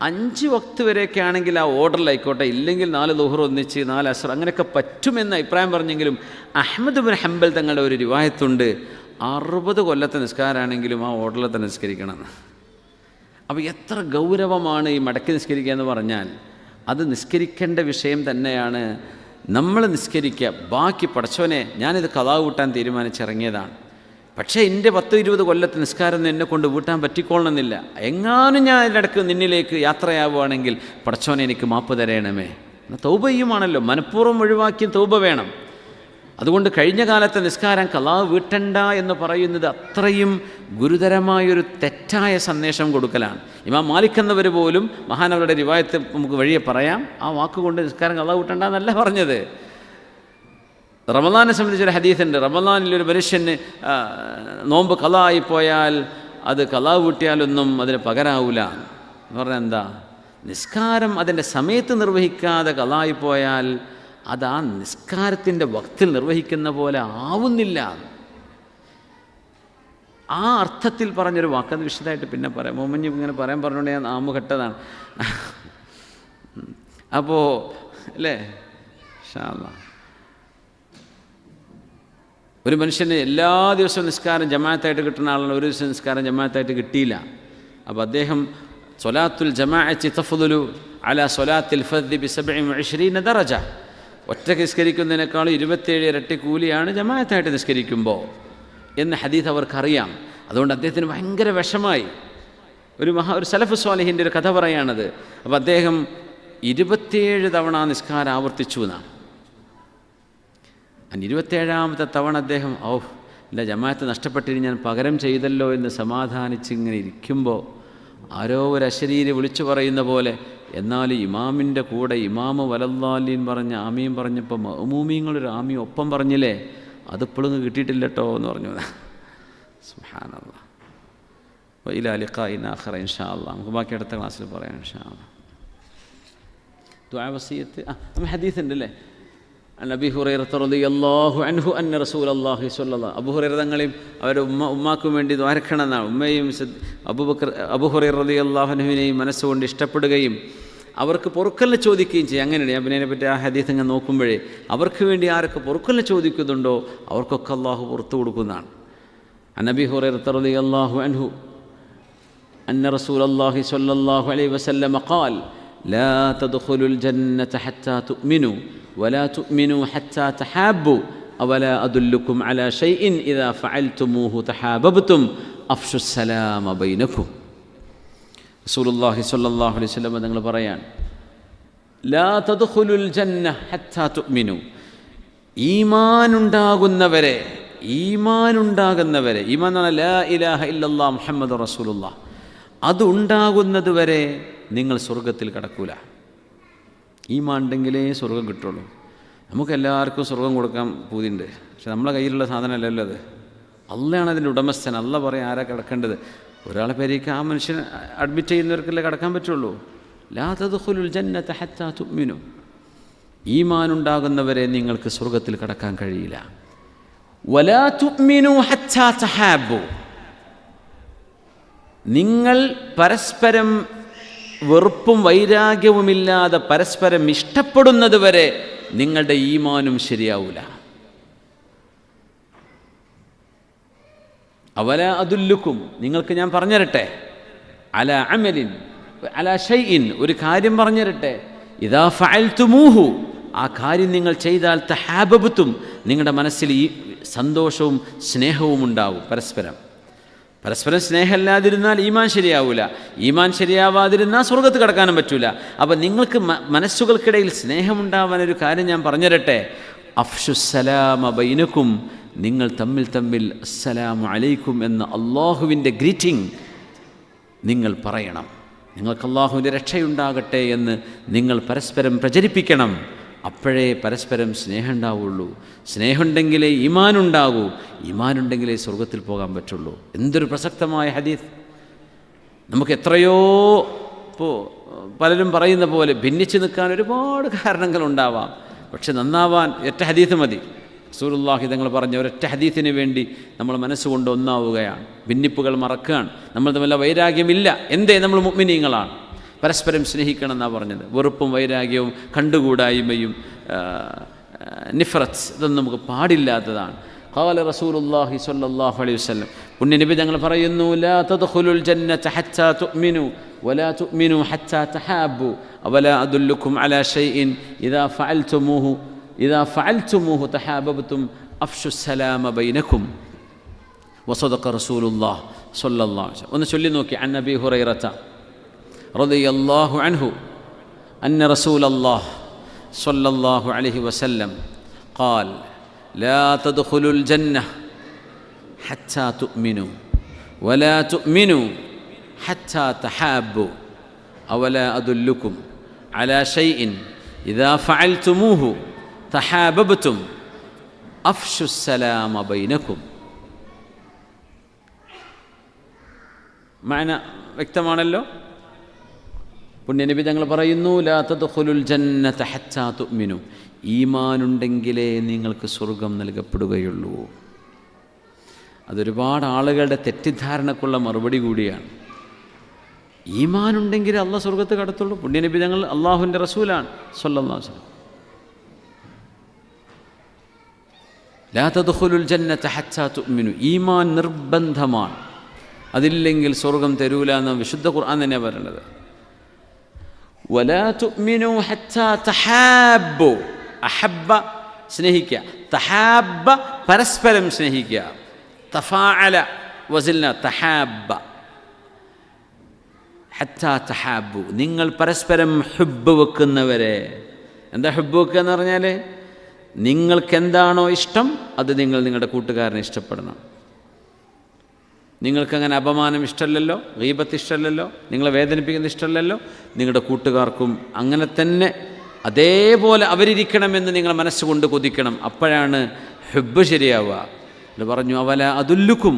[SPEAKER 2] 5 വക്ത് വരെയൊക്കെ ആണെങ്കിൽ ആ ഓർഡറിലായിക്കോട്ടെ, ഇല്ലെങ്കിൽ 4 ളുഹർ ഒന്നിച്ച് 4 അസർ അങ്ങനെയൊക്കെ പറ്റുമെന്ന് അഭിപ്രായം പറഞ്ഞെങ്കിലും അഹ്മദ് ബിൻ ഹംബൽ തങ്ങളുടെ ഒരു റിവായത്തുണ്ട്, 60 കൊല്ലത്തെ നിസ്കാരമാണെങ്കിലും ആ ഓർഡറിൽ തന്നെ നിസ്കരിക്കണം. അപ്പോൾ എത്ര ഗൗരവമാണ് ഈ മടക്കി നിസ്കരിക്കുക എന്ന് പറഞ്ഞാൽ. അത് നിസ്കരിക്കേണ്ട വിഷയം തന്നെയാണ്. നമ്മൾ നിസ്കരിക്കുക, ബാക്കി പടച്ചോനെ ഞാനിത് ഖളാ വീട്ടാൻ തീരുമാനിച്ചിറങ്ങിയതാണ്, പക്ഷേ എൻ്റെ 10-20 കൊല്ലത്തെ നിസ്കാരം എന്നെ കൊണ്ട് വീട്ടാൻ പറ്റിക്കൊള്ളണമെന്നില്ല. എങ്ങാനും ഞാൻ ഇതിനിടയ്ക്ക് നിന്നിലേക്ക് യാത്രയാവുകയാണെങ്കിൽ പടച്ചോനെ എനിക്ക് മാപ്പ് തരയണമേ. തൗബ ചെയ്യുമാണല്ലോ, മനഃപൂർവ്വം ഒഴിവാക്കിയും തൗബ വേണം. അതുകൊണ്ട് കഴിഞ്ഞ കാലത്തെ നിസ്കാരം ഖളാ വീട്ടണ്ട എന്ന് പറയുന്നത് അത്രയും ഗുരുതരമായൊരു തെറ്റായ സന്ദേശം കൊടുക്കലാണ്. ഇമാം മാലിക് എന്നവർ പോലും, മഹാനവരുടെ റിവായത്ത് നമുക്ക് വഴിയെ പറയാം, ആ വാക്കുകൊണ്ട് നിസ്കാരം ഖളാ വീട്ടണ്ട എന്നല്ല പറഞ്ഞത്. റമളാനെ സംബന്ധിച്ചൊരു ഹദീസുണ്ട്. റമളാനിലൊരു മനുഷ്യന് നോമ്പ് ഖളാ ആയിപ്പോയാൽ അത് ഖളാ വീട്ടിയാലൊന്നും അതിന് പകരാവില്ല എന്ന് പറഞ്ഞാൽ എന്താ? നിസ്കാരം അതിൻ്റെ സമയത്ത് നിർവഹിക്കാതെ ഖളാ ആയിപ്പോയാൽ അത് ആ നിസ്കാരത്തിൻ്റെ വക്തിൽ നിർവഹിക്കുന്ന പോലെ ആവുന്നില്ല. ആ അർത്ഥത്തിൽ പറഞ്ഞൊരു വാക്കത് വിശദമായിട്ട് പിന്നെ പറയാം. മോമഞ്ഞ് ഇങ്ങനെ പറയാൻ പറഞ്ഞുകൊണ്ട് ഞാൻ നാമ കെട്ടതാണ്. അപ്പോൾ അല്ലേ, ഇൻഷാ അല്ലാഹ് ഒരു മനുഷ്യന് എല്ലാ ദിവസവും നിസ്കാരം ജമാഅത്തായിട്ട് കിട്ടുന്ന ആളാണ്, ഒരു ദിവസം നിസ്കാരം ജമാഅത്തായിട്ട് കിട്ടിയില്ല. അപ്പോൾ അദ്ദേഹം സ്വലാത്തുൽ ജമാഅത്തി തഫ്ദുലു അലാ സ്വലാത്തിൽ ഫർദി ബി 27 ദറജ, ഒറ്റയ്ക്ക് നിസ്കരിക്കുന്നതിനേക്കാളും 27 ഇരട്ടി കൂലിയാണ് ജമാഅത്തായിട്ട് നിസ്കരിക്കുമ്പോൾ എന്ന് ഹദീസ് അവർക്കറിയാം. അതുകൊണ്ട് അദ്ദേഹത്തിന് ഭയങ്കര വിഷമായി. ഒരു സലഫ് സ്വാലിഹിൻ്റെ ഒരു കഥ പറയാണത്. അപ്പോൾ അദ്ദേഹം 27 തവണ നിസ്കാരം ആവർത്തിച്ചു എന്നാണ്. 27ാമത്തെ തവണ അദ്ദേഹം ഇല്ല, ജമാഅത്ത് നഷ്ടപ്പെട്ടിട്ട് ഞാൻ പകരം ചെയ്തല്ലോ എന്ന് സമാധാനിച്ചിങ്ങനെ ഇരിക്കുമ്പോൾ ആരോ ഒരു അശരീരി വിളിച്ചു പറയുന്ന പോലെ, എന്നാൽ ഇമാമിൻ്റെ കൂടെ ഇമാമ വലല്ലാലീൻ പറഞ്ഞ ആമീൻ പറഞ്ഞപ്പോൾ മഅ്മൂമീങ്ങളൊരു ആമീൻ ഒപ്പം പറഞ്ഞില്ലേ, അതിപ്പോഴും കിട്ടിയിട്ടില്ല കേട്ടോ എന്ന് പറഞ്ഞു. സുബ്ഹാനല്ലാഹ്. വഇലാ ലിഖാഇൻ ആഖിറ ഇൻഷാ അല്ലാഹ്. നമുക്ക് ബാക്കി അടുത്ത ക്ലാസ്സിൽ പറയാം ഇൻഷാ അല്ലാഹ്. ദുആ വസിയത്ത് ഹദീസ് ഉണ്ടല്ലേ. അബീ ഹുറൈറ റളിയല്ലാഹു അൻഹു അന്ന റസൂലല്ലാഹി സ്വല്ലല്ലാഹു അബൂ ഹുറൈറ തങ്ങളെയും അവരുടെ ഉമ്മാക്കും വേണ്ടി ദ്വാരക്കണമെന്നാണ്. ഉമ്മയും അബൂ ഹുറൈറ റളിയല്ലാഹു അൻഹുവിനെയും മനസ്സുകൊണ്ട് ഇഷ്ടപ്പെടുകയും അവർക്ക് പൊറുക്കലിനെ ചോദിക്കുകയും ചെയ്യും. അങ്ങനെയാണ് ഞാൻ പിന്നെ അതിനെപ്പറ്റി ആ ഹദീസ് ഇങ്ങനെ നോക്കുമ്പോഴേ അവർക്ക് വേണ്ടി ആരൊക്കെ പൊറുക്കലിനെ ചോദിക്കുന്നുണ്ടോ അവർക്കൊക്കെ അള്ളാഹു പുറത്തു കൊടുക്കുന്നതാണ്. അബീ ഹുറൈറ റളിയല്ലാഹു അൻഹു അന്ന റസൂലല്ലാഹി സ്വല്ലല്ലാഹു അലൈഹി വസല്ലം ഖാൽ ലാ തദ്ഖുലുൽ ജന്നത ഹത്താ തുഅ്മിനു ولا تؤمنوا حتى تحابوا أولا أدلكم على شيء إذا فعلتموه تحاببتم അഫ്ശുസ്സലാമ ബൈനക്കും. റസൂലുള്ളാഹി സ്വല്ലല്ലാഹു അലൈഹി വസല്ലം തങ്ങൾ പറയാൻ, ലാ തദ്ഖുലുൽ ജന്ന ഹത്താ തുഅ്മിനു. ഈമാനുണ്ടാകുന്നവരെ, ഈമാൻ എന്ന് പറഞ്ഞാൽ ലാ ഇലാഹ ഇല്ലല്ലാഹ് മുഹമ്മദുർ റസൂലുള്ളാഹ്, അതുണ്ടാകുന്നത് വരെ നിങ്ങൾ സ്വർഗത്തിൽ കടക്കൂല. ഈമാൻ ഉണ്ടെങ്കിലേ സ്വർഗം കിട്ടുള്ളൂ. നമുക്കെല്ലാവർക്കും സ്വർഗം കൊടുക്കാൻ പൂതിയുണ്ട്, പക്ഷെ നമ്മളെ കയ്യിലുള്ള സാധനമല്ലല്ലോ അത്. അള്ളയാണ് അതിൻ്റെ ഉടമസ്ഥൻ. അള്ള പറയാം ആരാ കിടക്കേണ്ടത്. ഒരാളെ പേരേക്ക് ആ മനുഷ്യൻ അഡ്മിറ്റ് ചെയ്യുന്നവർക്കല്ലേ കിടക്കാൻ പറ്റുള്ളൂ. ലാ തദ്ഖുലുൽ ജന്നത ഹത്താ തുഅ്മിനു. ഈമാൻ ഉണ്ടാകുന്നവരെ നിങ്ങൾക്ക് സ്വർഗത്തിൽ കടക്കാൻ കഴിയില്ല. വലാ തുഅ്മിനു ഹത്താ തഹാബു. നിങ്ങൾ പരസ്പരം വെറുപ്പും വൈരാഗ്യവുമില്ലാതെ പരസ്പരം ഇഷ്ടപ്പെടുന്നത് വരെ നിങ്ങളുടെ ഈമാനും ശരിയാവൂല. അവല അതുല്ലുക്കും, നിങ്ങൾക്ക് ഞാൻ പറഞ്ഞുതരട്ടെ, അല അമലിൻ അല ഷൈഇൻ, ഒരു കാര്യം പറഞ്ഞുതരട്ടെ, ഇദാ ഫഅൽതുമൂഹു, ആ കാര്യം നിങ്ങൾ ചെയ്താൽ തഹാബബതും, നിങ്ങളുടെ മനസ്സിൽ ഈ സന്തോഷവും സ്നേഹവും ഉണ്ടാവും. പരസ്പരം സ്നേഹമില്ലാതിരുന്നാൽ ഈമാൻ ശരിയാവില്ല. ഈമാൻ ശരിയാവാതിരുന്നാൽ സ്വർഗത്ത് കടക്കാനും പറ്റൂല. അപ്പം നിങ്ങൾക്ക് മനസ്സുകൾക്കിടയിൽ സ്നേഹമുണ്ടാവാൻ ഒരു കാര്യം ഞാൻ പറഞ്ഞുതരട്ടെ, അഫ്ശുസ്സലാമ ബൈനക്കും, നിങ്ങൾ തമ്മിൽ അസ്സലാമു അലൈക്കും എന്ന അള്ളാഹുവിൻ്റെ ഗ്രീറ്റിംഗ് നിങ്ങൾ പറയണം. നിങ്ങൾക്ക് അള്ളാഹുവിൻ്റെ രക്ഷയുണ്ടാകട്ടെ എന്ന് നിങ്ങൾ പരസ്പരം പ്രചരിപ്പിക്കണം. അപ്പോഴേ പരസ്പരം സ്നേഹം ഉണ്ടാവുള്ളൂ. സ്നേഹമുണ്ടെങ്കിലേ ഈമാനുണ്ടാകൂ. ഈമാനുണ്ടെങ്കിലേ സ്വർഗത്തിൽ പോകാൻ പറ്റുള്ളൂ. എന്തൊരു പ്രസക്തമായ ഹദീസ്. നമുക്ക് എത്രയോ ഇപ്പോൾ പലരും പറയുന്ന പോലെ ഭിന്നിച്ച് നിൽക്കാൻ ഒരുപാട് കാരണങ്ങളുണ്ടാവാം, പക്ഷെ നന്നാവാൻ ഒറ്റ ഹദീസ് മതി. റസൂലുള്ളാഹി തങ്ങൾ പറഞ്ഞ ഒരൊറ്റ ഹദീസിന് വേണ്ടി നമ്മൾ മനസ്സുകൊണ്ട് ഒന്നാവുകയാണ്. ഭിന്നിപ്പുകൾ മറക്കുകയാണ്. നമ്മൾ തമ്മിൽ വൈരാഗ്യമില്ല. എന്തേ? നമ്മൾ മുഅ്മിനീങ്ങളാണ്. പരസ്പരം സ്നേഹിക്കണം എന്നാണ് പറഞ്ഞത്. വെറുപ്പും വൈരാഗ്യവും കണ്ടുകൂടായ്മയും നിഫ്രത്ത് ഇതൊന്നും നമുക്ക് പാടില്ലാത്തതാണ്. ഖാല റസൂലുള്ളാഹി സ്വല്ലല്ലാഹു അലൈഹി വസല്ലം, പുണ്യനബി തങ്ങൾ പറയുന്നു, ലാ തദ്ഖുലുൽ ജന്നത ഹത്താ തുഅ്മിനു വലാ തുഅ്മിനു ഹത്താ തഹാബു അവലാ അദുല്ലുക്കും അലാ ഷൈഇൻ ഇദാ ഫഅൽതുമൂഹു തഹാബബതും അഫ്ശുസ്സലാമ ബൈനക്കും വസദഖ റസൂലുള്ളാഹി സ്വല്ലല്ലാഹു അലൈഹി വസല്ലം. ഒന്ന് ചൊല്ലി നോക്കി. അൻ അബീ ഹുറൈറത റളിയല്ലാഹു അൻഹു അന്ന റസൂലല്ലാഹി സ്വല്ലല്ലാഹു അലൈഹി വസല്ലം ഖാൽ ലാ തദ്ഖുലുൽ ജന്നത ഹത്താ തുഅ്മിനു വലാ തുഅ്മിനു ഹത്താ തഹാബു അവലാ അദുല്ലുക്കും അലാ ഷൈഇൻ ഇദാ ഫഅൽതുമൂഹു തഹാബബതും അഫ്ശുസ്സലാമ ബൈനക്കും. മഅന വ്യക്തമാണല്ലോ. പുണ്യനബി തങ്ങൾ പറയുന്നു, ലാ തദ്ഖുലുൽ ജന്നത ഹത്താ തുഅ്മിനു, ഈമാനുണ്ടെങ്കിലേ നിങ്ങൾക്ക് സ്വർഗം നൽകപ്പെടുകയുള്ളൂ. അതൊരുപാട് ആളുകളുടെ തെറ്റിദ്ധാരണക്കുള്ള മറുപടി കൂടിയാണ്. ഈമാനുണ്ടെങ്കിൽ അള്ളാഹ് സ്വർഗത്ത് കടത്തുള്ളൂ. പുണ്യനബി തങ്ങൾ അള്ളാഹുവിൻ്റെ റസൂലാണ് സ്വല്ലല്ലാഹു അലൈഹി വസല്ലം. ലാ തദ്ഖുലുൽ ജന്നത ഹത്താ തുഅ്മിനു, ഈമാൻ നിർബന്ധമാണ്. അതില്ലെങ്കിൽ സ്വർഗം തരൂല എന്ന് വിശുദ്ധ ഖുർആൻ തന്നെ പറയുന്നത്. വലാ തുഅ്മിനു ഹത്താ തഹാബു, അഹബ്ബ സ്നേഹിക്കുക, തഹാബ പരസ്പരം സ്നേഹിക്കുക, തഫാഅല വസിൽന തഹാബ ഹത്താ തഹാബു, നിങ്ങൾ പരസ്പരം ഹുബ്ബ് വെക്കുന്നവരെ. എന്താ ഹുബ്ബ് വെക്കുക എന്ന് പറഞ്ഞാൽ, നിങ്ങൾക്കെന്താണോ ഇഷ്ടം അത് നിങ്ങൾ നിങ്ങളുടെ കൂട്ടുകാരനെ ഇഷ്ടപ്പെടണം. നിങ്ങൾക്കങ്ങനെ അപമാനം ഇഷ്ടമല്ലല്ലോ, ഗീബത്ത് ഇഷ്ടമല്ലല്ലോ, നിങ്ങളെ വേദനിപ്പിക്കുന്ന ഇഷ്ടമല്ലല്ലോ, നിങ്ങളുടെ കൂട്ടുകാർക്കും അങ്ങനെ തന്നെ അതേപോലെ അവരിയ്ക്കണമെന്ന് നിങ്ങളെ മനസ്സുകൊണ്ട് കൊതിക്കണം. അപ്പോഴാണ് ഹുബ്ബ് ശരിയാവുക. എന്ന് പറഞ്ഞു, അവല അതുല്ലുക്കും,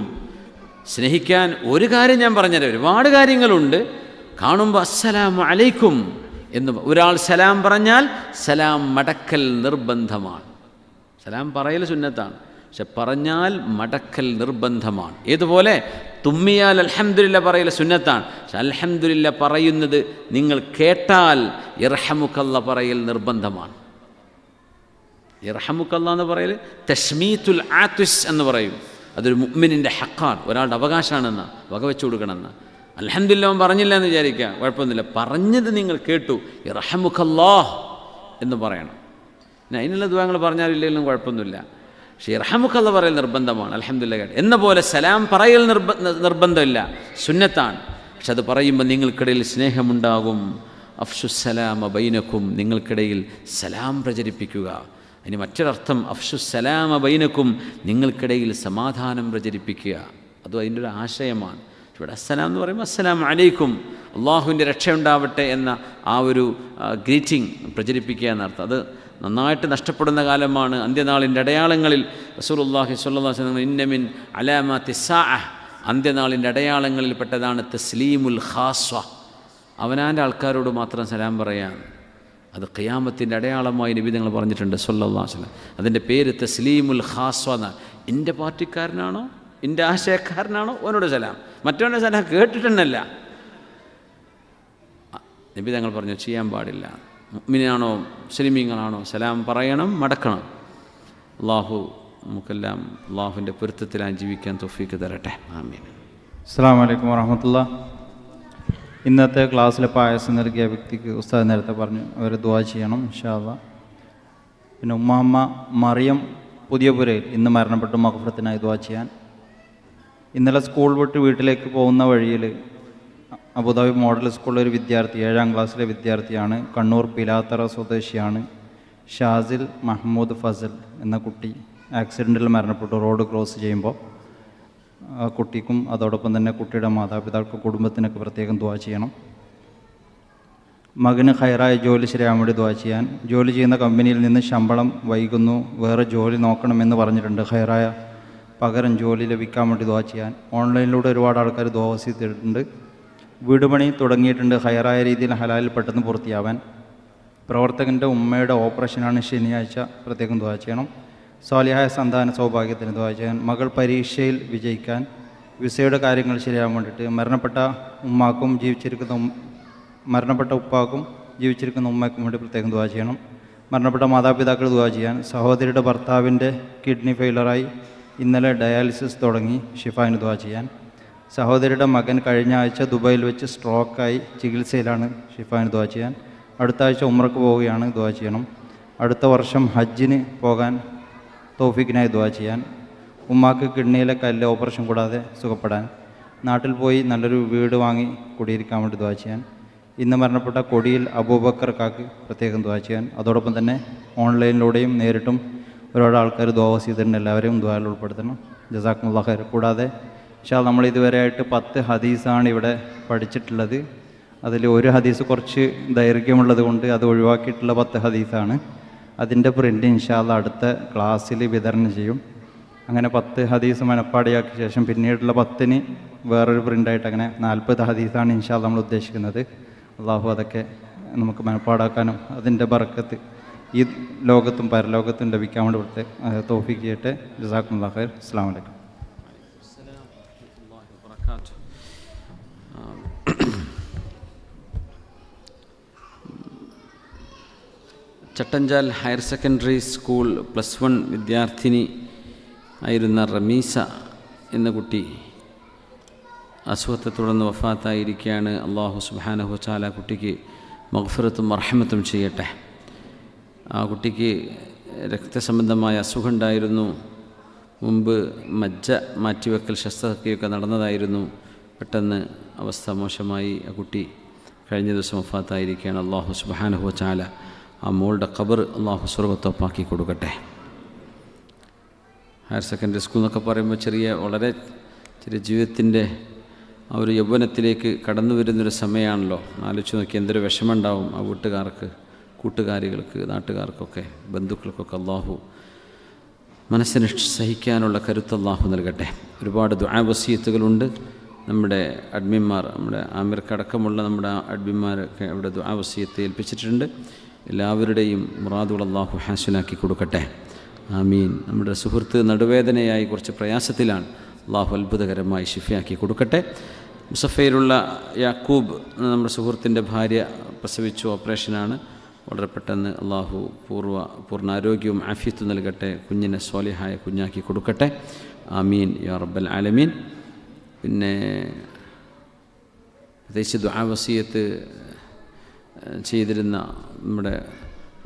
[SPEAKER 2] സ്നേഹിക്കാൻ ഒരു കാര്യം ഞാൻ പറഞ്ഞുതരാം. ഒരുപാട് കാര്യങ്ങളുണ്ട്. കാണുമ്പോൾ അസ്സലാമു അലൈക്കും എന്ന് ഒരാൾ സലാം പറഞ്ഞാൽ സലാം മടക്കൽ നിർബന്ധമാണ്. സലാം പറയൽ സുന്നത്താണ്, പക്ഷെ പറഞ്ഞാൽ മടക്കൽ നിർബന്ധമാണ്. ഏതുപോലെ തുമ്മിയാൽ അൽഹംദുലില്ലാ പറയൽ സുന്നത്താണ്, പക്ഷെ അൽഹംദുലില്ലാ പറയുന്നത് നിങ്ങൾ കേട്ടാൽ ഇർഹമുക്കല്ലാ പറയൽ നിർബന്ധമാണ്. ഇർഹമുക്കല്ലാ എന്ന് പറയൽ തശ്മീത്തുൽ ആത്വിസ് എന്ന് പറയും. അതൊരു മുഅ്മിനിൻ്റെ ഹക്കാണ്, ഒരാളുടെ അവകാശമാണെന്ന് വകവെച്ചു കൊടുക്കണമെന്ന്. അൽഹംദുലില്ലാ അവൻ പറഞ്ഞില്ല എന്ന് വിചാരിക്കുക, കുഴപ്പമൊന്നുമില്ല. പറഞ്ഞത് നിങ്ങൾ കേട്ടു, ഇർഹമുക്കല്ലാഹ് എന്ന് പറയണം. അതിനുള്ള ദുആ നിങ്ങൾ പറഞ്ഞാലില്ലെങ്കിലും കുഴപ്പമൊന്നുമില്ല. പക്ഷേ ഇർഹമുക്കല്ല പറയൽ നിർബന്ധമാണ്. അൽഹംദുലില്ലാഹ് കേട്ട് എന്ന പോലെ സലാം പറയൽ നിർബന്ധമില്ല, സുന്നത്താണ്. പക്ഷെ അത് പറയുമ്പോൾ നിങ്ങൾക്കിടയിൽ സ്നേഹമുണ്ടാകും. അഫ്ഷുസ്സലാമ ബൈനക്കും, നിങ്ങൾക്കിടയിൽ സലാം പ്രചരിപ്പിക്കുക. ഇനി മറ്റൊരർത്ഥം അഫ്ഷുസ്സലാമ ബൈനക്കും, നിങ്ങൾക്കിടയിൽ സമാധാനം പ്രചരിപ്പിക്കുക. അതും അതിൻ്റെ ഒരു ആശയമാണ്. ഇവിടെ അസ്സലാം എന്ന് പറയുമ്പോൾ അസ്സലാമു അലൈക്കും, അള്ളാഹുവിൻ്റെ രക്ഷയുണ്ടാവട്ടെ എന്ന ആ ഒരു ഗ്രീറ്റിംഗ് പ്രചരിപ്പിക്കുക എന്നർത്ഥം. അത് നന്നായിട്ട് നഷ്ടപ്പെടുന്ന കാലമാണ്. അന്ത്യനാളിൻ്റെ അടയാളങ്ങളിൽ റസൂലുള്ളാഹി സ്വല്ലല്ലാഹു അലൈഹി വസല്ലം ഇന്ന മിൻ അലാമാത്തി സാഅ, അന്ത്യനാളിൻ്റെ അടയാളങ്ങളിൽ പെട്ടതാണ് തസ്ലീമുൽ ഖാസ്വ, അവനാൻ്റെ ആൾക്കാരോട് മാത്രം സലാം പറയാൻ. അത് ഖിയാമത്തിൻ്റെ അടയാളമായി നബി തങ്ങൾ പറഞ്ഞിട്ടുണ്ട് സ്വല്ലല്ലാഹു അലൈഹി വസല്ലം. അതിൻ്റെ പേര് തസ്ലീമുൽ ഖാസ്വ എന്നാണ്. എൻ്റെ പാർട്ടിക്കാരനാണോ, എൻ്റെ ആശയക്കാരനാണോ, അവനോട് സലാം. മറ്റവൻ്റെ സലാം കേട്ടിട്ടുണ്ടല്ല. നബി തങ്ങൾ പറഞ്ഞു ചെയ്യാൻ പാടില്ല. മുഅ്മിനാണോ മുസ്ലിമീങ്ങളാണോ സലാം പറയണം, മടക്കണം. അള്ളാഹു നമുക്കെല്ലാം അള്ളാഹുവിൻ്റെ പൊരുത്തത്തിലായി ജീവിക്കാൻ തൗഫീക്ക് തരട്ടെ. ആമീൻ.
[SPEAKER 1] അസ്സലാമു അലൈക്കും വറഹ്മത്തുള്ളാഹി. ഇന്നത്തെ ക്ലാസ്സിൽ പായസം നൽകിയ വ്യക്തിക്ക് ഉസ്താദ് നേരത്തെ പറഞ്ഞു അവർ ദുആ ചെയ്യണം ഇൻഷാ അല്ലാഹ്. പിന്നെ ഉമ്മാമ്മ മറിയം പുതിയപുരയിൽ ഇന്ന് മരണപ്പെട്ടു, മഗ്ഫിറത്തിനായി ദുആ ചെയ്യാൻ. ഇന്നലെ സ്കൂൾ വിട്ട് വീട്ടിലേക്ക് പോകുന്ന വഴിയിൽ അബുദാബി മോഡൽ സ്കൂളിലെ ഒരു വിദ്യാർത്ഥി, 7ാം ക്ലാസ്സിലെ വിദ്യാർത്ഥിയാണ്, കണ്ണൂർ പിലാത്തറ സ്വദേശിയാണ്, ഷാസിൽ മഹ്മൂദ് ഫസൽ എന്ന കുട്ടി ആക്സിഡൻറ്റിൽ മരണപ്പെട്ടു. റോഡ് ക്രോസ് ചെയ്യുമ്പോൾ ആ കുട്ടിക്കും അതോടൊപ്പം തന്നെ കുട്ടിയുടെ മാതാപിതാക്കൾക്കും കുടുംബത്തിനൊക്കെ പ്രത്യേകം ദുആ ചെയ്യണം. മകന് ഹൈറായ ജോലി ശരിയാകാൻ വേണ്ടി ദുആ ചെയ്യാൻ. ജോലി ചെയ്യുന്ന കമ്പനിയിൽ നിന്ന് ശമ്പളം വൈകുന്നു, വേറെ ജോലി നോക്കണമെന്ന് പറഞ്ഞിട്ടുണ്ട്. ഹൈറായ പകരം ജോലി ലഭിക്കാൻ വേണ്ടി ദുആ ചെയ്യാൻ. ഓൺലൈനിലൂടെ ഒരുപാട് ആൾക്കാർ ദുആ വസിയത്തിട്ടുണ്ട്. വീട് പണി തുടങ്ങിയിട്ടുണ്ട്, ഹൈറായ രീതിയിൽ ഹലാലിൽ പെട്ടെന്ന് പൂർത്തിയാവാൻ. പ്രവർത്തകൻ്റെ ഉമ്മയുടെ ഓപ്പറേഷനാണ് ശനിയാഴ്ച, പ്രത്യേകം ദുആ ചെയ്യണം. സ്വാലിഹായ സന്താന സൗഭാഗ്യത്തിന് ദുആ ചെയ്യാൻ. മകൾ പരീക്ഷയിൽ വിജയിക്കാൻ. വിസയുടെ കാര്യങ്ങൾ ശരിയാകാൻ വേണ്ടിയിട്ട്. മരണപ്പെട്ട ഉപ്പാക്കും ജീവിച്ചിരിക്കുന്ന ഉമ്മയ്ക്കും വേണ്ടി പ്രത്യേകം ദുആ ചെയ്യണം. മരണപ്പെട്ട മാതാപിതാക്കൾ ദുആ ചെയ്യാൻ. സഹോദരിയുടെ ഭർത്താവിൻ്റെ കിഡ്നി ഫെയിലറായി, ഇന്നലെ ഡയാലിസിസ് തുടങ്ങി, ഷിഫായിന് ദുആ ചെയ്യാൻ. സഹോദരിയുടെ മകൻ കഴിഞ്ഞ ആഴ്ച ദുബായിൽ വെച്ച് സ്ട്രോക്കായി ചികിത്സയിലാണ്, ഷിഫായിന് ദുആ ചെയ്യാൻ. അടുത്ത ആഴ്ച ഉംറക്ക് പോവുകയാണ്, ദുആ ചെയ്യണം. അടുത്ത വർഷം ഹജ്ജിന് പോകാൻ തൗഫീഖിനായി ദുആ ചെയ്യാൻ. ഉമ്മാക്ക് കിഡ്നിയിലെ കല്ല് ഓപ്പറേഷൻ കൂടാതെ സുഖപ്പെടാൻ. നാട്ടിൽ പോയി നല്ലൊരു വീട് വാങ്ങി കുടിയിരിക്കാൻ വേണ്ടി ദുആ ചെയ്യാൻ. ഇന്ന് മരണപ്പെട്ട കൊടിയിൽ അബൂബക്കർ കാക്ക് പ്രത്യേകം ദുആ ചെയ്യാൻ. അതോടൊപ്പം തന്നെ ഓൺലൈനിലൂടെയും നേരിട്ടും ഒരുപാട് ആൾക്കാർ ദുആ വസിയത്തിട്ടുണ്ട്, എല്ലാവരെയും ദുആയിൽ ഉൾപ്പെടുത്തണം. ജസാക്കുമുല്ലാഹ് ഖൈർ. കൂടാതെ ഇൻഷാ അല്ലാഹ് നമ്മൾ ഇതുവരെയായിട്ട് 10 ഹദീസാണ് ഇവിടെ പഠിച്ചിട്ടുള്ളത്. അതിൽ ഒരു ഹദീസ് കുറച്ച് ദൈർഘ്യമുള്ളത് കൊണ്ട് അത് ഒഴിവാക്കിയിട്ടുള്ള 10 ഹദീസാണ്. അതിൻ്റെ പ്രിൻ്റ് ഇൻഷാ അല്ലാഹ് അടുത്ത ക്ലാസ്സിൽ വിതരണം ചെയ്യും. അങ്ങനെ 10 ഹദീസ് മനപ്പാടിയാക്കിയ ശേഷം പിന്നീടുള്ള 10ന് വേറൊരു പ്രിൻ്റായിട്ട് അങ്ങനെ 40 ഹദീസാണ് ഇൻഷാ അല്ലാഹ് നമ്മൾ ഉദ്ദേശിക്കുന്നത്. അള്ളാഹു അതൊക്കെ നമുക്ക് മനപ്പാടാക്കാനും അതിൻ്റെ ബർക്കത്ത് ഈ ലോകത്തും പരലോകത്തും ലഭിക്കാൻ വേണ്ടി ഇവിടുത്തെ തൗഫീഖ് ചെയ്യട്ടെ. ജസാക്കുമുല്ലാഹ് ഖൈർ. അസ്സലാമു അലൈക്കും.
[SPEAKER 2] ചട്ടഞ്ചാൽ ഹയർ സെക്കൻഡറി സ്കൂൾ +1 വിദ്യാർത്ഥിനി ആയിരുന്ന റമീസ എന്ന കുട്ടി അസുഖത്തെ തുടർന്ന് വഫാത്തായിരിക്കുകയാണ്. അള്ളാഹു സുബ്ഹാനഹു വ തആല കുട്ടിക്ക് മഗ്ഫിറത്തും റഹ്മത്തും ചെയ്യട്ടെ. ആ കുട്ടിക്ക് രക്തസംബന്ധമായ അസുഖം ഉണ്ടായിരുന്നു. മുമ്പ് മജ്ജ മാറ്റിവെക്കൽ ശസ്ത്രക്രിയയൊക്കെ നടന്നതായിരുന്നു. പെട്ടെന്ന് അവസ്ഥ മോശമായി ആ കുട്ടി കഴിഞ്ഞ ദിവസം വഫാത്തായിരിക്കുകയാണ്. അള്ളാഹു സുബ്ഹാനഹു വ തആല ആ മോളുടെ ഖബർ അള്ളാഹു സ്വർഗ്ഗത്തോപ്പാക്കി കൊടുക്കട്ടെ. ഹയർ സെക്കൻഡറി സ്കൂൾ എന്നൊക്കെ പറയുമ്പോൾ വളരെ ചെറിയ ജീവിതത്തിൻ്റെ ആ ഒരു യൗവനത്തിലേക്ക് കടന്നു വരുന്നൊരു സമയമാണല്ലോ. ആലോചിച്ച് നോക്കി എന്തൊരു വിഷമമുണ്ടാവും ആ വീട്ടുകാർക്ക്, കൂട്ടുകാരികൾക്ക്, നാട്ടുകാർക്കൊക്കെ, ബന്ധുക്കൾക്കൊക്കെ. അള്ളാഹു മനസ്സിന് സഹിക്കാനുള്ള കരുത്ത് അള്ളാഹു നൽകട്ടെ. ഒരുപാട് ദുആ വസിയത്തുകളുണ്ട്. നമ്മുടെ അഡ്മിന്മാർ, നമ്മുടെ ആമിർക്കടക്കമുള്ള നമ്മുടെ അഡ്മിന്മാരൊക്കെ അവിടെ ദുആ വസിയത്ത് ഏൽപ്പിച്ചിട്ടുണ്ട്. എല്ലാവരുടെയും മുറാദുകൾ അള്ളാഹു ഹാസിലാക്കി കൊടുക്കട്ടെ. ആമീൻ. നമ്മുടെ സുഹൃത്ത് നടുവേദനയായി കുറച്ച് പ്രയാസത്തിലാണ്. അള്ളാഹു അത്ഭുതകരമായി ശിഫയാക്കി കൊടുക്കട്ടെ. മുസഫയിലുള്ള യാക്കൂബ് നമ്മുടെ സുഹൃത്തിൻ്റെ ഭാര്യ പ്രസവിച്ചു, ഓപ്പറേഷനാണ്. വളരെ പെട്ടെന്ന് അള്ളാഹു പൂർണ്ണാരോഗ്യവും ആഫിയത്തും നൽകട്ടെ. കുഞ്ഞിനെ സ്വാലിഹായ കുഞ്ഞാക്കി കൊടുക്കട്ടെ. ആമീൻ യാ റബ്ബൽ ആലമീൻ. പിന്നെ പ്രത്യേകിച്ച് ദുആ വസിയത്ത് ചെയ്തിരുന്ന നമ്മുടെ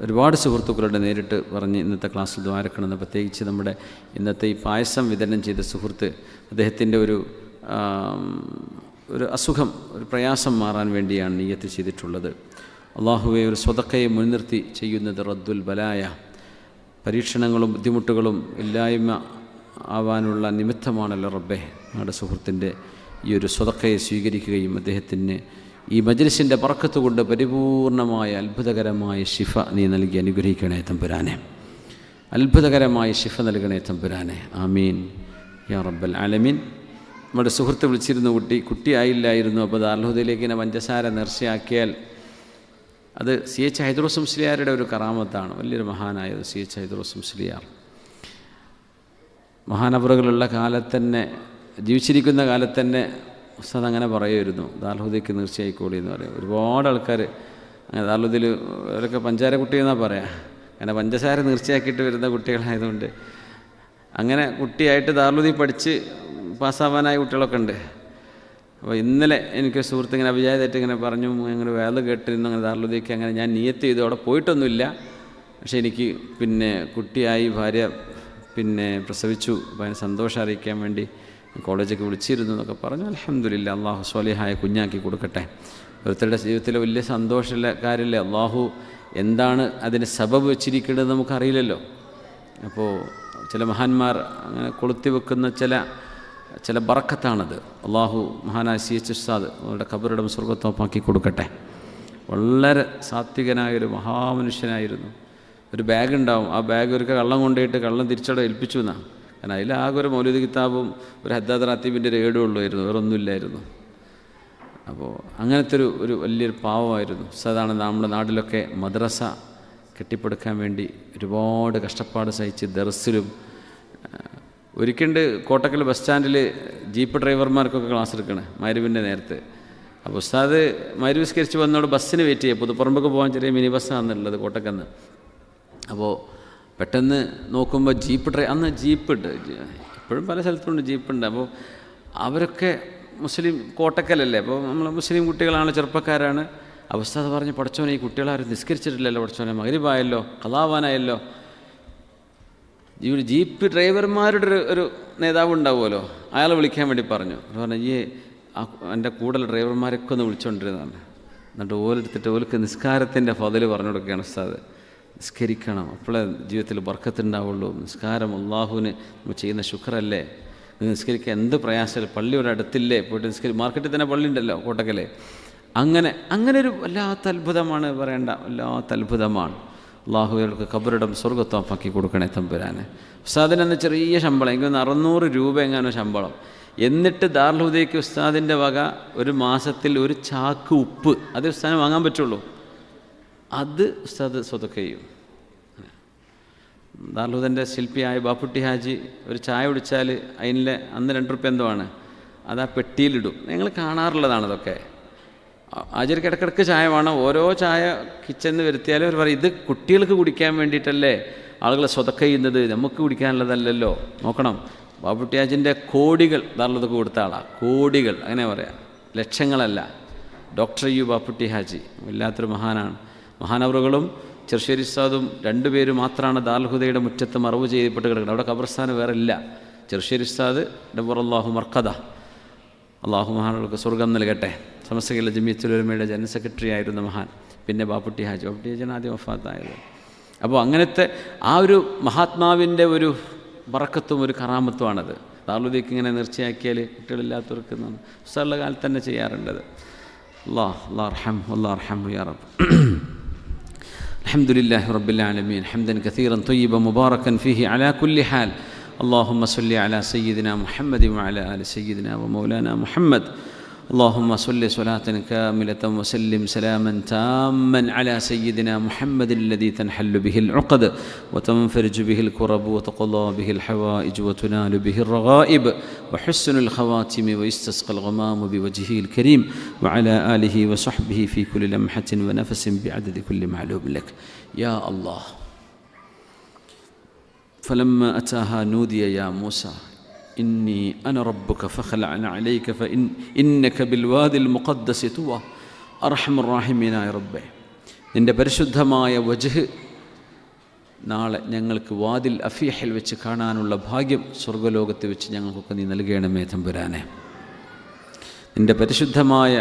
[SPEAKER 2] ഒരുപാട് സുഹൃത്തുക്കളുടെ നേരിട്ട് പറഞ്ഞ് ഇന്നത്തെ ക്ലാസ്സിൽ ദ്വാരക്കണമെന്ന്, പ്രത്യേകിച്ച് നമ്മുടെ ഇന്നത്തെ ഈ പായസം വിതരണം ചെയ്ത സുഹൃത്ത്, അദ്ദേഹത്തിൻ്റെ ഒരു അസുഖം, ഒരു പ്രയാസം മാറാൻ വേണ്ടിയാണ് നിയ്യത്ത് ചെയ്തിട്ടുള്ളത്. അള്ളാഹുവെ, ഒരു സ്വതക്കയെ മുൻനിർത്തി ചെയ്യുന്നത് റദ്ദുൽ ബലായ, പരീക്ഷണങ്ങളും ബുദ്ധിമുട്ടുകളും ഇല്ലായ്മ ആവാനുള്ള നിമിത്തമാണല്ലോ റബ്ബെ. നമ്മുടെ സുഹൃത്തിൻ്റെ ഈ ഒരു സ്വതക്കയെ സ്വീകരിക്കുകയും അദ്ദേഹത്തിന് ഈ മജ്ലിസിൻ്റെ ബർക്കത്ത് കൊണ്ട് പരിപൂർണമായ അത്ഭുതകരമായ ശിഫ നീ നൽകി അനുഗ്രഹിക്കണേ തമ്പുരാനെ. അത്ഭുതകരമായ ശിഫ നൽകണേ തമ്പുരാനെ. ആമീൻ യാ റബ്ബൽ ആലമീൻ. നമ്മുടെ സുഹൃത്ത് വിളിച്ചിരുന്നു, കുട്ടിയായില്ലായിരുന്നു. അപ്പോൾ ദാറുൽഹുദയിലേക്ക് ഇങ്ങനെ പഞ്ചസാര നേർച്ചയാക്കിയാൽ അത് CH ഹൈദ്രോസ് മുസ്ലിയാരുടെ ഒരു കറാമത്താണ്. വലിയൊരു മഹാനായത് CH ഹൈദ്രോസ് മുസ്ലിയാർ. മഹാനവറുകളുള്ള കാലത്ത് തന്നെ, ജീവിച്ചിരിക്കുന്ന കാലത്ത് തന്നെ ഉസ്താദ് അങ്ങനെ പറയുമായിരുന്നു, ദാറുൽഹുദയ്ക്ക് നേർച്ചയായിക്കോളി എന്ന് പറയും. ഒരുപാട് ആൾക്കാർ അങ്ങനെ ദാറുൽഹുദയിൽ അവരൊക്കെ പഞ്ചാര കുട്ടിയെന്നാണ് പറയാം. അങ്ങനെ പഞ്ചസാര നേർച്ചയാക്കിയിട്ട് വരുന്ന കുട്ടികളായതുകൊണ്ട് അങ്ങനെ കുട്ടിയായിട്ട് ദാറുൽഹുദയിൽ പഠിച്ച് പാസ്സാവാനായ കുട്ടികളൊക്കെ ഉണ്ട്. അപ്പോൾ ഇന്നലെ എനിക്ക് സുഹൃത്ത് ഇങ്ങനെ അഭിജായതായിട്ട് ഇങ്ങനെ പറഞ്ഞു, അങ്ങനെ വേല കേട്ടിരുന്നു, അങ്ങനെ ദാറുൽഹുദയ്ക്ക് അങ്ങനെ ഞാൻ നിയ്യത്ത് ചെയ്തു. അവിടെ പോയിട്ടൊന്നുമില്ല, പക്ഷേ എനിക്ക് പിന്നെ കുട്ടിയായി, ഭാര്യ പിന്നെ പ്രസവിച്ചു, അപ്പോൾ അതിന് സന്തോഷം അറിയിക്കാൻ വേണ്ടി കോളേജൊക്കെ വിളിച്ചിരുന്നു എന്നൊക്കെ പറഞ്ഞു. അൽഹംദുലില്ലാ, അള്ളാഹു സ്വാലിഹായ കുഞ്ഞാക്കി കൊടുക്കട്ടെ. ഓരോരുത്തരുടെ ജീവിതത്തിൽ വലിയ സന്തോഷമുള്ള കാര്യമില്ലേ. അള്ളാഹു എന്താണ് അതിന് സബബ് വെച്ചിരിക്കേണ്ടത് നമുക്കറിയില്ലല്ലോ. അപ്പോൾ ചില മഹാന്മാർ അങ്ങനെ കൊളുത്തി വെക്കുന്ന ചില ബറക്കത്താണത്. അള്ളാഹു മഹാനായ CH ഉസ്താദ് അവരുടെ ഖബറിടം സ്വർഗ്ഗത്തോപ്പാക്കി കൊടുക്കട്ടെ. വളരെ സാത്വികനായൊരു മഹാമനുഷ്യനായിരുന്നു. ഒരു ബാഗ് ഉണ്ടാവും, ആ ബാഗ് ഒരു കള്ളം കൊണ്ടുപോയിട്ട് കള്ളം തിരിച്ചവിടെ ഏൽപ്പിച്ചു എന്നാണ്. കാരണം അതിലാകെ ഒരു മൗലിദ് കിതാബും ഒരു ഹദ്ദാദ് റാത്തീബിൻ്റെ ഒരു ഏടും ഉള്ളായിരുന്നു, വേറൊന്നുമില്ലായിരുന്നു. അപ്പോൾ അങ്ങനത്തെ ഒരു വലിയൊരു പാവമായിരുന്നു. സാധാരണ നമ്മുടെ നാട്ടിലൊക്കെ മദ്രസ കെട്ടിപ്പടുക്കാൻ വേണ്ടി ഒരുപാട് കഷ്ടപ്പാട് സഹിച്ച് ദർസിലും ഒരിക്കലുണ്ട്. കോട്ടക്കൽ ബസ് സ്റ്റാൻഡിൽ ജീപ്പ് ഡ്രൈവർമാർക്കൊക്കെ ക്ലാസ് എടുക്കണേ മഗ്‌രിബിൻ്റെ നേരത്ത്. അപ്പോൾ ഉസ്താദ് മഗ്‌രിബ് നിസ്കരിച്ച് വന്നോട് ബസ്സിന് വെയിറ്റ് ചെയ്യുക. പുതുപ്പറമ്പൊക്കെ പോകാൻ ചെറിയ മിനി ബസ്സാണെന്നുള്ളത് കോട്ടക്കന്ന്. അപ്പോൾ പെട്ടെന്ന് നോക്കുമ്പോൾ അന്ന് ജീപ്പ് ഉണ്ട്, ഇപ്പോഴും പല സ്ഥലത്തുണ്ട് ജീപ്പുണ്ട്. അപ്പോൾ അവരൊക്കെ മുസ്ലിം കോട്ടക്കലല്ലേ, അപ്പോൾ നമ്മൾ മുസ്ലിം കുട്ടികളാണ്, ചെറുപ്പക്കാരാണ്. ഉസ്താദ് പറഞ്ഞ്, പഠിച്ചോനെ ഈ കുട്ടികളാരും നിസ്കരിച്ചിട്ടില്ലല്ലോ, പഠിച്ചോനെ മഗ്‌രിബായല്ലോ, ഖളാവാനായല്ലോ. ഈ ജീപ്പ് ഡ്രൈവർമാരുടെ ഒരു നേതാവ് ഉണ്ടാവുമല്ലോ, അയാളെ വിളിക്കാൻ വേണ്ടി പറഞ്ഞു. ഈ എൻ്റെ കൂടുതൽ ഡ്രൈവർമാരൊക്കെ ഒന്ന് വിളിച്ചുകൊണ്ടിരുന്നതാണ്. എന്നിട്ട് ഓലെടുത്തിട്ട് ഓൽക്ക് നിസ്കാരത്തിൻ്റെ ഫضല് പറഞ്ഞു കൊടുക്കുകയാണ് ഉസ്താദ്. നിസ്കരിക്കണം, അപ്പോഴേ ജീവിതത്തിൽ ബർക്കത്തുണ്ടാവുള്ളൂ. നിസ്കാരം അള്ളാഹുവിന് നമ്മൾ ചെയ്യുന്ന ശുക്രല്ലേ. നിസ്കരിക്കാൻ എന്ത് പ്രയാസമില്ല, പള്ളി ഇവിടെ അടുത്തില്ലേ, പോയിട്ട് മാർക്കറ്റിൽ തന്നെ പള്ളി ഉണ്ടല്ലോ കോട്ടക്കലെ. അങ്ങനെ ഒരു വല്ലാത്ത അത്ഭുതമാണ്, പറയേണ്ട വല്ലാത്ത അത്ഭുതമാണ്. അള്ളാഹുവിൾക്ക് ഖബറിടം സ്വർഗ്ഗത്തോപ്പാക്കി കൊടുക്കണേ തമ്പുരാനെ. ഉസ്താദിനെന്ന് ചെറിയ ശമ്പളം, എനിക്ക് 600 രൂപ എങ്ങാനോ ശമ്പളം. എന്നിട്ട് ദാറുൽഹുദയ്ക്ക് ഉസ്താദിൻ്റെ വക ഒരു മാസത്തിൽ ഒരു ചാക്ക് ഉപ്പ്, അത് ഉസ്താദിന് വാങ്ങാൻ പറ്റുള്ളൂ. അത് ഉസ്താദ് സ്വതക്ക ചെയ്യും. ദാറുൽഹുദൻ്റെ ശില്പിയായ ബാപ്പുട്ടി ഹാജി ഒരു ചായ കുടിച്ചാൽ അതിൻ്റെ അന്ന് 2 റുപ്യ എന്തോ ആണ്, അത് ആ പെട്ടിയിലിടും. നിങ്ങൾ കാണാറുള്ളതാണ് അതൊക്കെ. ആചാര്യക്ക് ഇടയ്ക്കിടയ്ക്ക് ചായ വേണം. ഓരോ ചായ കിച്ചണിൽ വരുത്തിയാലും അവർ പറയും, ഇത് കുട്ടികൾക്ക് കുടിക്കാൻ വേണ്ടിയിട്ടല്ലേ ആളുകൾ സ്വതക്ക ചെയ്യുന്നത്, നമുക്ക് കുടിക്കാനുള്ളതല്ലല്ലോ. നോക്കണം, ബാപ്പുട്ടി ഹാജിൻ്റെ കോടികൾ ദാറുൽഹുദക്ക് കൊടുത്ത ആളാണ്. കോടികൾ, അങ്ങനെ പറയാം, ലക്ഷങ്ങളല്ല. ഡോക്ടർ യു ബാപ്പുട്ടി ഹാജി വല്ലാത്തൊരു മഹാനാണ്. മഹാനവറുകളും ചെറുശ്ശേരി ഉസ്താദും 2 പേര് മാത്രമാണ് ദാറുൽഹുദയുടെ മുറ്റത്ത് മറവ് ചെയ്യപ്പെട്ട് കിടക്കുന്നത്. അവിടെ ഖബർസ്ഥാനം വേറെ ഇല്ല. ചെറുശ്ശേരി ഉസ്താദ് ഡബറല്ലാഹു മർക്കദ, അള്ളാഹു മഹാനുകൾക്ക് സ്വർഗം നൽകട്ടെ. സമസ്ത കേരള ജമിയത്തുൽ ഉലമയുടെ ജനറൽ സെക്രട്ടറി ആയിരുന്ന മഹാൻ. പിന്നെ ബാപ്പുട്ടി ഹാജിയാണ് ആദ്യം വഫാത്തായത്. അപ്പോൾ അങ്ങനത്തെ ആ ഒരു മഹാത്മാവിൻ്റെ ഒരു ബറക്കത്തും ഒരു കറാമത്തുമാണത്. ദാറുൽഹുദയ്ക്ക് ഇങ്ങനെ നേർച്ചയാക്കിയാൽ കുട്ടികളില്ലാത്തവർക്ക് ഉസ്താദുള്ള കാലത്ത് തന്നെ ചെയ്യാറുണ്ടത്. അല്ലാഹു അർഹംഹു യാ റബ്ബ്. الحمدلله رب العالمين حمدا كثيرا طيبا مباركا فيه على كل حال. اللهم صل على سيدنا محمد وعلى آل سيدنا ومولانا محمد. اللهم صل صلاة كاملة وسلم سلاما تاما على سيدنا محمد الذي تنحل به العقد وتنفرج به الكرب وتقضى به الحوائج وتنال به الرغائب وحسن الخواتم ويستسقى الغمام بوجهه الكريم وعلى آله وصحبه في كل لمحة ونفس بعدد كل معلوم لك. يا الله، فلما أتاها نودي يا موسى إني أنا ربك فخلع عليك فإنك بالوادي المقدس طوى. അർഹമർ റഹീമീനായ റബ്ബേ, നിൻ്റെ പരിശുദ്ധമായ വജ്ഹ് നാളെ ഞങ്ങൾക്ക് വാദിൽ അഫീഹിൽ വെച്ച് കാണാനുള്ള ഭാഗ്യം സ്വർഗ്ഗലോകത്ത് വെച്ച് ഞങ്ങൾക്കൊക്കെ നീ നൽകണമേ തമ്പുരാനെ. നിൻ്റെ പരിശുദ്ധമായ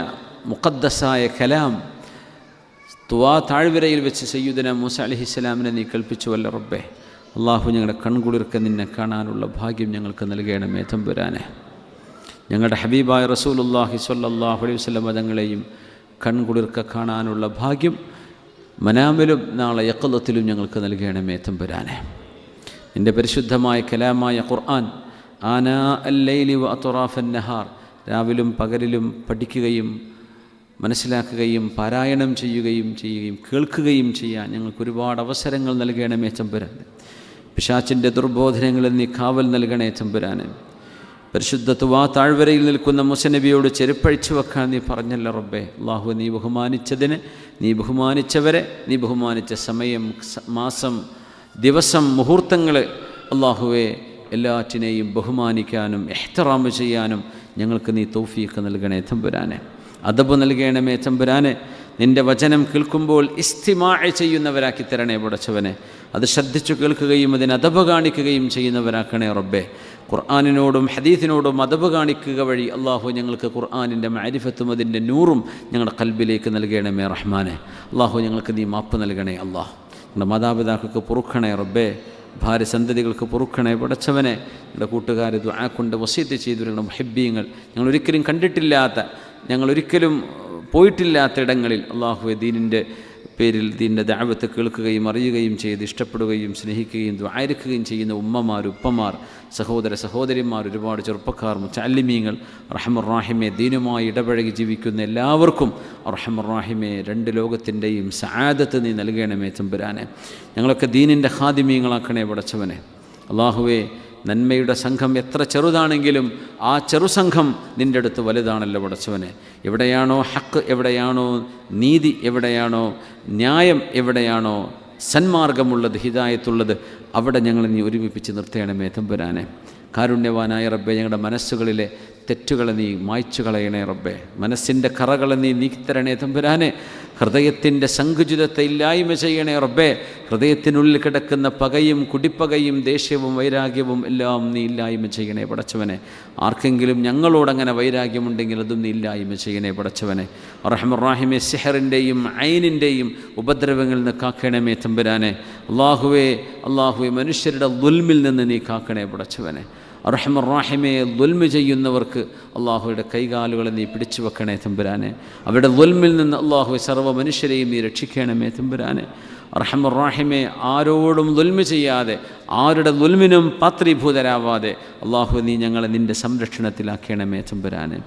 [SPEAKER 2] മുഖദ്ദസായ കലാം തുവാ താഴ്വരയിൽ വെച്ച് സയ്യിദുനാ മൂസ അലൈഹിസ്സലാമിനെ നീ കൽപ്പിച്ചുവല്ല റബ്ബേ. അള്ളാഹു ഞങ്ങളുടെ കൺകുളിർക്ക നിന്നെ കാണാനുള്ള ഭാഗ്യം ഞങ്ങൾക്ക് നൽകണമേ തമ്പുരാനെ. ഞങ്ങളുടെ ഹബീബായ റസൂലുള്ളാഹി സ്വല്ലല്ലാഹു അലൈഹി വസല്ലം തങ്ങളെയും കൺകുളിർക്ക കാണാനുള്ള ഭാഗ്യം മനാമിലും നാളെ യഖ്ലത്തിലും ഞങ്ങൾക്ക് നൽകണമേ തമ്പുരാനെ. നിൻ്റെ പരിശുദ്ധമായ കലാമായ ഖുർആൻ ആനാ അൽ-ലൈലി വ അത്റാഫൻ നഹാർ, രാവിലും പകലിലും പഠിക്കുകയും മനസ്സിലാക്കുകയും പാരായണം ചെയ്യുകയും കേൾക്കുകയും ചെയ്യാൻ ഞങ്ങൾക്ക് ഒരുപാട് അവസരങ്ങൾ നൽകണമേ തമ്പുരാനെ. പിശാചിൻ്റെ ദുർബോധനങ്ങളിൽ നീ കാവൽ നൽകണേ തമ്പുരാനെ. പരിശുദ്ധ തുവാ താഴ്വരയിൽ നിൽക്കുന്ന മുസനബിയോട് ചെരുപ്പഴിച്ചു വെക്കാൻ നീ പറഞ്ഞല്ല റബ്ബേ. അള്ളാഹു നീ ബഹുമാനിച്ചതിന്, നീ ബഹുമാനിച്ചവരെ, നീ ബഹുമാനിച്ച സമയം, മാസം, ദിവസം, മുഹൂർത്തങ്ങൾ അള്ളാഹുവെ എല്ലാറ്റിനെയും ബഹുമാനിക്കാനും ഇഹ്തിറാം ചെയ്യാനും ഞങ്ങൾക്ക് നീ തൗഫീഖ് നൽകണേ തമ്പുരാനെ. അദബ് നൽകണമേ തമ്പുരാനെ. നിൻ്റെ വചനം കേൾക്കുമ്പോൾ ഇസ്തിമാ ചെയ്യുന്നവരാക്കി തരണേ പടച്ചവനെ. അത് ശ്രദ്ധിച്ചു കേൾക്കുകയും അതിന് അദബ് കാണിക്കുകയും ചെയ്യുന്നവരാക്കണേ റബ്ബേ. ഖുർആനിനോടും ഹദീസിനോടും അദബ് കാണിക്കുക വഴി അള്ളാഹു ഞങ്ങൾക്ക് ഖുർആനിൻ്റെ മഅരിഫത്തും അതിൻ്റെ നൂറും ഞങ്ങളുടെ ഖൽബിലേക്ക് നൽകണമേ റഹ്മാനെ. അള്ളാഹു ഞങ്ങൾക്ക് നീ മാപ്പ് നൽകണേ അള്ളാഹ്. ഞങ്ങളുടെ മാതാപിതാക്കൾക്ക് പൊറുക്കണേ റബ്ബേ. ഭാര്യ സന്തതികൾക്ക് പൊറുക്കണേ പടച്ചവനെ. ഞങ്ങളുടെ കൂട്ടുകാർ ദുആ കൊണ്ട് വസീയത്ത് ചെയ്തിരുന്ന മുഹിബ്ബീങ്ങൾ, ഞങ്ങളൊരിക്കലും കണ്ടിട്ടില്ലാത്ത, ഞങ്ങളൊരിക്കലും പോയിട്ടില്ലാത്ത ഇടങ്ങളിൽ അള്ളാഹുവെ ദീനിൻ്റെ പേരിൽ ദീനിൻ്റെ ദഅവത്ത് കേൾക്കുകയും അറിയുകയും ചെയ്ത് ഇഷ്ടപ്പെടുകയും സ്നേഹിക്കുകയും ദുആയിരിക്കുകയും ചെയ്യുന്ന ഉമ്മമാർ, ഉപ്പമാർ, സഹോദര സഹോദരിമാർ, ഒരുപാട് ചെറുപ്പക്കാർ, മുതഅല്ലിമീങ്ങൾ, റഹ്മർ-റാഹിമെ ദീനുമായി ഇടപഴകി ജീവിക്കുന്ന എല്ലാവർക്കും റഹ്മർ-റാഹിമെ രണ്ട് ലോകത്തിൻ്റെയും സആദത്ത് നീ നൽകണമേ തമ്പുരാനെ. ഞങ്ങളൊക്കെ ദീനിൻ്റെ ഖാദിമീങ്ങളാക്കണേ പടച്ചവനെ. അള്ളാഹുവേ, നന്മയുടെ സംഘം എത്ര ചെറുതാണെങ്കിലും ആ ചെറുസംഘം നിൻ്റെ അടുത്ത് വലുതാണല്ലോ പടച്ചവനെ. എവിടെയാണോ ഹക്ക്, എവിടെയാണോ നീതി, എവിടെയാണോ ന്യായം, എവിടെയാണോ സന്മാർഗമുള്ളത്, ഹിദായത്തുള്ളത്, അവിടെ ഞങ്ങളെ നീ ഒരുമിപ്പിച്ച് നിർത്തണമേ തമ്പുരാനെ. കാരുണ്യവാനായ റബ്ബെ, ഞങ്ങളുടെ മനസ്സുകളിലെ തെറ്റുകളെ നീ മായ്ച്ചു കളയണേ റബ്ബെ. മനസ്സിൻ്റെ കറകളെ നീ നീക്കിത്തരണേ തമ്പുരാനെ. ഹൃദയത്തിൻ്റെ സങ്കുചിതത്തെ ഇല്ലായ്മ ചെയ്യണേ റബ്ബെ. ഹൃദയത്തിനുള്ളിൽ കിടക്കുന്ന പകയും കുടിപ്പകയും ദേഷ്യവും വൈരാഗ്യവും എല്ലാം നീ ഇല്ലായ്മ ചെയ്യണേ പടച്ചവനെ. ആർക്കെങ്കിലും ഞങ്ങളോടങ്ങനെ വൈരാഗ്യമുണ്ടെങ്കിൽ അതും നീ ഇല്ലായ്മ ചെയ്യണേ പടച്ചവനെ. റഹ്മർ-റാഹിമെ സിഹറിൻ്റെയും ഐനിൻ്റെയും ഉപദ്രവങ്ങളിൽ നിന്ന് കാക്കണമേ തമ്പുരാനെ. അള്ളാഹുവെ മനുഷ്യരുടെ ദുൽമിൽ നിന്ന് നീ കാക്കണേ പടച്ചവനെ. റഹ്മർ-റാഹിമെ ദുൽമ് ചെയ്യുന്നവർക്ക് അള്ളാഹുയുടെ കൈകാലുകളെ നീ പിടിച്ചു വെക്കണേ തമ്പുരാനെ. അവരുടെ ദുൽമിൽ നിന്ന് അള്ളാഹുവെ സർവ്വ മനുഷ്യരെയും നീ രക്ഷിക്കണമേ തമ്പുരാനെ. റഹ്മർ-റാഹിമെ ആരോടും ദുൽമ് ചെയ്യാതെ, ആരുടെ ദുൽമിനും പാത്രീഭൂതരാവാതെ അള്ളാഹു നീ ഞങ്ങളെ നിൻ്റെ സംരക്ഷണത്തിലാക്കണമേ തമ്പുരാനെ.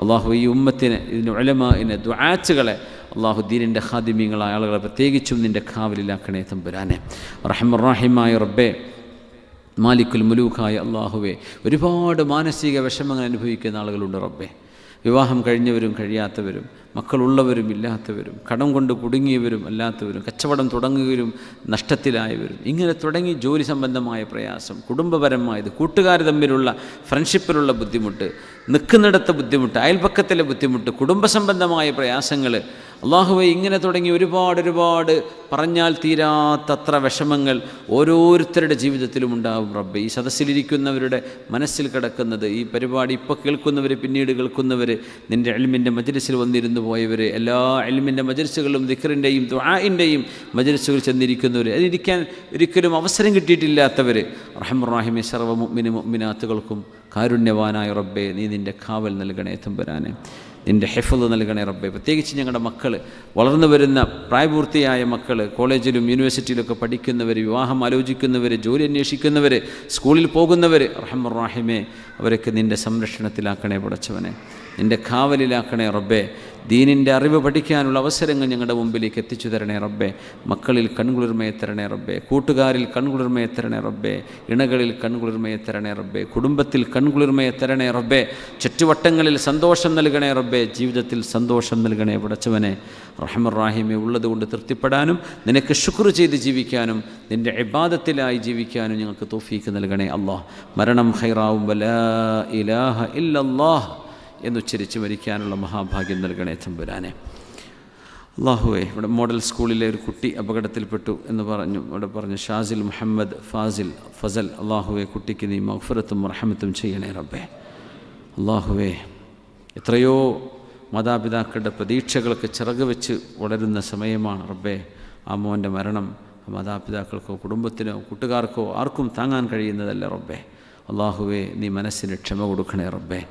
[SPEAKER 2] അള്ളാഹു ഈ ഉമ്മത്തിന്, ഇതിന് ഉലമാഇനെ, ദുആത്തുകളെ അള്ളാഹു ദീനിൻ്റെ ഖാദിമീങ്ങളായ ആളുകളെ പ്രത്യേകിച്ചും നിൻ്റെ കാവലിലാക്കണേ തമ്പുരാനെ. റഹ്മർ-റാഹിമായ റബ്ബേ, മാലിക്കുൽ മുലൂഖായ അള്ളാഹുവേ, ഒരുപാട് മാനസിക വിഷമങ്ങൾ അനുഭവിക്കുന്ന ആളുകളുണ്ട് റബ്ബേ. വിവാഹം കഴിഞ്ഞവരും കഴിയാത്തവരും, മക്കളുള്ളവരും ഇല്ലാത്തവരും, കടം കൊണ്ട് കുടുങ്ങിയവരും അല്ലാത്തവരും, കച്ചവടം തുടങ്ങുകയും നഷ്ടത്തിലായവരും, ഇങ്ങനെ തുടങ്ങി ജോലി സംബന്ധമായ പ്രയാസം, കുടുംബപരമായത്, കൂട്ടുകാർ തമ്മിലുള്ള ഫ്രണ്ട്ഷിപ്പിലുള്ള ബുദ്ധിമുട്ട്, നിൽക്കുന്നിടത്തെ ബുദ്ധിമുട്ട്, അയൽപക്കത്തിലെ ബുദ്ധിമുട്ട്, കുടുംബസംബന്ധമായ പ്രയാസങ്ങൾ, അള്ളാഹുവെ ഇങ്ങനെ തുടങ്ങി ഒരുപാട് പറഞ്ഞാൽ തീരാത്തത്ര വിഷമങ്ങൾ ഓരോരുത്തരുടെ ജീവിതത്തിലും ഉണ്ടാകും റബ്ബെ. ഈ സദസ്സിലിരിക്കുന്നവരുടെ മനസ്സിൽ കിടക്കുന്നത്, ഈ പരിപാടി ഇപ്പോൾ കേൾക്കുന്നവർ, പിന്നീട് കേൾക്കുന്നവർ, നിൻ്റെ ഇൽമിൻ്റെ മജ്ലിസിൽ വന്നിരുന്നു പോയവർ, എല്ലാ ഇൽമിൻ്റെ മജ്ലിസുകളും ദിക്റിൻ്റെയും ദുആഇൻ്റെയും മജ്ലിസുകൾ ചെന്നിരിക്കുന്നവർ, അതിരിക്കാൻ ഒരിക്കലും അവസരം കിട്ടിയിട്ടില്ലാത്തവർ, റഹ്മർ-റാഹിമെ സർവ്വ മുഅ്മിന മുഅ്മിനാത്തുകൾക്കും കാരുണ്യവാനായ റബ്ബെ നീ നിൻ്റെ കാവൽ നൽകണേ തമ്പുരാനെ. നിൻ്റെ ഹിഫ്ള് നൽകണേ റബ്ബെ. പ്രത്യേകിച്ച് ഞങ്ങളുടെ മക്കൾ, വളർന്നു വരുന്ന പ്രായപൂർത്തിയായ മക്കൾ, കോളേജിലും യൂണിവേഴ്സിറ്റിയിലൊക്കെ പഠിക്കുന്നവർ, വിവാഹം ആലോചിക്കുന്നവർ, ജോലി അന്വേഷിക്കുന്നവർ, സ്കൂളിൽ പോകുന്നവർ, റഹ്മർ-റാഹിമെ അവരൊക്കെ നിൻ്റെ സംരക്ഷണത്തിലാക്കണേ പടച്ചവനെ, നിൻ്റെ കാവലിലാക്കണേ റബ്ബെ. ദീനിൻ്റെ അറിവ് പഠിക്കാനുള്ള അവസരങ്ങൾ ഞങ്ങളുടെ മുമ്പിലേക്ക് എത്തിച്ചു തരണേ റബ്ബെ. മക്കളിൽ കൺകുളിർമയെ തരണേ റബ്ബെ. കൂട്ടുകാരിൽ കൺകുളിർമയെ തരണേ റബ്ബെ. ഇണകളിൽ കൺകുളിർമയെ തരണേ റബ്ബെ. കുടുംബത്തിൽ കൺകുളിർമയെ തരണേ റബ്ബെ. ചുറ്റുവട്ടങ്ങളിൽ സന്തോഷം നൽകണേ റബ്ബെ. ജീവിതത്തിൽ സന്തോഷം നൽകണേ പടച്ചവനെ. റഹ്മർ-റാഹിമെ ഉള്ളതുകൊണ്ട് തൃപ്തിപ്പെടാനും നിനക്ക് ശുക്ർ ചെയ്ത് ജീവിക്കാനും നിൻ്റെ ഇബാദത്തിലായി ജീവിക്കാനും ഞങ്ങൾക്ക് തൗഫീക്ക് നൽകണേ അല്ലാഹ്. മരണം ഖൈറാവും വലാ ഇലാഹ ഇല്ലല്ലാഹ് എന്നുച്ചരിച്ച് മരിക്കാനുള്ള മഹാഭാഗ്യം നൽകണേ തമ്പുരാനെ. അള്ളാഹുവേ, ഇവിടെ മോഡൽ സ്കൂളിലെ ഒരു കുട്ടി അപകടത്തിൽപ്പെട്ടു എന്ന് പറഞ്ഞു ഷാസിൽ മുഹമ്മദ് ഫസൽ. അള്ളാഹുവേ, കുട്ടിക്ക് നീ മഗ്ഫിറത്തും റഹ്മത്തും ചെയ്യണേ റബ്ബേ. അള്ളാഹുവേ, എത്രയോ മാതാപിതാക്കളുടെ പ്രതീക്ഷകൾക്ക് ചിറക് വെച്ച് വളരുന്ന സമയമാണ് റബ്ബേ. ആ മോൻ്റെ മരണം മാതാപിതാക്കൾക്കോ കുടുംബത്തിനോ കൂട്ടുകാർക്കോ ആർക്കും താങ്ങാൻ കഴിയുന്നതല്ല റബ്ബേ. അള്ളാഹുവേ, നീ മനസ്സിന് ക്ഷമ കൊടുക്കണേ റബ്ബേ,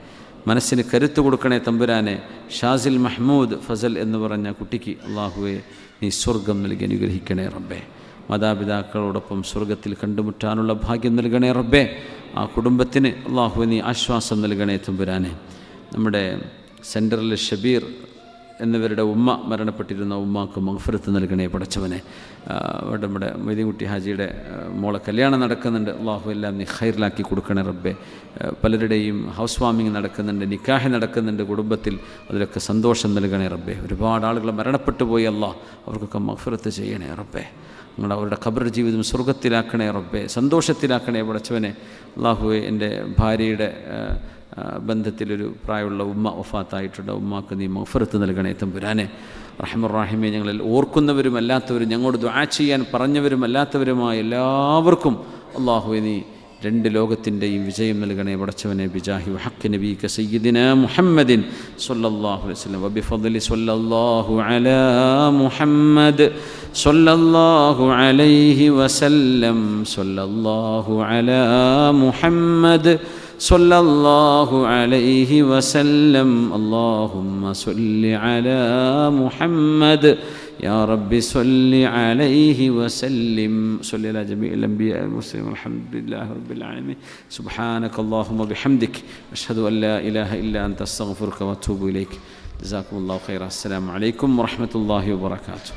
[SPEAKER 2] മനസ്സിന് കരുത്ത് കൊടുക്കണേ തമ്പുരാനെ. ഷാസിൽ മഹ്മൂദ് ഫസൽ എന്ന് പറഞ്ഞ കുട്ടിക്ക് അള്ളാഹുവേ, നീ സ്വർഗം നൽകി അനുഗ്രഹിക്കണേ റബ്ബേ. മാതാപിതാക്കളോടൊപ്പം സ്വർഗത്തിൽ കണ്ടുമുട്ടാനുള്ള ഭാഗ്യം നൽകണേ റബ്ബേ. ആ കുടുംബത്തിന് അള്ളാഹുവേ, നീ ആശ്വാസം നൽകണേ തമ്പുരാനെ. നമ്മുടെ സെൻറ്ററിൽ ഷബീർ എന്നിവരുടെ ഉമ്മ മരണപ്പെട്ടിരുന്ന ഉമ്മാക്ക് മഗ്ഫിറത്ത് നൽകണേ പടച്ചവനെ. നമ്മുടെ മൊയ്തീൻകുട്ടി ഹാജിയുടെ മോളെ കല്യാണം നടക്കുന്നുണ്ട്, അള്ളാഹു എല്ലാം നീ ഖൈറിലാക്കി കൊടുക്കണേ റബ്ബേ. പലരുടെയും ഹൗസ് വാമിങ് നടക്കുന്നുണ്ട്, നിക്കാഹ് നടക്കുന്നുണ്ട് കുടുംബത്തിൽ, അതിലൊക്കെ സന്തോഷം നൽകണേ റബ്ബേ. ഒരുപാട് ആളുകൾ മരണപ്പെട്ടു പോയി, അള്ളാഹ് അവർക്കൊക്കെ മഗ്ഫിറത്ത് ചെയ്യണേ റബ്ബേ. നിങ്ങൾ അവരുടെ ഖബർ ജീവിതം സ്വർഗത്തിലാക്കണേ റബ്ബേ, സന്തോഷത്തിലാക്കണേ പടച്ചവനെ. അള്ളാഹുവെ, എൻ്റെ ഭാര്യയുടെ ബന്ധത്തിലൊരു പ്രായമുള്ള ഉമ്മ വഫാത്തായിട്ടുണ്ട്, ഉമ്മാക്ക് നീ മഗ്ഫിറത്ത് നൽകണേ തമ്പുരാനെ. റഹ്മാൻ ഞങ്ങളിൽ ഓർക്കുന്നവരും അല്ലാത്തവരും, ഞങ്ങളോട് ദുആ ചെയ്യാൻ പറഞ്ഞവരും അല്ലാത്തവരുമായ എല്ലാവർക്കും അള്ളാഹുവെ, നീ രണ്ട് ലോകത്തിൻ്റെയും വിജയം നൽകണേ പടച്ചവനെ. ബിജാഹി വഹഖ് നബീക സയ്യിദിനാ മുഹമ്മദിൻ സ്വല്ലല്ലാഹു അലൈഹി വസല്ലം വബിഫദ്ലി സ്വല്ലല്ലാഹു അലാ മുഹമ്മദ് സ്വല്ലല്ലാഹു അലൈഹി വസല്ലം സ്വല്ലല്ലാഹു അലാ മുഹമ്മദ് സ്വല്ലല്ലാഹു അലൈഹി വസല്ലം. അല്ലാഹുമ്മ സ്വല്ലി അലാ മുഹമ്മദ് യാ റബ്ബി സ്വല്ലി അലൈഹി വസല്ലിം. സ്വല്ലി അലാ ജമീഇൽ അംബിയാ വൽ മുർസലീൻ വൽഹംദുലില്ലാഹി റബ്ബിൽ ആലമീൻ. സുബ്ഹാനകല്ലാഹുമ്മ ബിഹംദിക് അഷ്ഹദു അൻ ലാ ഇലാഹ ഇല്ലാ അൻത അസ്തഗ്ഫിറുക വഅതൂബു ഇലൈക്. ജസാകുമുല്ലാഹു ഖൈറൻ. അസ്സലാമു അലൈക്കും വറഹ്മത്തുള്ളാഹി വബറകാതുഹു.